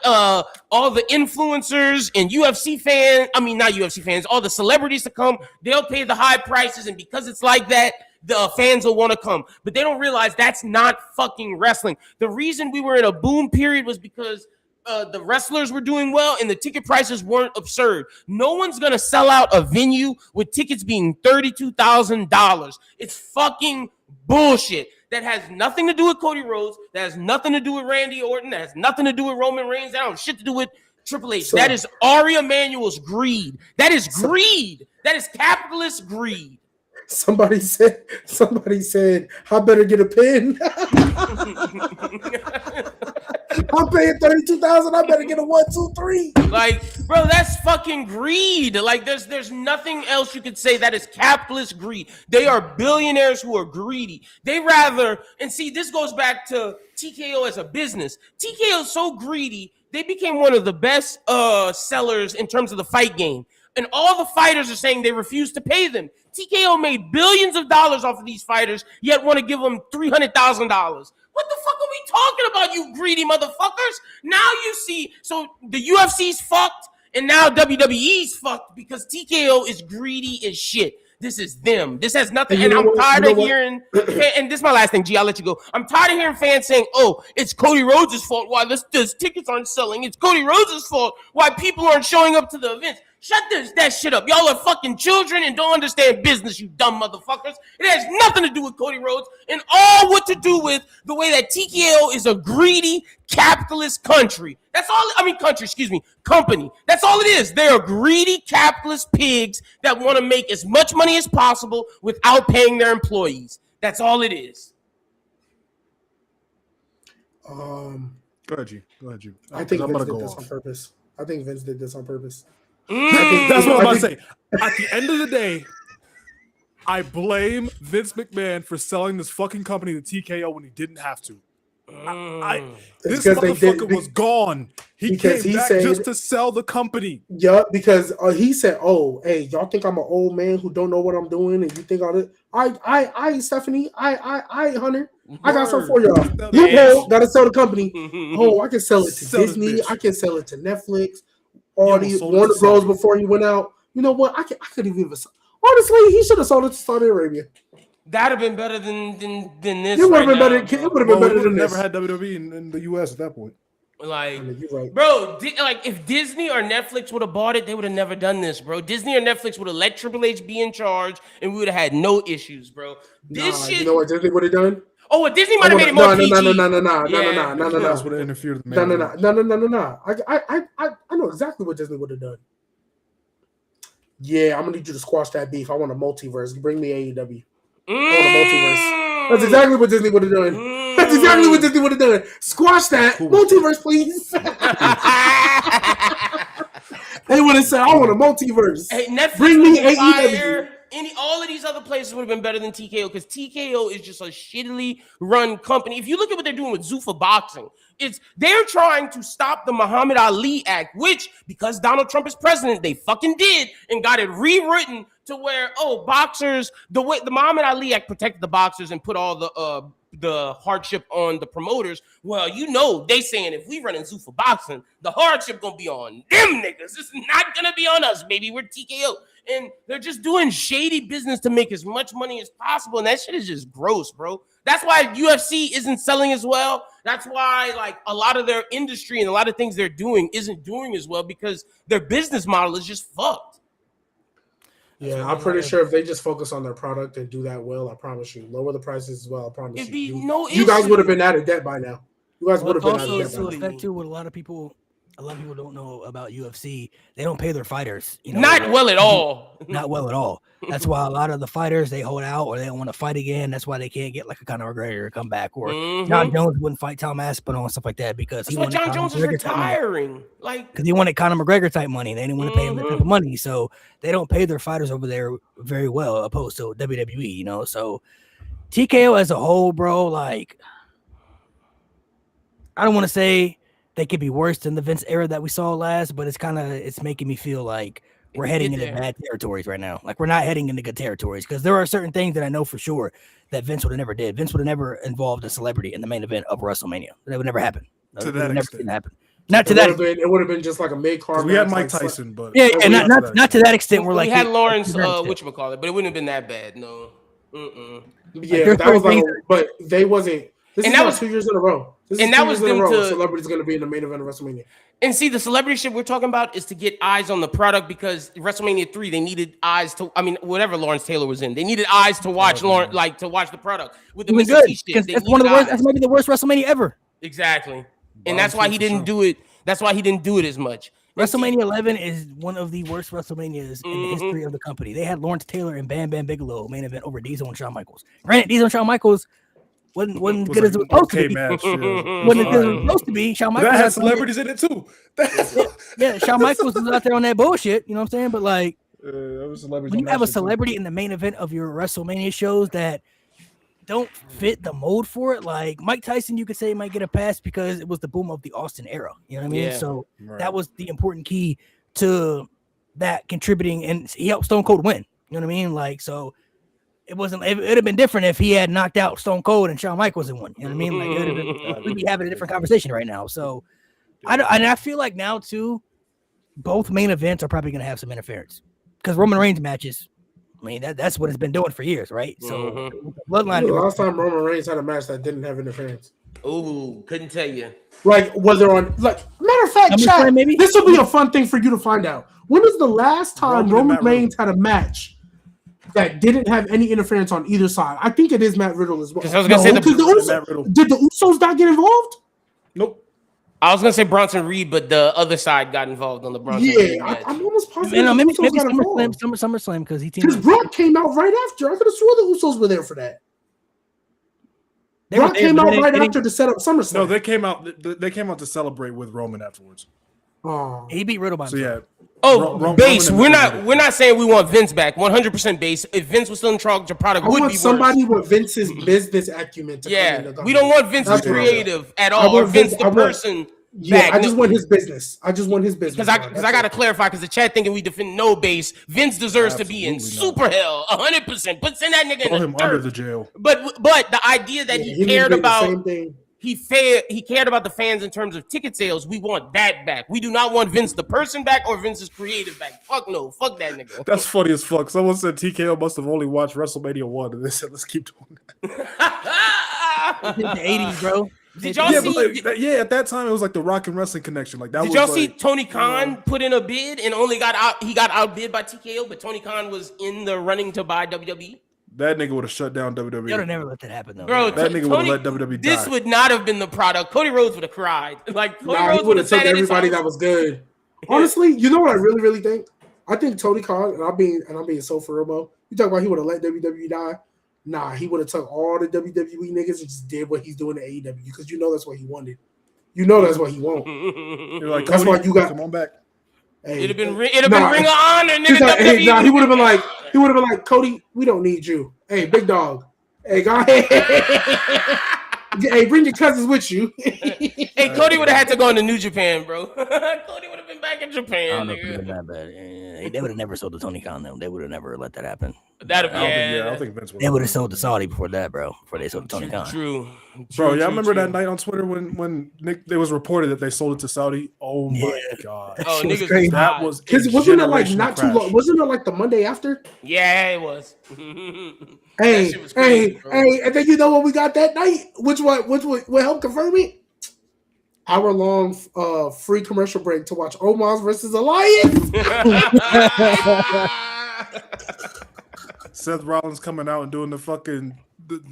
influencers and UFC fans. I mean, not UFC fans. All the celebrities to come. They'll pay the high prices, and because it's like that, the fans will want to come. But they don't realize that's not fucking wrestling. The reason we were in a boom period was because the wrestlers were doing well and the ticket prices weren't absurd. No one's going to sell out a venue with tickets being $32,000. It's fucking bullshit. That has nothing to do with Cody Rhodes. That has nothing to do with Randy Orton. That has nothing to do with Roman Reigns. That don't have shit to do with Triple H. That is Ari Emanuel's greed. That is greed. That is capitalist greed. Somebody said, I better get a pen. I'm paying $32,000. I better get a 1, 2, 3. Like, bro, that's fucking greed. Like, there's nothing else you could say. That is capitalist greed. They are billionaires who are greedy. They rather, and see, this goes back to TKO as a business. TKO is so greedy. They became one of the best sellers in terms of the fight game. And all the fighters are saying they refuse to pay them. TKO made billions of dollars off of these fighters, yet want to give them $300,000. What the fuck are we talking about, you greedy motherfuckers? Now you see, so the UFC's fucked, and now WWE's fucked because TKO is greedy as shit. This is them. This has nothing, and I'm tired of hearing, and this is my last thing, G, I'll let you go. I'm tired of hearing fans saying, oh, it's Cody Rhodes' fault why this tickets aren't selling. It's Cody Rhodes' fault why people aren't showing up to the events. Shut that shit up. Y'all are fucking children and don't understand business, you dumb motherfuckers. It has nothing to do with Cody Rhodes and all what to do with the way that TKO is a greedy capitalist country. That's all. Company. That's all it is. They're greedy capitalist pigs that want to make as much money as possible without paying their employees. That's all it is. Go ahead, G. I think Vince did this on purpose. That's what I'm about to say. At the end of the day, I blame Vince McMahon for selling this fucking company to TKO when he didn't have to. This motherfucker was gone. He came back just to sell the company. Yeah, because he said, "Oh, hey, y'all think I'm an old man who don't know what I'm doing, and you think all this? I, Stephanie, Hunter, I got something for y'all. You gotta sell the company. Oh, I can sell it to Disney. I can sell it to Netflix. All these Warner Bros. Before he went out. You know what? I could even. Honestly, he should have sold it to Saudi Arabia. That'd have been better than this. It would have been better. It would have been better than this. Never had WWE in the US at that point. Like, right. Bro, like if Disney or Netflix would have bought it, they would have never done this, bro. Disney or Netflix would have let Triple H be in charge, and we would have had no issues, bro. This shit. You know what Disney would have done? Oh, Disney might have made it more PG. No. That's what interfered with No. I know exactly what Disney would have done. Yeah, I'm gonna need you to squash that beef. I want a multiverse. Bring me AEW. I want a multiverse. That's exactly what Disney would have done. That's exactly what Disney would have done. Squash that multiverse, please. They would have said, "I want a multiverse." Hey, Netflix, bring me AEW. All of these other places would have been better than TKO because TKO is just a shittily run company. If you look at what they're doing with Zuffa Boxing, they're trying to stop the Muhammad Ali Act, which because Donald Trump is president, they fucking did and got it rewritten to where boxers the Muhammad Ali Act protected the boxers and put all the hardship on the promoters. Well, they saying if we run in Zuffa Boxing, the hardship gonna be on them niggas. It's not gonna be on us, baby. We're TKO. And they're just doing shady business to make as much money as possible. And that shit is just gross, bro. That's why UFC isn't selling as well. That's why like a lot of their industry and a lot of things they're doing isn't doing as well because their business model is just fucked. Yeah, I'm pretty sure if they just focus on their product and do that well, I promise you, lower the prices as well. I promise It'd be you. no you guys would have been out of debt by now. You guys would have been out of debt by now. Also, that too, what a lot of people don't know about UFC. They don't pay their fighters. Not well at all. Not well at all. That's why a lot of the fighters they hold out or they don't want to fight again. That's why they can't get like a Conor McGregor to come back or John Jones wouldn't fight Tom Aspinall and stuff like that because John Jones is retiring. Because he wanted Conor McGregor type money. They didn't want to pay him that type of money, so they don't pay their fighters over there very well, opposed to WWE. So TKO as a whole, bro, like I don't want to say they could be worse than the Vince era that we saw last, but it's making me feel like we're heading into bad territories right now. Like we're not heading into good territories because there are certain things that I know for sure that Vince would have never did. Vince would have never involved a celebrity in the main event of WrestleMania. That would never happen. To that extent. Happen. Not to that. It would have been just like a mid-card. We had Mike Tyson, but not to that extent. We're like we had Lawrence, whatchamacallit, but it wouldn't have been that bad. No. Yeah, that was like, but they wasn't. This is 2 years in a row. That was them to celebrity's going to be in the main event of WrestleMania. And see, the celebrity shit we're talking about is to get eyes on the product because WrestleMania 3, they needed eyes to. I mean, whatever Lawrence Taylor was in, they needed eyes to watch to watch the product. With the Mr. T shit, that's one of the worst. That's maybe the worst WrestleMania ever. Exactly, and that's why he didn't do it. That's why he didn't do it as much. WrestleMania 11 is one of the worst WrestleManias in the history of the company. They had Lawrence Taylor and Bam Bam Bigelow main event over Diesel and Shawn Michaels. Granted, Diesel and Shawn Michaels wasn't good as it was supposed to be. Match, wasn't as good as it was supposed to be. Shawn Michaels that had celebrities in it too. Yeah, Shawn Michaels was out there on that bullshit. You know what I'm saying? But like, when you have a celebrity in the main event of your WrestleMania shows that don't fit the mold for it, like Mike Tyson, you could say might get a pass because it was the boom of the Austin era. You know what I mean? Yeah. So that was the important key to that contributing, and he helped Stone Cold win. You know what I mean? Like, so it wasn't. It would have been different if he had knocked out Stone Cold and Shawn Michaels in one. You know what I mean? Like, we'd be having a different conversation right now. So, I feel like now too, both main events are probably going to have some interference because Roman Reigns matches. I mean, that's what it's been doing for years, right? So, Bloodline. The last time Roman Reigns had a match that didn't have interference. Ooh, couldn't tell you. Like, whether on matter of fact, chat, this will be a fun thing for you to find out. When was the last time Roman Reigns had a match that didn't have any interference on either side? I think it is Matt Riddle as well. I was gonna say did the Usos not get involved? Nope. I was gonna say Bronson Reed, but the other side got involved on the Bronson Reed match. I'm almost positive. Maybe SummerSlam because Brock came out right after. I could have swore the Usos were there for that. Brock came out right after to set up SummerSlam. No, they came out. They came out to celebrate with Roman afterwards. Oh, he beat Riddle by so yeah. Base. We're not saying we want Vince back. 100% base. If Vince was still in charge, the product would be worse. Somebody with Vince's business acumen to come in. Yeah, we don't want Vince's creative at all, or Vince the person. Yeah, I just want his business. Because I got to clarify, because the chat thinking we defend no base. Vince deserves to be in super hell, 100%. But send that nigga in the under the jail. But the idea that he cared about he cared about the fans in terms of ticket sales. We want that back. We do not want Vince the person back or Vince's creative back. Fuck no. Fuck that nigga. That's funny as fuck. Someone said TKO must have only watched WrestleMania 1, and they said, let's keep doing that. In the 80s, bro. Did y'all see? At that time, it was like the Rock and Wrestling connection. Like that. Did y'all see Tony Khan put in a bid and only got out? He got outbid by TKO, but Tony Khan was in the running to buy WWE. That nigga would have shut down WWE. You would have never let that happen, though. Bro, that nigga would have let WWE die. This would not have been the product. Cody Rhodes would have cried. Like Cody Rhodes would have took everybody that was good. Honestly, you know what I really, really think? I think Tony Khan, and I'm being so for real, Mo. You talk about he would have let WWE die. Nah, he would have took all the WWE niggas and just did what he's doing to AEW, because you know that's what he wanted. You know that's what he want. You're like, that's why you got come on back. Hey, it'd have been Ring of Honor, nigga. Like, he would have been like, Cody, we don't need you. Hey, big dog. Hey, go ahead. Hey, bring your cousins with you. Hey, Cody would have had to go into New Japan, bro. Cody would have been back in Japan. I don't know if it that bad. They would have never sold to Tony Khan, though. They would have never let that happen. I don't think Vince would. They would have sold to Saudi before that, bro. Before they sold to Tony Khan. True. Bro, y'all remember that night on Twitter when Nick? It was reported that they sold it to Saudi. Oh my god. Oh, niggas, crazy. That was wasn't it like not too long? Wasn't it like the Monday after? Yeah, it was. Hey, and then you know what we got that night? Which would help confirm it? Hour-long free commercial break to watch Omos versus Elias. Seth Rollins coming out and doing the fucking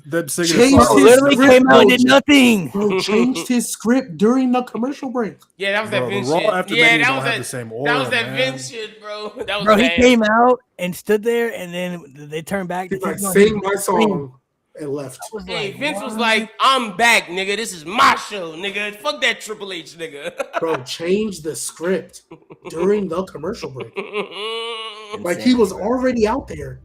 them singing. Literally came out and did nothing. Bro, changed his script during the commercial break. Yeah, that was that Vince shit. That was that Vince shit, bro. That was bro, he came out and stood there, and then they turned back. He's like, sing my song. And left. Hey, Vince was like, I'm back, nigga. This is my show, nigga. Fuck that Triple H, nigga. Bro, change the script during the commercial break. Like, he was already out there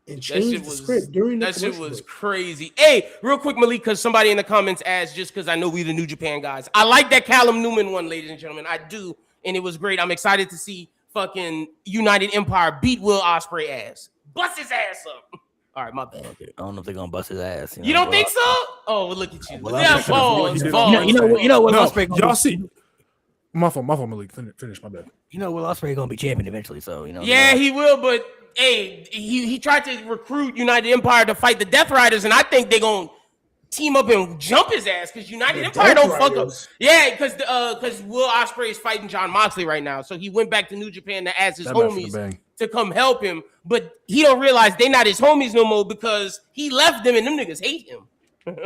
and changed the script during the commercial break. That shit was crazy. Hey, real quick, Malik, because somebody in the comments asked, just because I know we the New Japan guys. I like that Callum Newman one, ladies and gentlemen. I do, and it was great. I'm excited to see fucking United Empire beat Will Ospreay ass. Bust his ass up. All right, my bad. Okay. I don't know if they're gonna bust his ass. You don't think so? Oh, well, look at you. Well, yeah, balls. You know what? Ospreay y'all see. My fault, Malik. Finish, my bad. You know, Will Ospreay gonna be champion eventually, so you know. Yeah, he will. But hey, he tried to recruit United Empire to fight the Death Riders, and I think they're gonna team up and jump his ass because United Empire don't fuck up. Yeah, because Will Ospreay is fighting John Moxley right now, so he went back to New Japan to ask his homies to come help him, but he don't realize they not his homies no more because he left them and them niggas hate him.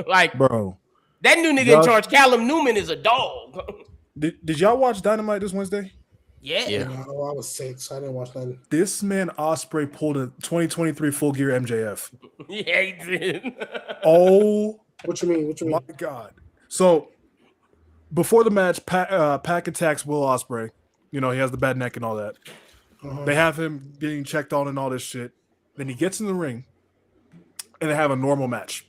Like, bro, that new nigga in charge, Callum Newman, is a dog. Did y'all watch Dynamite this Wednesday? Yeah. No, I was 6. I didn't watch that. This man Ospreay pulled a 2023 Full Gear MJF. Yeah, he did. Oh, what you mean? My God. So before the match, Pac attacks Will Ospreay. You know, he has the bad neck and all that. They have him getting checked on and all this shit. Then he gets in the ring, and they have a normal match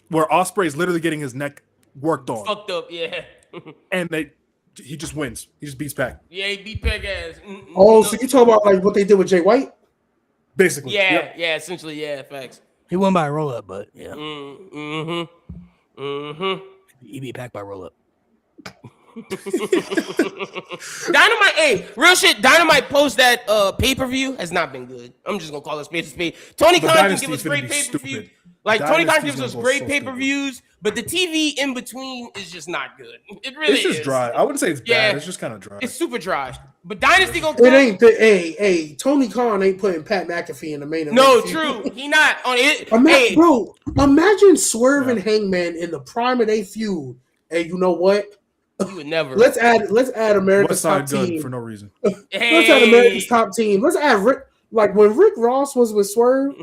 where Ospreay is literally getting his neck worked on. Fucked up, yeah. And he just wins. He just beats Pac. Yeah, he beat Pac ass. Oh, so you talk about like what they did with Jay White? Basically. Yeah, yeah, essentially, yeah, facts. He won by a roll up, but yeah. He beat Pac by roll up. Dynamite, hey, real shit. Dynamite post that pay-per-view has not been good. I'm just gonna call it spade to spade. Tony Khan can give us great pay-per-view. Like Tony Khan gives us great pay-per-views, but the TV in between is just not good. It really is. It's just dry. I wouldn't say it's bad. It's just kind of dry. It's super dry. But Dynasty gonna it ain't the hey, Tony Khan ain't putting Pat McAfee in the main event. No, true. He not on it. Bro, imagine Swerve and Hangman in the prime of their feud. Hey, you know what? You would never. Let's add America's top team for no reason. Let's add America's top team. Let's add Rick. Like when Rick Ross was with Swerve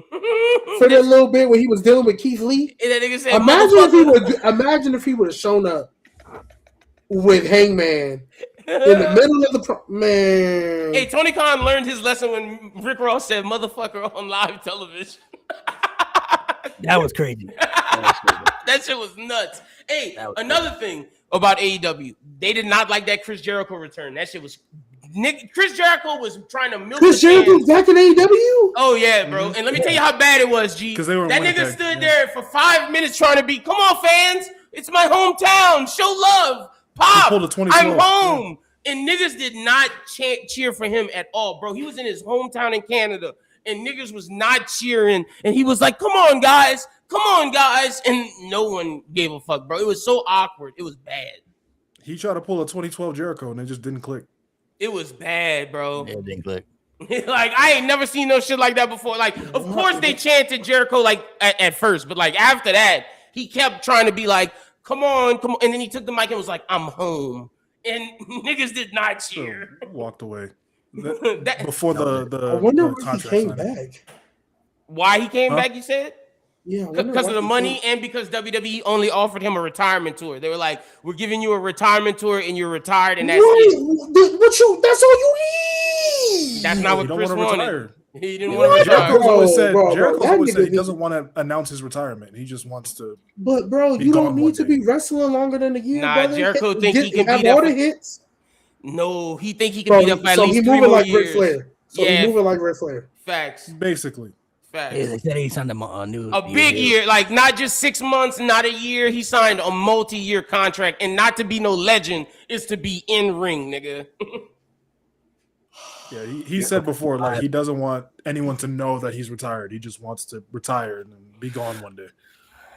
for that little bit when he was dealing with Keith Lee. And that nigga said, imagine if he would have shown up with Hangman In the middle of the man. Hey, Tony Khan learned his lesson when Rick Ross said "motherfucker" on live television. That was crazy. That shit was nuts. Hey, another thing about AEW, they did not like that Chris Jericho return. That shit was Chris Jericho was trying to milk Chris Jericho's back in AEW? Oh yeah, bro. And let me tell you how bad it was, G. Because they were that nigga stood there for 5 minutes trying to be, come on, fans. It's my hometown. Show love. Pop. I'm home. Yeah. And niggas did not cheer for him at all, bro. He was in his hometown in Canada, and niggas was not cheering. And he was like, come on, guys. Come on, guys. And no one gave a fuck, bro. It was so awkward. It was bad. He tried to pull a 2012 Jericho, and it just didn't click. It was bad, bro. Yeah, it didn't click. Like, I ain't never seen no shit like that before. Like, of course they chanted Jericho like at first, but like after that, he kept trying to be like, come on, come on. And then he took the mic and was like, I'm home. And niggas did not cheer. So walked away. Before the I wonder why he came back. Why he came back, you said? Yeah, because of the money and because WWE only offered him a retirement tour. They were like, "We're giving you a retirement tour and you're retired, and that's it." That's all you need. That's not what Chris wanted. Retire. He didn't want to retire. Jericho's always said he doesn't want to announce his retirement. He just wants to. But bro, you don't need to be wrestling longer than a year. Nah, brother. Jericho think he can have beat all up the hits. No, he think he can beat up at least 3 moving more like years. Ric Flair. So he's moving like Ric Flair. Facts. Basically. Facts. Yeah, they said he signed a new big year, like not just 6 months, not a year. He signed a multi-year contract, and not to be no legend is to be in ring, nigga. Yeah, he said before, like, he doesn't want anyone to know that he's retired. He just wants to retire and be gone one day.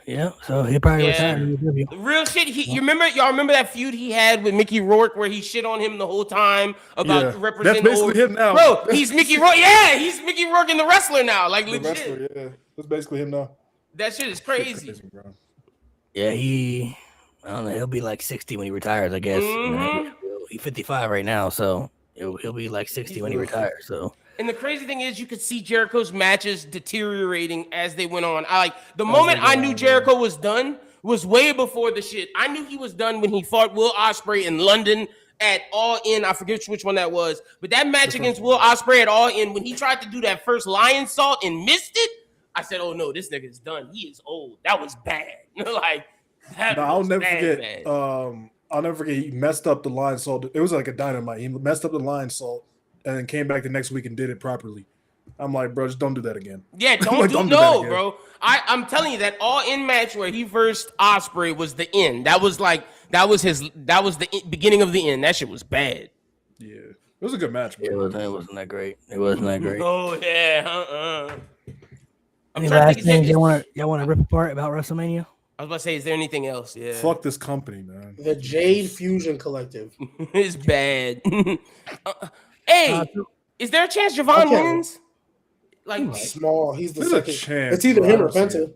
Yeah, so he probably retired. Real shit. Y'all remember that feud he had with Mickey Rourke where he shit on him the whole time about representing. That's basically him now, bro. He's Mickey Rourke. Yeah, he's Mickey Rourke and the wrestler now. Like legit. Wrestler, yeah, that's basically him now. That shit is crazy. Yeah, I don't know. He'll be like 60 when he retires, I guess. Mm-hmm. He's 55 right now, so he'll be like 60 when he retires. So. And the crazy thing is, you could see Jericho's matches deteriorating as they went on. The moment I knew Jericho was done was way before the shit. I knew he was done when he fought Will Ospreay in London at All In. I forget which one that was, but that match against Will Ospreay at All In, when he tried to do that first lion salt and missed it, I said, "Oh no, this nigga is done. He is old. That was bad." Like, I'll never forget. I'll never forget. He messed up the lion salt. It was like a dynamite. He messed up the lion salt. And then came back the next week and did it properly. I'm like, bro, just don't do that again. Yeah, don't do that again. Bro. I'm telling you, that All In match where he versed Ospreay was the end. That was the beginning of the end. That shit was bad. Yeah, it was a good match. It wasn't that great. It wasn't that great. Oh yeah. Any last things y'all want to rip apart about WrestleMania? I was about to say, is there anything else? Yeah. Fuck this company, man. The Jade Fusion Collective. It's bad. Hey, is there a chance Javon wins? Like small, he's the There's second. A chance, it's either him or Penta.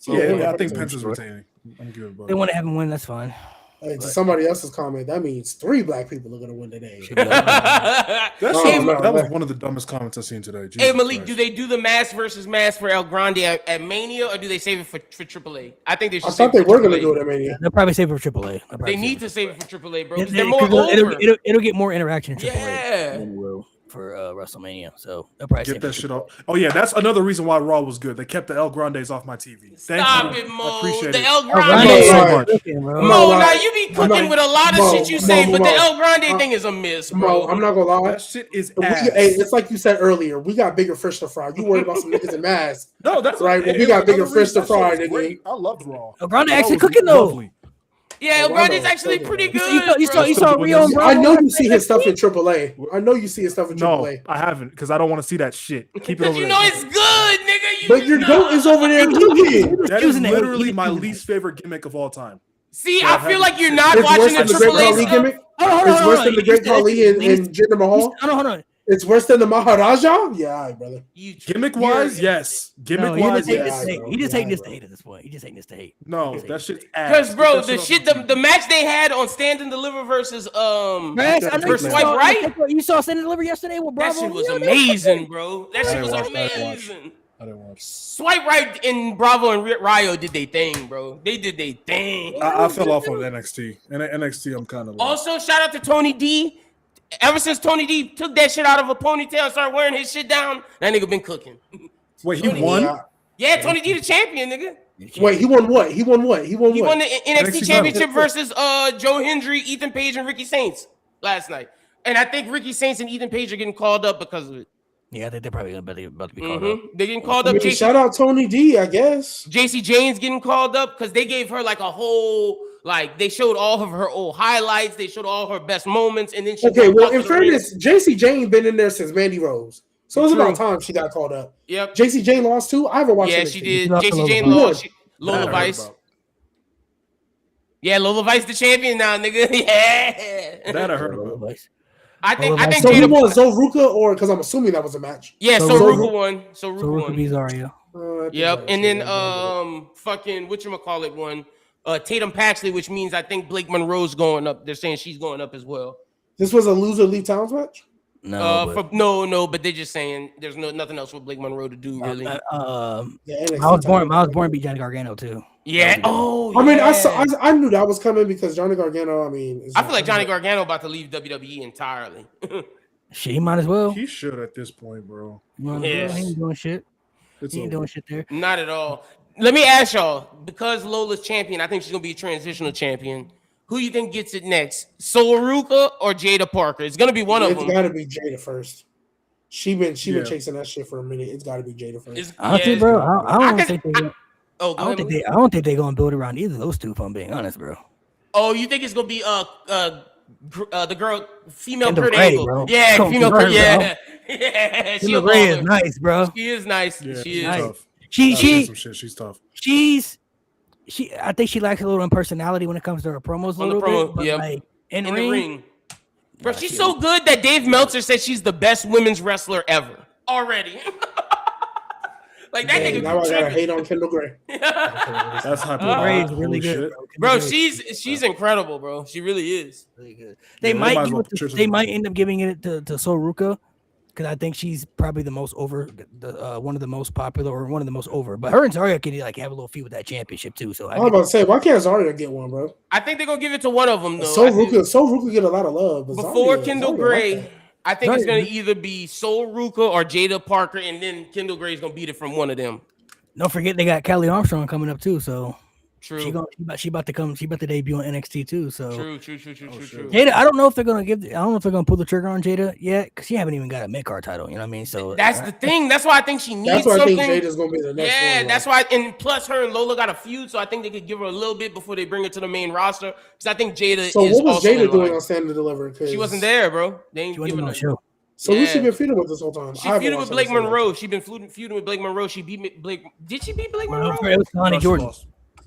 Yeah, I think Penta's retaining. They want to have him win. That's fine. Hey, to somebody else's comment, that means 3 black people are going to win today. That was one of the dumbest comments I've seen today. Jesus hey, Malik, Christ. do they do the mask versus mask for El Grande at Mania, or do they save it for AAA? I think they should. I thought they were going to do it at Mania. They'll probably save it for AAA. They need to save it for AAA, bro. Yeah, They're more over. It'll get more interaction in AAA yeah. than it will for WrestleMania. So they'll probably get that shit off. Oh yeah, that's another reason why Raw was good. They kept the El Grandes off my TV. Stop it, Mo. I appreciate the it. El Grande. So much. Mo, now you be cooking with a lot of shit you say, but the El Grande thing is a miss, bro. I'm not gonna lie. That shit is ass. It's like you said earlier. We got bigger fish to fry. You worried about some niggas in masks? No, that's right. Well, we got bigger fish to fry, nigga. I loved Raw. El Grande actually cooking though. Lovely. Yeah, El Grande's actually pretty good. You saw Rio and Bravo. I know you see his stuff in AAA. I know you see his stuff in AAA. No, I haven't because I don't want to see that shit. Keep it over you there. know it's good, nigga. But your goat is over there cooking. That is literally my least favorite gimmick of all time. See, so I feel like you're not watching the AAA stuff. It's worse than the Great Khali and Jinder Mahal. Hold on. It's worse than the Maharaja? Yeah, all right, brother. Gimmick-wise, yes. Gimmick-wise, yes. He just hating this to hate at this point. He just hating this to hate. No, that shit's ass. Because, bro, the match they had on Stand and Deliver versus versus Swipe Right. You saw Stand and Deliver yesterday with Bravo. That shit was amazing, bro. That shit was amazing. I didn't watch. Swipe Right and Bravo and Rio did they thing, bro. They did they thing. I fell off on NXT. And NXT, I'm kind of like. Also, shout out to Tony D. Ever since Tony D took that shit out of a ponytail and started wearing his shit down, that nigga been cooking. Wait, he won? Yeah, Tony D the champion, nigga. Wait, he won what? He won what? He won the NXT NXT championship versus Joe Hendry, Ethan Page, and Ricky Saints last night. And I think Ricky Saints and Ethan Page are getting called up because of it. Yeah, I think they're probably about to be called up. They're getting called up. Shout out Tony D, I guess. JC Jane's getting called up because they gave her like a whole, like they showed all of her old highlights. They showed all her best moments. And then she well, in fairness, JC Jane been in there since Mandy Rose. So it's about time she got called up. Yep. JC Jane lost too? I haven't watched it. Yeah, she did. JC Jane lost. Lola Vice. Yeah, Lola Vice the champion now, nigga. Yeah. That I heard about. I think so who won, Zoruka, or because I'm assuming that was a match. Yeah, so Ruka won. So Ruka won. Bizario. Yep, and then fucking whatchamacallit won. Tatum Paxley, which means I think Blake Monroe's going up. They're saying she's going up as well. This was a loser leave towns match? No, but they're just saying there's nothing else for Blake Monroe to do really. Miles Born beat Johnny Gargano too. Yeah. Oh, I mean, I knew that was coming because Johnny Gargano. I mean, I feel like Johnny Gargano about to leave WWE entirely. She might as well. He should at this point, bro. Yeah, he ain't doing shit. He ain't doing shit there. Not at all. Let me ask y'all, because Lola's champion, I think she's gonna be a transitional champion. Who you think gets it next? Solo Ruka or Jada Parker? It's gonna be one of them. It's gotta be Jada first. She been chasing that shit for a minute. It's gotta be Jada first. Honestly, bro, I don't think they're gonna build around either of those two. If I'm being honest, bro. Oh, you think it's gonna be the girl, female Kendall Kurt Gray, Angle? bro. Yeah, female Kurt. Yeah, Kendall Gray is nice, bro. She is nice. Yeah, she is tough. She's tough. I think she lacks a little personality when it comes to her promos. In the ring. Bro, she's so good that Dave Meltzer said she's the best women's wrestler ever already. Like that nigga. Now I gotta hate on Kendall Gray. That's how Gray is really good, bro. She's incredible, bro. She really is. Really good. They might end up giving it to Sol Ruka because I think she's probably the most over, one of the most popular or one of the most over. But her and Zarya could like have a little feud with that championship too. So I was about to say, why can't Zarya get one, bro? I think they're gonna give it to one of them though. Sol Ruka get a lot of love. But before Kendall Gray, I think it's gonna either be Sol Ruka or Jada Parker, and then Kendall Gray's gonna beat it from one of them. Don't forget they got Kelly Armstrong coming up too. So true. She about to debut on NXT too. So true. Jada, I don't know if they're gonna pull the trigger on Jada yet because she haven't even got a mid-card title. You know what I mean? So that's the thing. That's why I think she needs something. That's why I think Jada's gonna be the next one. Yeah, that's why. And plus, her and Lola got a feud, so I think they could give her a little bit before they bring her to the main roster. Because I think Jada. So is what was also Jada doing on Stand and Deliver? She wasn't there, bro. They ain't giving her. Show. So who's she been feuding with this whole time? She feuded with Blake Monroe. She been feuding with Blake Monroe. She beat Blake. Did she beat Blake Monroe? It was Kalani Jordan.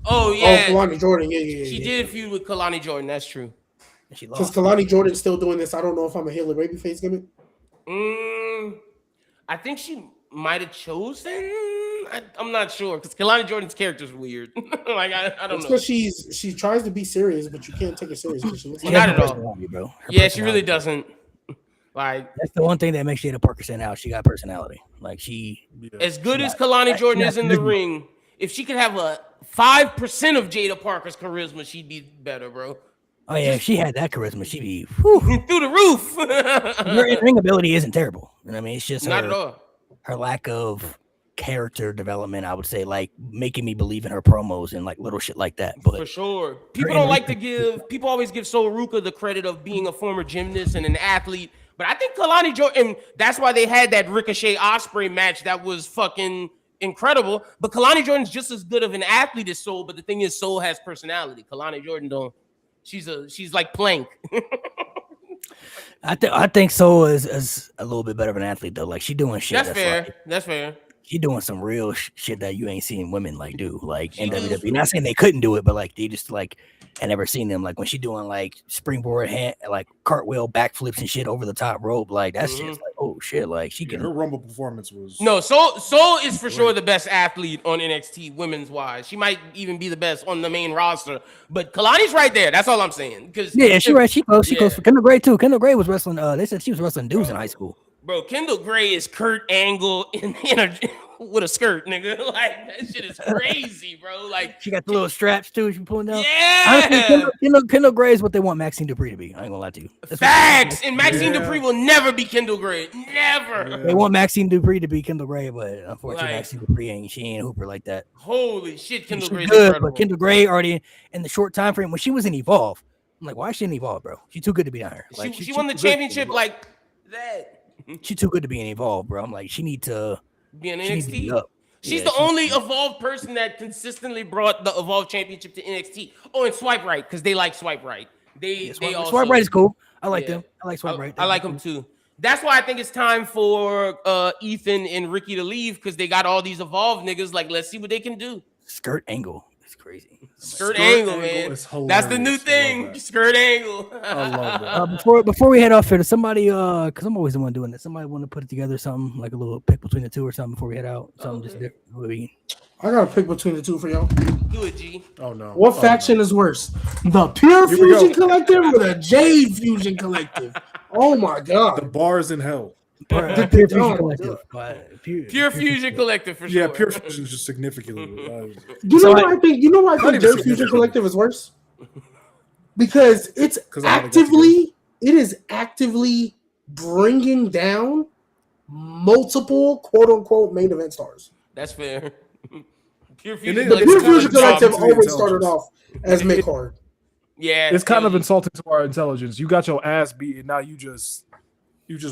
Oh yeah, Kalani Jordan. Yeah. She did feud with Kalani Jordan. That's true. Because Kalani Jordan's still doing this. I don't know if I'm a heel or babyface gimmick. I think she might have chosen. I'm not sure because Kalani Jordan's character's weird. Like I don't know. Because she tries to be serious, but you can't take her serious because she looks not at all, bro. Yeah, she really doesn't. Like that's the one thing that makes Jada Parker stand out. She got personality. Like as good as Kalani Jordan is in the ring, if she could have a 5% of Jada Parker's charisma, she'd be better, bro. Oh yeah, if she had that charisma, she'd be through the roof. Her ring ability isn't terrible. You know what I mean? It's just not at all. Her lack of character development, I would say, like making me believe in her promos and like little shit like that. But for sure, people always give Sol Ruka the credit of being a former gymnast and an athlete. But I think Kalani Jordan, that's why they had that Ricochet Ospreay match that was fucking incredible. But Kalani Jordan's just as good of an athlete as Sol. But the thing is, Sol has personality. Kalani Jordan don't. She's like Plank. I think Sol is a little bit better of an athlete though. Like she doing shit. That's fair. That's fair. She doing some real shit that you ain't seen women like do, like in WWE. Not saying they couldn't do it, but like they just like I never seen them like when she doing like springboard hand, like cartwheel backflips and shit over the top rope. Like that's just like oh shit, like she can. Her Rumble performance was Sol is for sure the best athlete on NXT women's wise. She might even be the best on the main roster, but Kalani's right there. That's all I'm saying. Because she goes for Kendall Gray too. Kendall Gray was wrestling. They said she was wrestling dudes in high school. Bro, Kendall Gray is Kurt Angle with a skirt, nigga. Like that shit is crazy, bro. Like she got the little straps too. She pulling down. Yeah. Honestly, Kendall Gray is what they want Maxine Dupree to be. I ain't gonna lie to you. Facts. And Maxine Dupree will never be Kendall Gray. Never. Yeah. They want Maxine Dupree to be Kendall Gray, but unfortunately, Maxine Dupree ain't a hooper like that. Holy shit, Kendall Gray's good, incredible. but Kendall Gray already in the short time frame when she was in Evolve. I'm like, why is she in Evolve, bro? She's too good to be down here. Like, she won the championship like that. She's too good to be in Evolve, bro. I'm like, she need to be in NXT. She's the only Evolve person that consistently brought the Evolve championship to NXT. Oh, and Swipe Right, because they like Swipe Right. They also Swipe Right is cool. I like them. I like Swipe Right. I like them too. That's why I think it's time for Ethan and Ricky to leave, because they got all these Evolve niggas. Like, let's see what they can do. Skirt Angle. Crazy. Skirt angle, man. That's the new thing. Skirt angle. I love that. Before we head off here, does somebody because I'm always the one doing it. Somebody want to put it together, something like a little pick between the two or something before we head out. Something just different. I got a pick between the two for y'all. Do it, G. Oh no. What faction is worse? The Pure Fusion Collective or the Jade Fusion Collective? Oh my god. The bars in hell. Pure Fusion Collective. Pure Fusion Collective for sure. Yeah, Pure Fusion is just significantly. You know why I think Jade Fusion Collective is worse? Because it is actively bringing down multiple quote unquote main event stars. That's fair. The Pure Fusion Collective always started off as mid-card. Yeah, it's kind of insulting to our intelligence. You got your ass beat, and now you just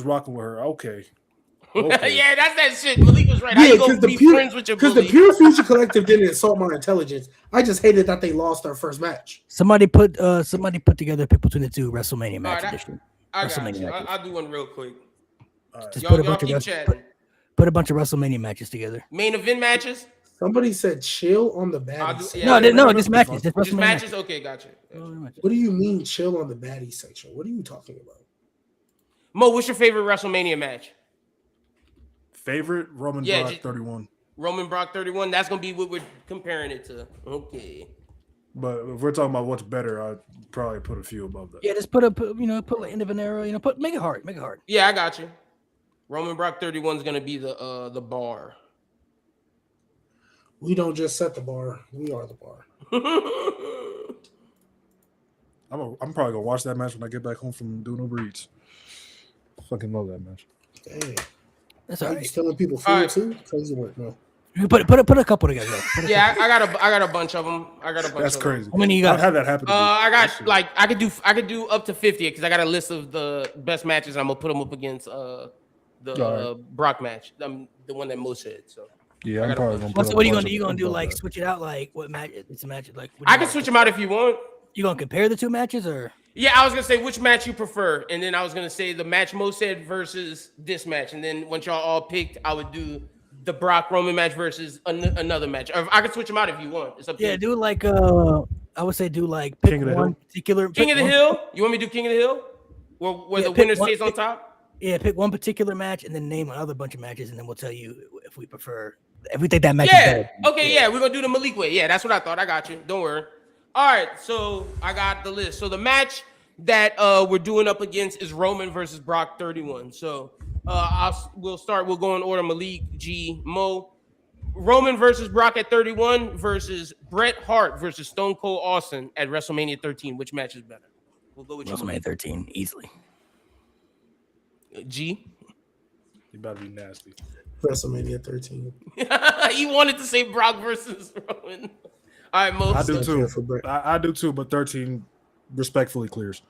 rocking with her. Okay. Yeah, that's that shit. Malik was right. Yeah, because the Pure Fusion Collective didn't insult my intelligence. I just hated that they lost their first match. Somebody put together a pick between the two WrestleMania match edition. I got you. I'll do one real quick. Just put a bunch of WrestleMania matches together. Main event matches. Somebody said chill on the baddie. No, this matches. Just matches. Okay, gotcha. What do you mean chill on the baddie section? What are you talking about? Mo, what's your favorite WrestleMania match? Favorite? Roman Brock 31. Roman Brock 31. That's gonna be what we're comparing it to. Okay. But if we're talking about what's better, I'd probably put a few above that. Yeah, just put like end of an era. Make it hard. Make it hard. Yeah, I got you. Roman Brock 31 is gonna be the bar. We don't just set the bar; we are the bar. I'm probably gonna watch that match when I get back home from doing Uber Eats. Fucking love that match. Dang. That's all right. You stealing people food too? Crazy work, man. Put a couple together. Yeah, I got a bunch of them. That's crazy. How many you got? I've had that happen. I got like I could do up to 50 because I got a list of the best matches. I'm gonna put them up against the Brock match. The one that Mo said. So yeah, I'm probably gonna. So what are you gonna do? You gonna do like switch it out? Like what match? It's a match like. I can switch them out if you want. You gonna compare the two matches or? Yeah, I was gonna say which match you prefer, and then I was gonna say the match Mo said versus this match, and then once y'all all picked, I would do the Brock Roman match versus another match. Or I can switch them out if you want. It's up to you. Do like I would say do like pick one particular King of the Hill. You want me to do King of the Hill, where the winner stays on top? Yeah, pick one particular match and then name another bunch of matches, and then we'll tell you if we think that match is better. Okay, yeah, we're gonna do the Malik way. Yeah, that's what I thought. I got you. Don't worry. All right, so I got the list. So the match that we're doing up against is Roman versus Brock 31. So we'll go in order. Malik, G, Mo. Roman versus Brock at 31 versus Bret Hart versus Stone Cold Austin at WrestleMania 13. Which match is better? We'll go with WrestleMania 13 easily. G. You better be nasty. WrestleMania 13. He wanted to say Brock versus Roman. All right, Mo. I do too. I do too, but 13 respectfully clears.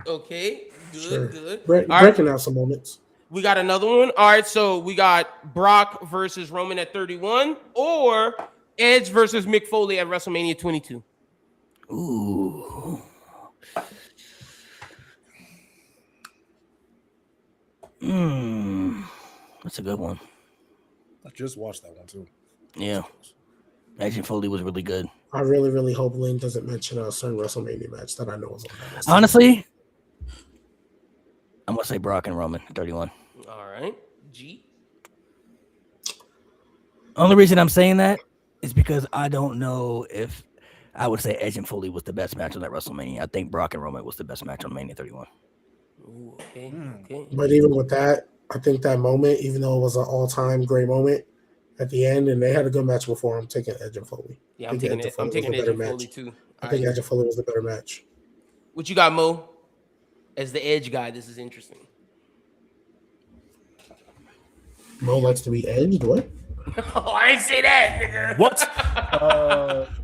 Okay, good, sure. Good. Brett can have some moments. We got another one. All right, so we got Brock versus Roman at 31, or Edge versus Mick Foley at WrestleMania 22. Ooh. That's a good one. I just watched that one too. Yeah. Edge and Foley was really good. I really, really hope Lynn doesn't mention a certain WrestleMania match that I know is on that list. Honestly, I'm gonna say Brock and Roman 31. All right, G. Only reason I'm saying that is because I don't know if I would say Edge and Foley was the best match on that WrestleMania. I think Brock and Roman was the best match on Mania 31. Ooh, okay. But even with that, I think that moment, even though it was an all-time great moment at the end, and they had a good match before, I'm taking Edge and Foley. Yeah, I'm taking Edge and Foley too. I think Edge and Foley was the better match. What you got, Mo? As the Edge guy, this is interesting. Mo likes to be edged. What? Oh, I didn't say that, nigga. What?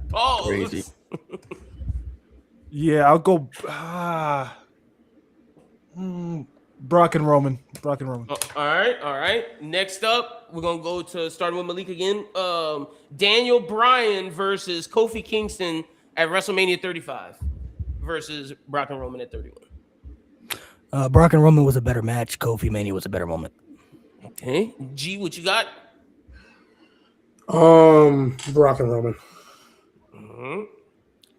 Pause. Crazy. Yeah, I'll go. Brock and Roman. All right. Next up, we're gonna go to starting with Malik again. Daniel Bryan versus Kofi Kingston at WrestleMania 35 versus Brock and Roman at 31. Brock and Roman was a better match. Kofi Mania was a better moment. Okay, G, what you got? Brock and Roman.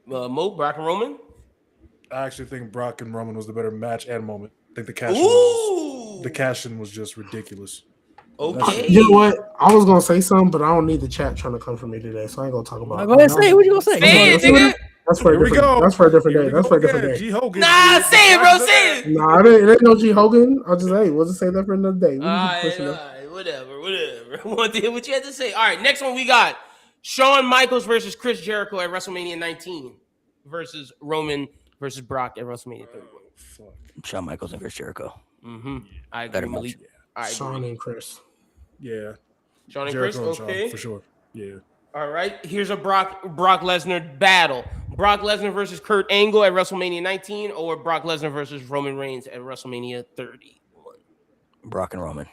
Mo, Brock and Roman. I actually think Brock and Roman was the better match and moment. I think the cash-in was just ridiculous. Okay. You know what? I was gonna say something, but I don't need the chat trying to come for me today, so I ain't gonna talk about it. Go ahead, say it. What you gonna say? Say it, nigga. That's for a different day. That's for a different day. G Hogan. Nah, say it, bro. Say it. Nah, it ain't no G Hogan. I'll just we'll just say that for another day. All right, whatever. I want to hear what you had to say. All right, next one we got Shawn Michaels versus Chris Jericho at WrestleMania 19 versus Roman versus Brock at WrestleMania 31. Shawn Michaels and Chris Jericho. I agree, Better Malik. match. Shawn and Chris. Yeah. Shawn and Jericho Chris, and okay. Shawn, for sure. Yeah. All right, here's a Brock Lesnar battle. Brock Lesnar versus Kurt Angle at WrestleMania 19 or Brock Lesnar versus Roman Reigns at WrestleMania 31. Brock and Roman.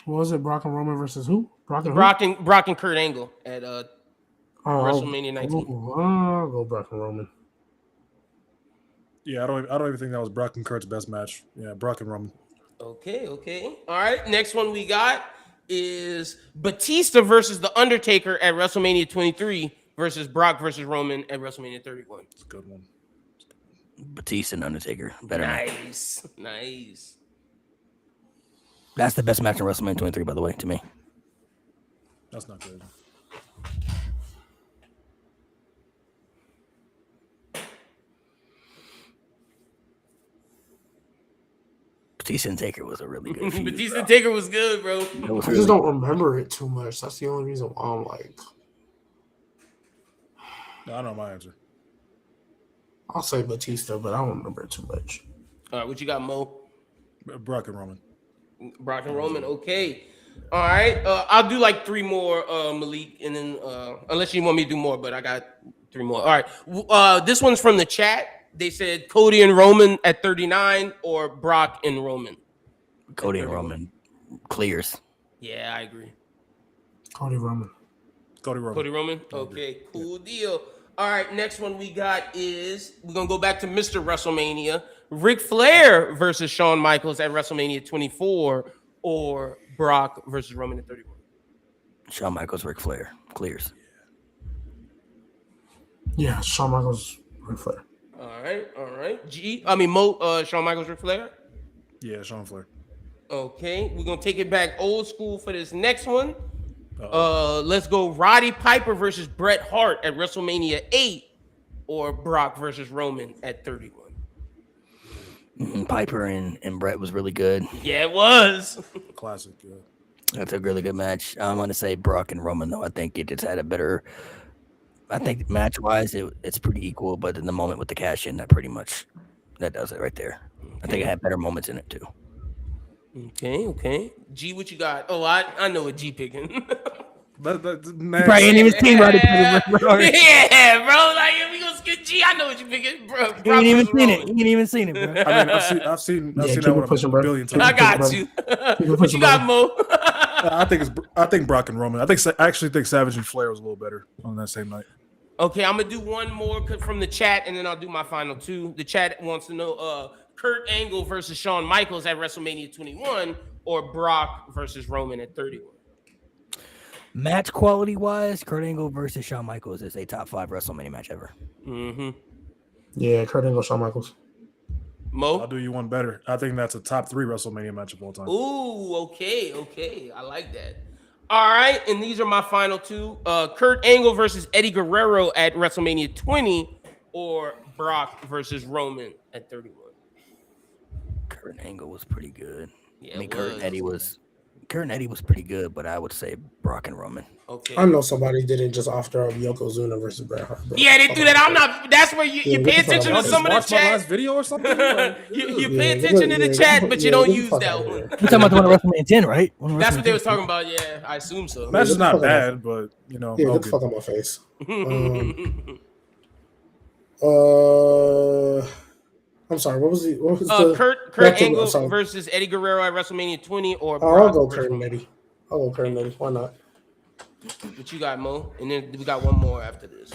What was it? Brock and Roman versus who? Brock and Kurt Angle at WrestleMania 19. I'll go Brock and Roman. Yeah, I don't even think that was Brock and Kurt's best match. Yeah, Brock and Roman. Okay. All right, next one we got is Batista versus The Undertaker at WrestleMania 23 versus Brock versus Roman at WrestleMania 31. It's a good one. Batista and Undertaker. Better match. Nice. That's the best match in WrestleMania 23, by the way, to me. That's not good. Batista and Taker was a really good feud. Batista and Taker was good, bro. I just don't remember it too much. That's the only reason why I'm like. I know my answer. I'll say Batista, but I don't remember it too much. All right, what you got, Mo? Brock and Roman. Brock and Roman, okay. All right, I'll do like three more, Malik, and then unless you want me to do more, but I got three more. All right, this one's from the chat. They said Cody and Roman at 39 or Brock and Roman. Cody and Roman clears. Yeah, I agree. Cody Roman. Okay, cool deal. All right, next one we got is we're gonna go back to Mr. WrestleMania. Ric Flair versus Shawn Michaels at WrestleMania 24 or Brock versus Roman at 31. Shawn Michaels, Ric Flair clears. Yeah, Shawn Michaels, Ric Flair. All right. Shawn Michaels, Ric Flair? Yeah, Shawn Flair. Okay, we're going to take it back old school for this next one. Let's go Roddy Piper versus Bret Hart at WrestleMania 8 or Brock versus Roman at 31. Piper and Bret was really good. Yeah, it was. Classic, yeah. That's a really good match. I'm going to say Brock and Roman, though. I think it just had a better... I think match-wise, it's pretty equal, but in the moment with the cash-in, that does it right there. I think it had better moments in it, too. Okay. G, what you got? Oh, I know what G picking. Next. Probably ain't even seen Roddy Piper. Yeah, bro. Like, if we gonna skip G, I know what you picking, bro. You ain't even seen it. You ain't even seen it, bro. I mean, I've seen that one a billion times. I got you. What you got, Mo? I think Brock and Roman. I actually think Savage and Flair was a little better on that same night. Okay, I'm gonna do one more from the chat, and then I'll do my final two. The chat wants to know Kurt Angle versus Shawn Michaels at WrestleMania 21 or Brock versus Roman at 31. Match quality wise, Kurt Angle versus Shawn Michaels is a top 5 WrestleMania match ever. Yeah, Kurt Angle, Shawn Michaels. Mo? I'll do you one better. I think that's a top 3 WrestleMania match of all time. Ooh, okay. I like that. All right, and these are my final two. Kurt Angle versus Eddie Guerrero at WrestleMania 20 or Brock versus Roman at 31. Kurt Angle was pretty good. Yeah, I mean, it Kurt and Eddie was pretty good, but I would say Brock and Roman. Okay. I know somebody didn't just offer up Yokozuna versus Bret Hart. Bro. Yeah, they threw that. I'm not. That's where you pay attention to Y'all some just of the watched my last chat. video or something. Like, You pay attention to the chat, but you don't use that one. You're talking about the one at WrestleMania 10, right? That's what they was talking about. Yeah, I assume so. match is not bad, but you know. Yeah, get the fuck out my face. I'm sorry. What was the Kurt Angle versus Eddie Guerrero at WrestleMania 20 or I'll go Kurt and Eddie. Why not? What you got, Mo? And then we got one more after this.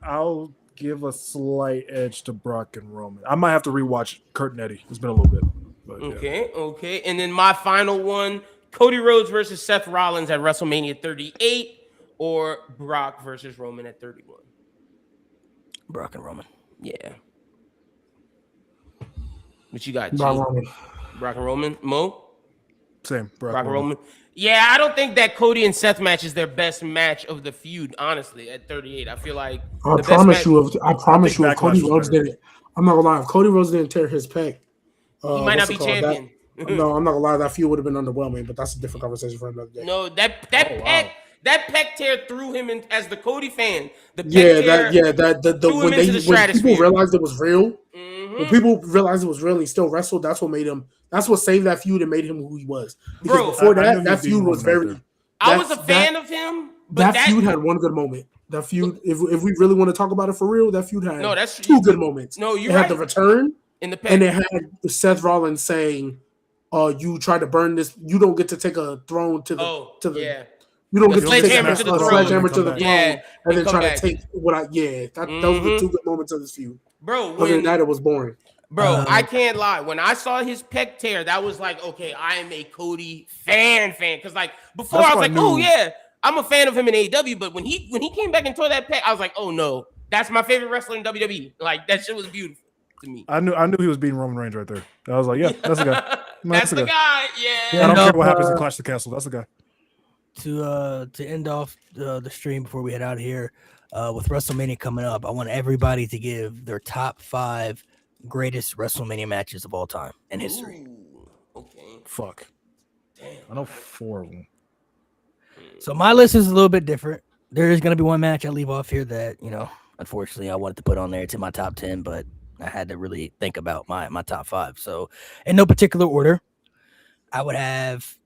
I'll give a slight edge to Brock and Roman. I might have to rewatch Kurt and Eddie. It's been a little bit. But, Okay. And then my final one, Cody Rhodes versus Seth Rollins at WrestleMania 38 or Brock versus Roman at 31. Brock and Roman. Yeah. What you got, G? Brock and Roman? Mo? Same. Brock and Roman. Yeah, I don't think that Cody and Seth match is their best match of the feud, honestly, at 38. I feel like I promise you if Cody Rhodes didn't, I'm not gonna lie, if Cody Rhodes didn't tear his pec, he might not be champion. No, I'm not gonna lie, that feud would have been underwhelming, but that's a different conversation for another day. No, that pec tear threw him in as the Cody fan. When people realized it was real, when people realized it was real, he still wrestled. That's what made him. That's what saved that feud and made him who he was. Because before that feud was very. I was a fan of him. But that feud had one good moment. That feud, if we really want to talk about it for real, that feud had two good moments. No, it had the return in the pec. And it had Seth Rollins saying, you tried to burn this. You don't get to take a throne to the. You don't get to take a sledgehammer to the throne and then try to take what I. Yeah, those were the two good moments of this feud. Bro, other than that, it was boring. Bro, I can't lie. When I saw his pec tear, that was like, okay, I am a Cody fan. Because like before, I was like, oh yeah, I'm a fan of him in AEW. But when he came back and tore that pec, I was like, oh no, that's my favorite wrestler in WWE. Like that shit was beautiful to me. I knew he was beating Roman Reigns right there. I was like, yeah, that's the guy. That's the guy. Yeah. I don't care what happens in Clash of the Castle. That's the guy. To end off the stream before we head out of here, with WrestleMania coming up, I want everybody to give their top 5 greatest WrestleMania matches of all time in history. Ooh, okay. Fuck. Damn. I know 4 of them. So my list is a little bit different. There is going to be one match I leave off here that, unfortunately I wanted to put on there. It's in my top 10, but I had to really think about my top 5. So in no particular order, I would have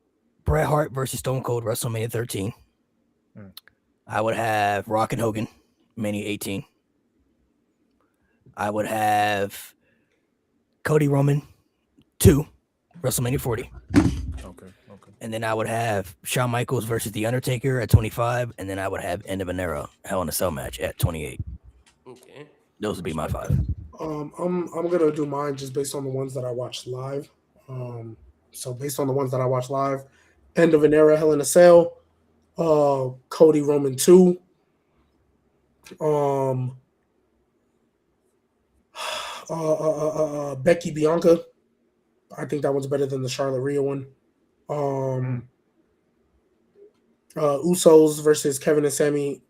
Bret Hart versus Stone Cold WrestleMania 13. I would have Rock and Hogan Mania 18. I would have Cody Roman 2 WrestleMania 40. Okay. And then I would have Shawn Michaels versus The Undertaker at 25, and then I would have End of an Era Hell in a Cell match at 28. Okay. Those would be my 5. I'm gonna do mine just based on the ones that I watched live. So based on the ones that I watched live, End of an Era, Hell in a Cell, Cody Roman 2, Becky Bianca. I think that one's better than the Charlotte Rhea one. Usos versus Kevin and Sammy,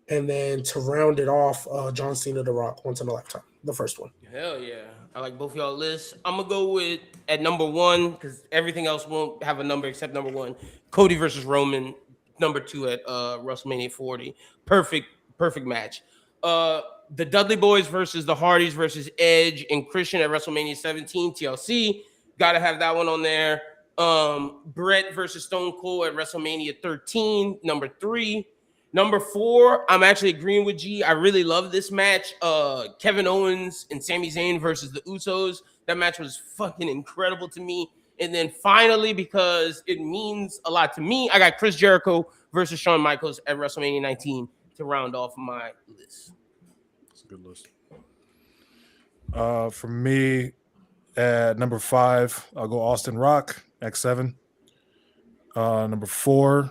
and then to round it off, John Cena, The Rock, Once in a Lifetime, the first one. Hell yeah. I like both y'all lists. I'm going to go with at number 1 because everything else won't have a number except number 1. Cody versus Roman, number 2 at WrestleMania 40. Perfect match. The Dudley Boys versus the Hardys versus Edge and Christian at WrestleMania 17, TLC. Got to have that one on there. Brett versus Stone Cold at WrestleMania 13, number 3. Number 4, I'm actually agreeing with G. I really love this match. Kevin Owens and Sami Zayn versus the Usos. That match was fucking incredible to me. And then finally, because it means a lot to me, I got Chris Jericho versus Shawn Michaels at WrestleMania 19 to round off my list. That's a good list. For me, at number 5, I'll go Austin Rock, X7. Number 4,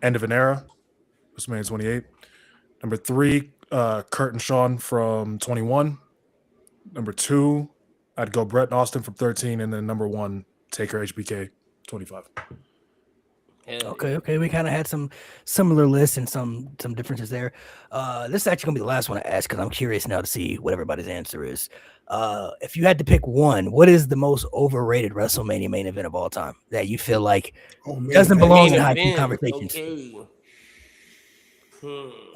End of an Era. WrestleMania 28. Number 3, Kurt and Shawn from 21. Number 2, I'd go Brett and Austin from 13, and then number 1, Taker HBK 25. Okay. We kind of had some similar lists and some differences there. This is actually gonna be the last one I ask because I'm curious now to see what everybody's answer is. If you had to pick one, what is the most overrated WrestleMania main event of all time that you feel like doesn't belong in high key conversations? Okay.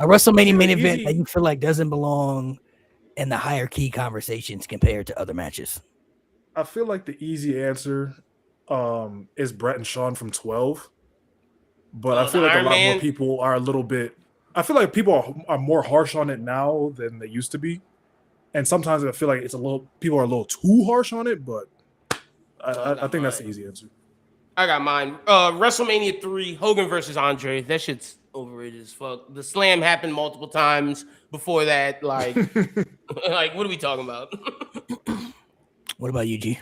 A WrestleMania main event that you feel like doesn't belong in the higher key conversations compared to other matches. I feel like the easy answer is Brett and Shawn from 12. But I feel like a lot more people are a little bit. I feel like people are more harsh on it now than they used to be, and sometimes I feel like people are a little too harsh on it. But I think that's the easy answer. I got mine. WrestleMania 3, Hogan versus Andre. That shit's overrated as fuck. The slam happened multiple times before that. Like, like what are we talking about? What about you, G?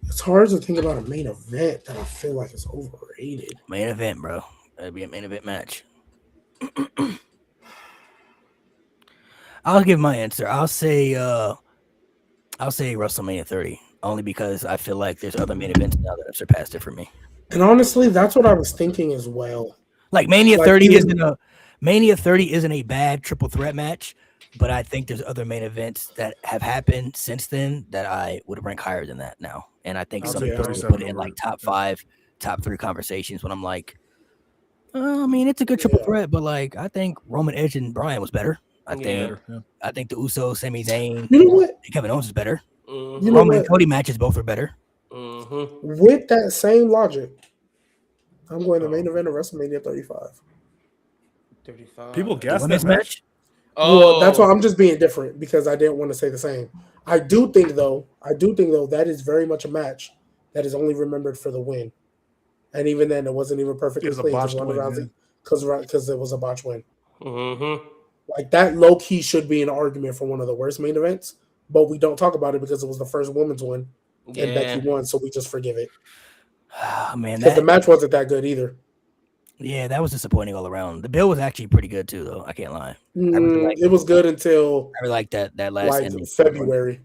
It's hard to think about a main event that I feel like is overrated. Main event, bro. That'd be a main event match. I'll give my answer. I'll say WrestleMania 30, only because I feel like there's other main events now that have surpassed it for me. And honestly, that's what I was thinking as well. Like Mania 30 isn't a bad triple threat match, but I think there's other main events that have happened since then that I would rank higher than that now. And I think some people would put it in like top 5, top 3 conversations when I'm like, I mean, it's a good triple threat, but like I think Roman, Edge, and Bryan was better. I think the Usos, Sami Zayn, you know what? Kevin Owens is better. Mm-hmm. Roman and Cody matches both are better. Mm-hmm. With that same logic, I'm going to main event of WrestleMania 35. 35. People guess that match. Well, that's why I'm just being different because I didn't want to say the same. I do think though that is very much a match that is only remembered for the win, and even then, it wasn't even perfectly clean because it was a botch win. Mm-hmm. Like that, low key should be an argument for one of the worst main events, but we don't talk about it because it was the first women's one, and Becky won, so we just forgive it. Oh, man, because the match wasn't that good either. Yeah, that was disappointing all around. The bill was actually pretty good too, though. I can't lie. It was good until I really like that last February.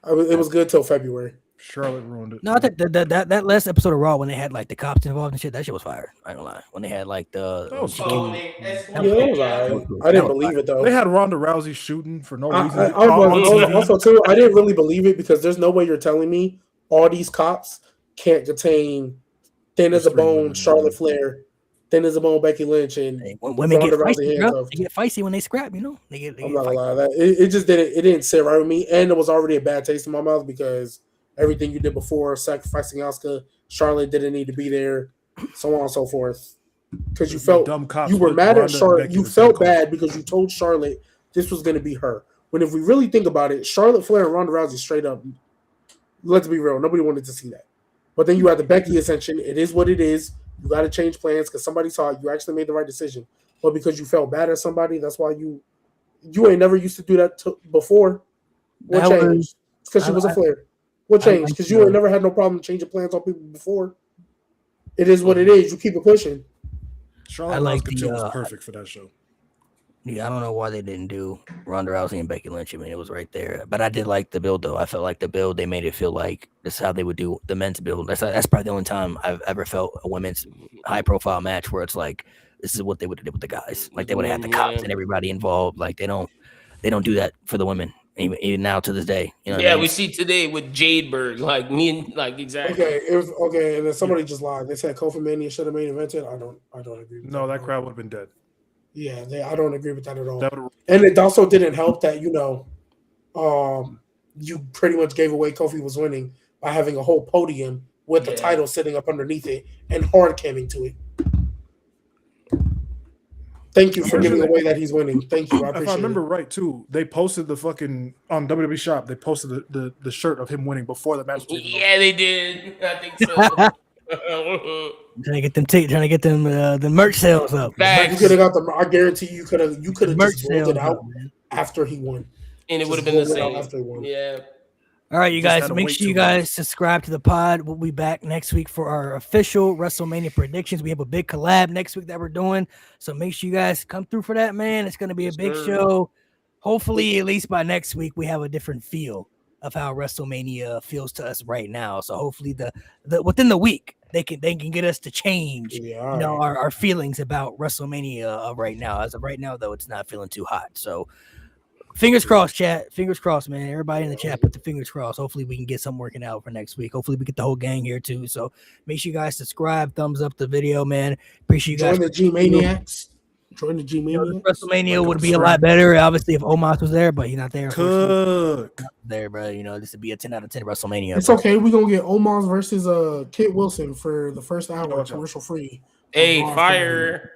It was good till February. Charlotte ruined it. No, I think that last episode of Raw when they had like the cops involved and shit, that shit was fire. I ain't gonna lie. When they had like that was all right. I didn't believe it though. They had Ronda Rousey shooting for no reason. Also, too, I didn't really believe it because there's no way you're telling me all these cops can't contain thin as a bone Charlotte Flair, thin as a bone Becky Lynch, and when women get feisty, bro, they get feisty when they scrap. You know, they get. I'm not gonna lie, that it just didn't sit right with me, and it was already a bad taste in my mouth because everything you did before, sacrificing Asuka, Charlotte didn't need to be there, so on and so forth. Because you were mad at Charlotte. You felt bad because you told Charlotte this was going to be her. When if we really think about it, Charlotte Flair and Ronda Rousey straight up, let's be real, nobody wanted to see that. But then you had the Becky ascension. It is what it is. You got to change plans because somebody saw it. You actually made the right decision. But because you felt bad at somebody, that's why you ain't never used to do that before. What changed? Because she was a Flair. What changed? Because you ain't never had no problem changing plans on people before. It is what it is. You keep it pushing. Charlotte Rousey was perfect for that show. Yeah, I don't know why they didn't do Ronda Rousey and Becky Lynch. I mean, it was right there. But I did like the build, though. I felt like the build, they made it feel like this is how they would do the men's build. That's probably the only time I've ever felt a women's high-profile match where it's like, this is what they would have did with the guys. Like, they would have had the cops and everybody involved. Like, they don't do that for the women. Even now to this day, you know. Yeah, we see today with Jadeberg, like me and like exactly. Okay, it was okay, and then somebody just lied. They said Kofi Mania should have main evented. I don't agree. With that crowd would have been dead. Yeah, I don't agree with that at all. And it also didn't help that you pretty much gave away Kofi was winning by having a whole podium with the title sitting up underneath it and hard camming to it. Thank you for giving away that he's winning. Thank you. I appreciate it. If I remember right, too, they posted the fucking on WWE Shop. They posted the shirt of him winning before the match. Yeah, they did. I think so. Trying to get them the merch sales up. You could have got them. I guarantee you could have just rolled it out after he won, and it would have been the same. After he won. Yeah. All right, you guys, make sure you guys subscribe to the pod. We'll be back next week for our official WrestleMania predictions. We have a big collab next week that we're doing, so make sure you guys come through for that, man. It's going to be a big show. Hopefully, at least by next week, we have a different feel of how WrestleMania feels to us right now. So hopefully, the within the week, they can get us to change, Yeah, you know, our feelings about WrestleMania right now. As of right now, though, it's not feeling too hot. So fingers crossed, chat. Fingers crossed, man. Everybody in the chat, put the fingers crossed. Hopefully, we can get something working out for next week. Hopefully, we get the whole gang here too. So make sure you guys subscribe, thumbs up the video, man. Appreciate you guys. Join the G Maniacs. Join the G Maniacs. WrestleMania would be a lot better, obviously, if Omos was there, but he's not there. Cook. Not there, bro. You know, this would be a 10 out of 10 WrestleMania. It's bro. okay. We're gonna get Omos versus Kit Wilson for the first hour, commercial free. Hey, fire.